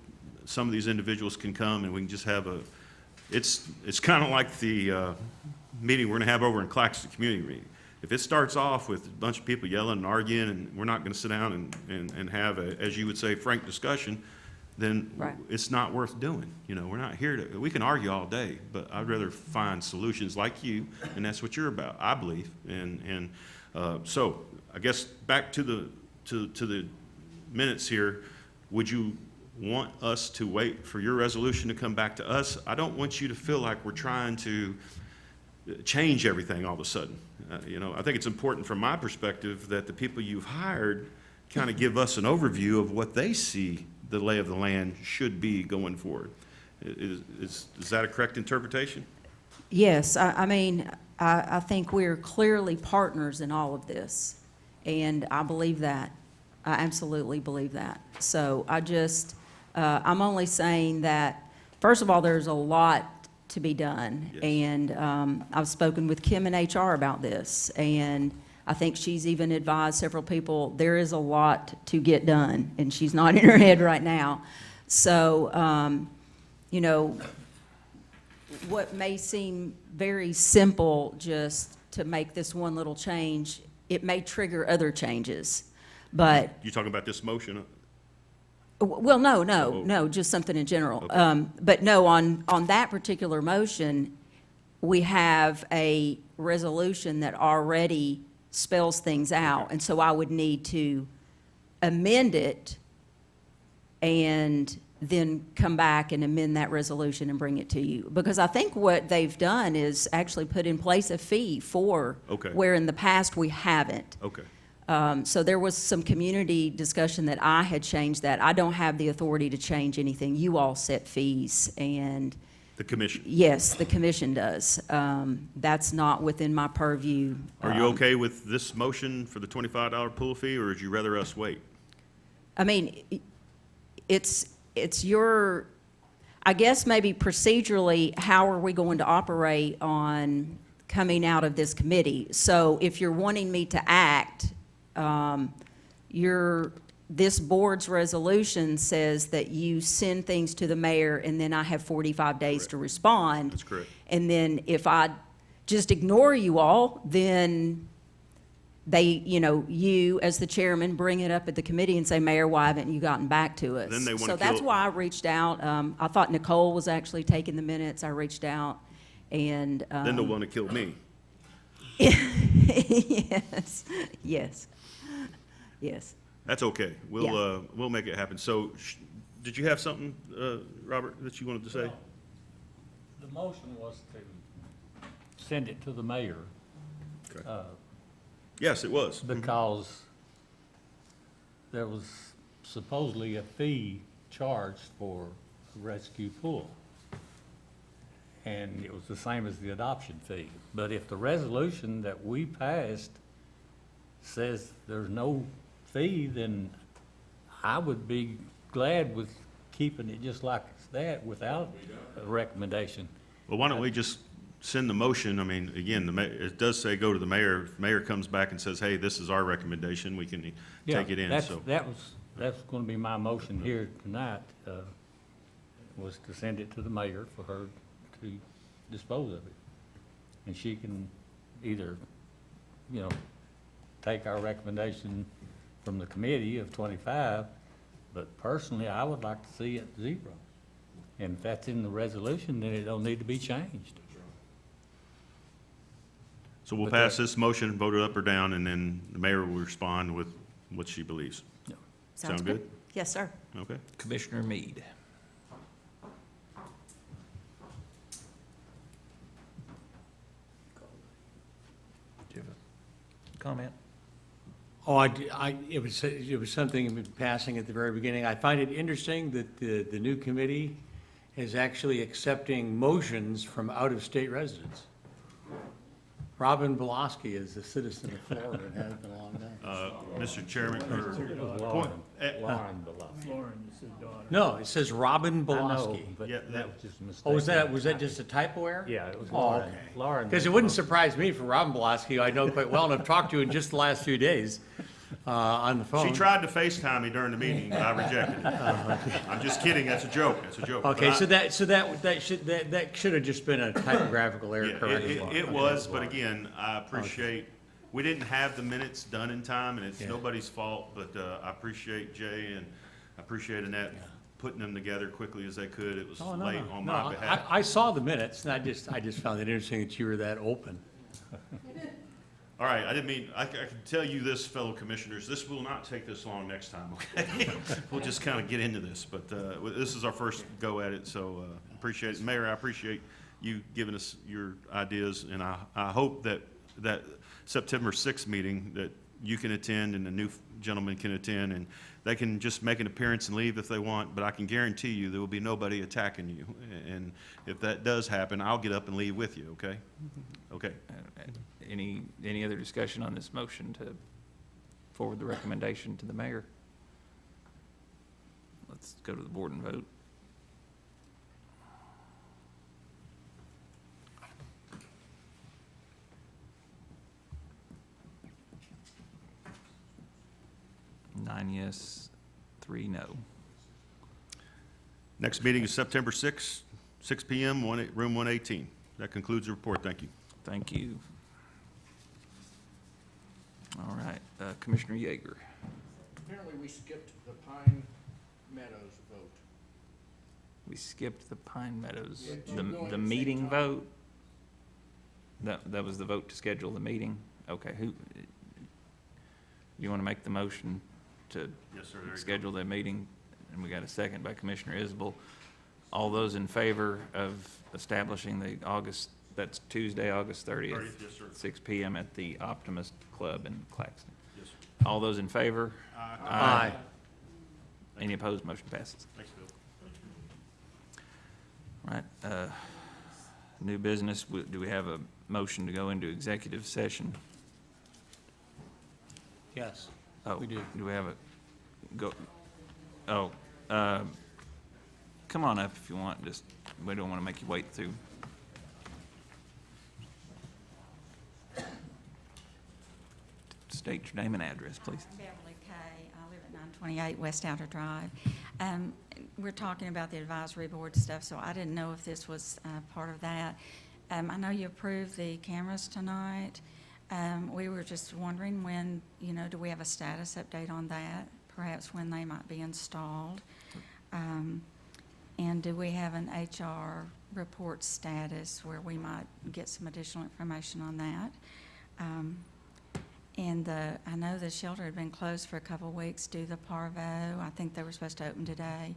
some of these individuals can come and we can just have it's kind of like the meeting we're going to have over in Claxton Community Meeting. If it starts off with a bunch of people yelling and arguing and we're not going to sit down and have as you would say, frank discussion, then Right. it's not worth doing. You know, we're not here we can argue all day, but I'd rather find solutions like you, and that's what you're about, I believe. And so I guess back to the minutes here. Would you want us to wait for your resolution to come back to us? I don't want you to feel like we're trying to change everything all of a sudden. You know, I think it's important from my perspective that the people you've hired kind of give us an overview of what they see the lay of the land should be going forward. Is that a correct interpretation? Yes, I think we're clearly partners in all of this, and I believe that. I absolutely believe that. So I'm only saying that, first of all, there's a lot to be done. Yes. And I've spoken with Kim in HR about this, and I think she's even advised several people, there is a lot to get done, and she's nodding her head right now. So, you know, what may seem very simple just to make this one little change, it may trigger other changes. But, You talking about this motion? well, no, just something in general. Okay. But no, on that particular motion, we have a resolution that already spells things out. And so I would need to amend it and then come back and amend that resolution and bring it to you. Because I think what they've done is actually put in place a fee for Okay. where in the past we haven't. Okay. So there was some community discussion that I had changed that. I don't have the authority to change anything. You all set fees, and The commission. yes, the commission does. That's not within my purview. Are you okay with this motion for the $25 pool fee, or would you rather us wait? I mean, it's your, I guess maybe procedurally, how are we going to operate on coming out of this committee? So if you're wanting me to act, this board's resolution says that you send things to the mayor, and then I have 45 days Correct. to respond. That's correct. And then if I just ignore you all, then you as the chairman bring it up at the committee and say, Mayor, why haven't you gotten back to us? Then they wanna So that's kill- why I reached out. I thought Nicole was actually taking the minutes. I reached out, and. Then they'll want to kill me. Yes. That's okay. Yeah. We'll make it happen. So, did you have something, Robert, that you wanted to say? The motion was to send it to the mayor. Okay. Yes, it was. Because there was supposedly a fee charged for a rescue pool. And it was the same as the adoption fee. But if the resolution that we passed says there's no fee, then I would be glad with keeping it just like it's that without a recommendation. Well, why don't we just send the motion? I mean, again, it does say go to the mayor. If mayor comes back and says, hey, this is our recommendation, we can take it in, so. That's gonna be my motion here tonight, was to send it to the mayor for her to dispose of it. And she can either, take our recommendation from the committee of 25, but personally, I would like to see it 0. And if that's in the resolution, then it don't need to be changed. So we'll pass this motion, vote it up or down, and then the mayor will respond with what she believes. Sound good? Yes, sir. Okay. Commissioner Mead. Do you have a comment? Oh, it was something in passing at the very beginning. I find it interesting that the new committee is actually accepting motions from out-of-state residents. Robin Belaski is a citizen of Florida and has been a long time. Mr. Chairman, Lauren Belaski. Lauren is his daughter. No, it says Robin I know, Belaski. but Yeah, that was just a mistake. Oh, was that just a typo error? Yeah, it was Oh, Lauren. okay. Lauren. Because it wouldn't surprise me for Robin Belaski, who I know quite well and have talked to in just the last few days on the phone. she tried to FaceTime me during the meeting, but I rejected it. I'm just kidding, that's a joke, that's a joke. Okay, But I- so that should have just been a typographical error, Yeah, correct? it was, but again, I appreciate, we didn't have the minutes done in time, and it's Yeah. nobody's fault, but I appreciate Jay and I appreciate Annette putting them together quickly as they could. It was Oh, no, late no. on No, my behalf. I saw the minutes, and I just found it interesting that you were that open. All right, I didn't mean, I can tell you this, fellow commissioners, this will not take this long next time, okay? We'll just kind of get into this, but this is our first go at it, so appreciate it. Mayor, I appreciate you giving us your ideas, and I hope that September 6th meeting that you can attend and the new gentleman can attend, and they can just make an appearance and leave if they want, but I can guarantee you there will be nobody attacking you. And if that does happen, I'll get up and leave with you, okay? Okay. Any other discussion on this motion to forward the recommendation to the mayor? Let's go to the board and vote. Nine yes, 3 no. Next meeting is September 6th, 6 PM, room 118. That concludes the report. Thank you. Thank you. All right, Commissioner Yeager. Apparently, we skipped the Pine Meadows vote. We skipped the Pine Meadows, Yeah, two going at the the meeting same time. vote? That was the vote to schedule the meeting? Okay, you want to make the motion to Yes, sir. There you go. schedule that meeting? And we got a second by Commissioner Isbell. All those in favor of establishing the that's Tuesday, August 30th? 30th, yes, sir. 6 PM at the Optimist Club in Claxton. Yes, sir. All those in favor? Aye. Any opposed? Motion passes. Thanks, Bill. All right, new business, do we have a motion to go into executive session? Yes, Oh, we do. Do we have come on up if you want, we don't want to make you wait through. State your name and address, please. Beverly Kay. I live at 928 West Outer Drive. We're talking about the advisory board stuff, so I didn't know if this was part of that. I know you approved the cameras tonight. We were just wondering when, do we have a status update on that? Perhaps when they might be installed? And do we have an HR report status where we might get some additional information on that? And I know the shelter had been closed for a couple of weeks due to the parvo. I think they were supposed to open today.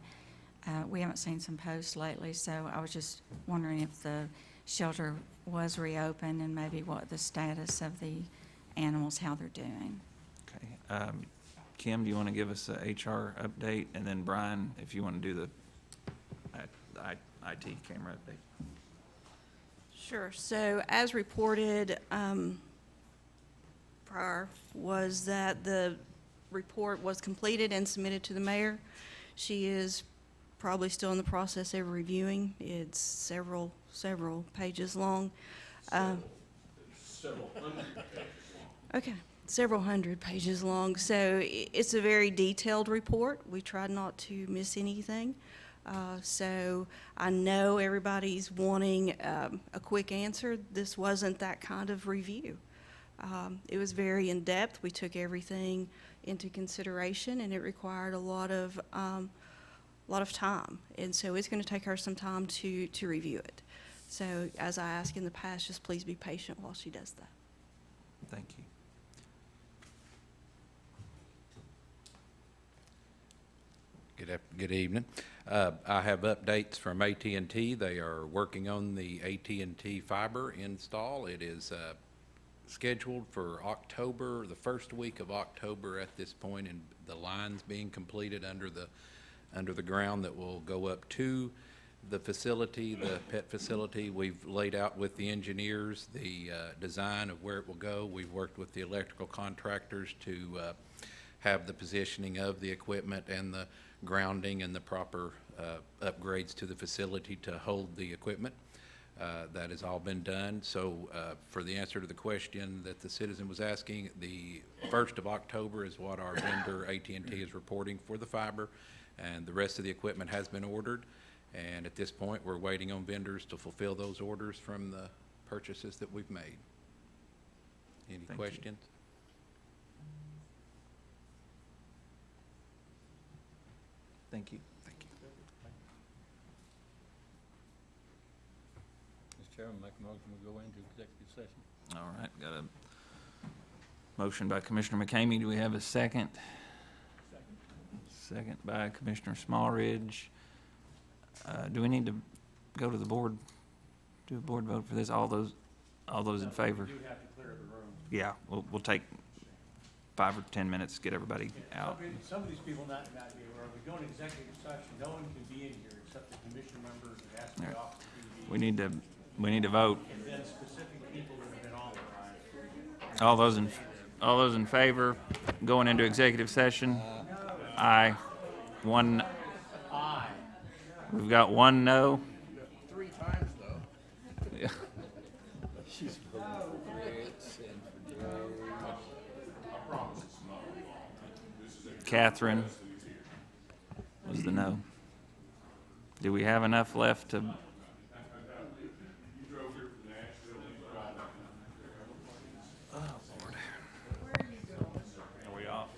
We haven't seen some posts lately, so I was just wondering if the shelter was reopened and maybe what the status of the animals, how they're doing. Okay. Kim, do you want to give us a HR update? And then Brian, if you want to do the IT camera update. Sure. So as reported prior, was that the report was completed and submitted to the mayor. She is probably still in the process of reviewing. It's several pages long. Several hundred pages long. Okay, several hundred pages long. So it's a very detailed report. We tried not to miss anything. So I know everybody's wanting a quick answer. This wasn't that kind of review. It was very in-depth. We took everything into consideration, and it required a lot of time. And so it's going to take her some time to review it. So as I ask in the past, just please be patient while she does that. Thank you. Good evening. I have updates from AT&T. They are working on the AT&T fiber install. It is scheduled for October, the first week of October at this point, and the lines being completed under the ground that will go up to the facility, the pet facility. We've laid out with the engineers the design of where it will go. We've worked with the electrical contractors to have the positioning of the equipment and the grounding and the proper upgrades to the facility to hold the equipment. That has all been done. So for the answer to the question that the citizen was asking, the 1st of October is what our vendor AT&T is reporting for the fiber, and the rest of the equipment has been ordered. And at this point, we're waiting on vendors to fulfill those orders from the purchases that we've made. Any Thank you. questions? Thank you. Mr. Chairman, make a motion to go into executive session. All right, got a motion by Commissioner McCamey. Do we have a second? Second by Commissioner Smallridge. Do we need to go to the board, do a board vote for this? All those in favor? We do have to clear the room. Yeah, we'll take 5 or 10 minutes to get everybody out. Some of these people not be aware, we go into executive session, no one can be in here except the commission members that has to be Yeah. off the TV. We need to vote. And then specific people that have been on the line. All those in favor, going into executive session? Aye. One, Aye. we've got one no. 3 times, though. Yeah. Catherine was the no. Do we have enough left to? Oh, Lord. Are we off?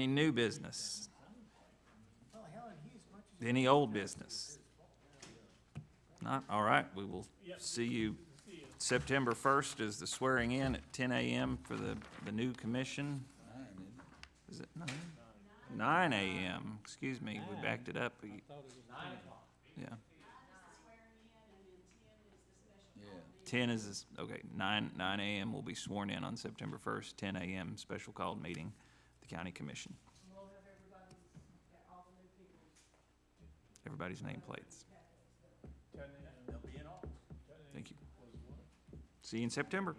Any new business? Any old business? Not, all right, we will see you. September 1st is the swearing in at 10 a.m. for the new commission. Is it 9? 9 a.m., excuse me, we backed it up. Yeah. 10 is, okay, 9 a.m. will be sworn in on September 1st, 10 a.m. special called meeting, the county commission. Everybody's nameplates. Thank you. See you in September.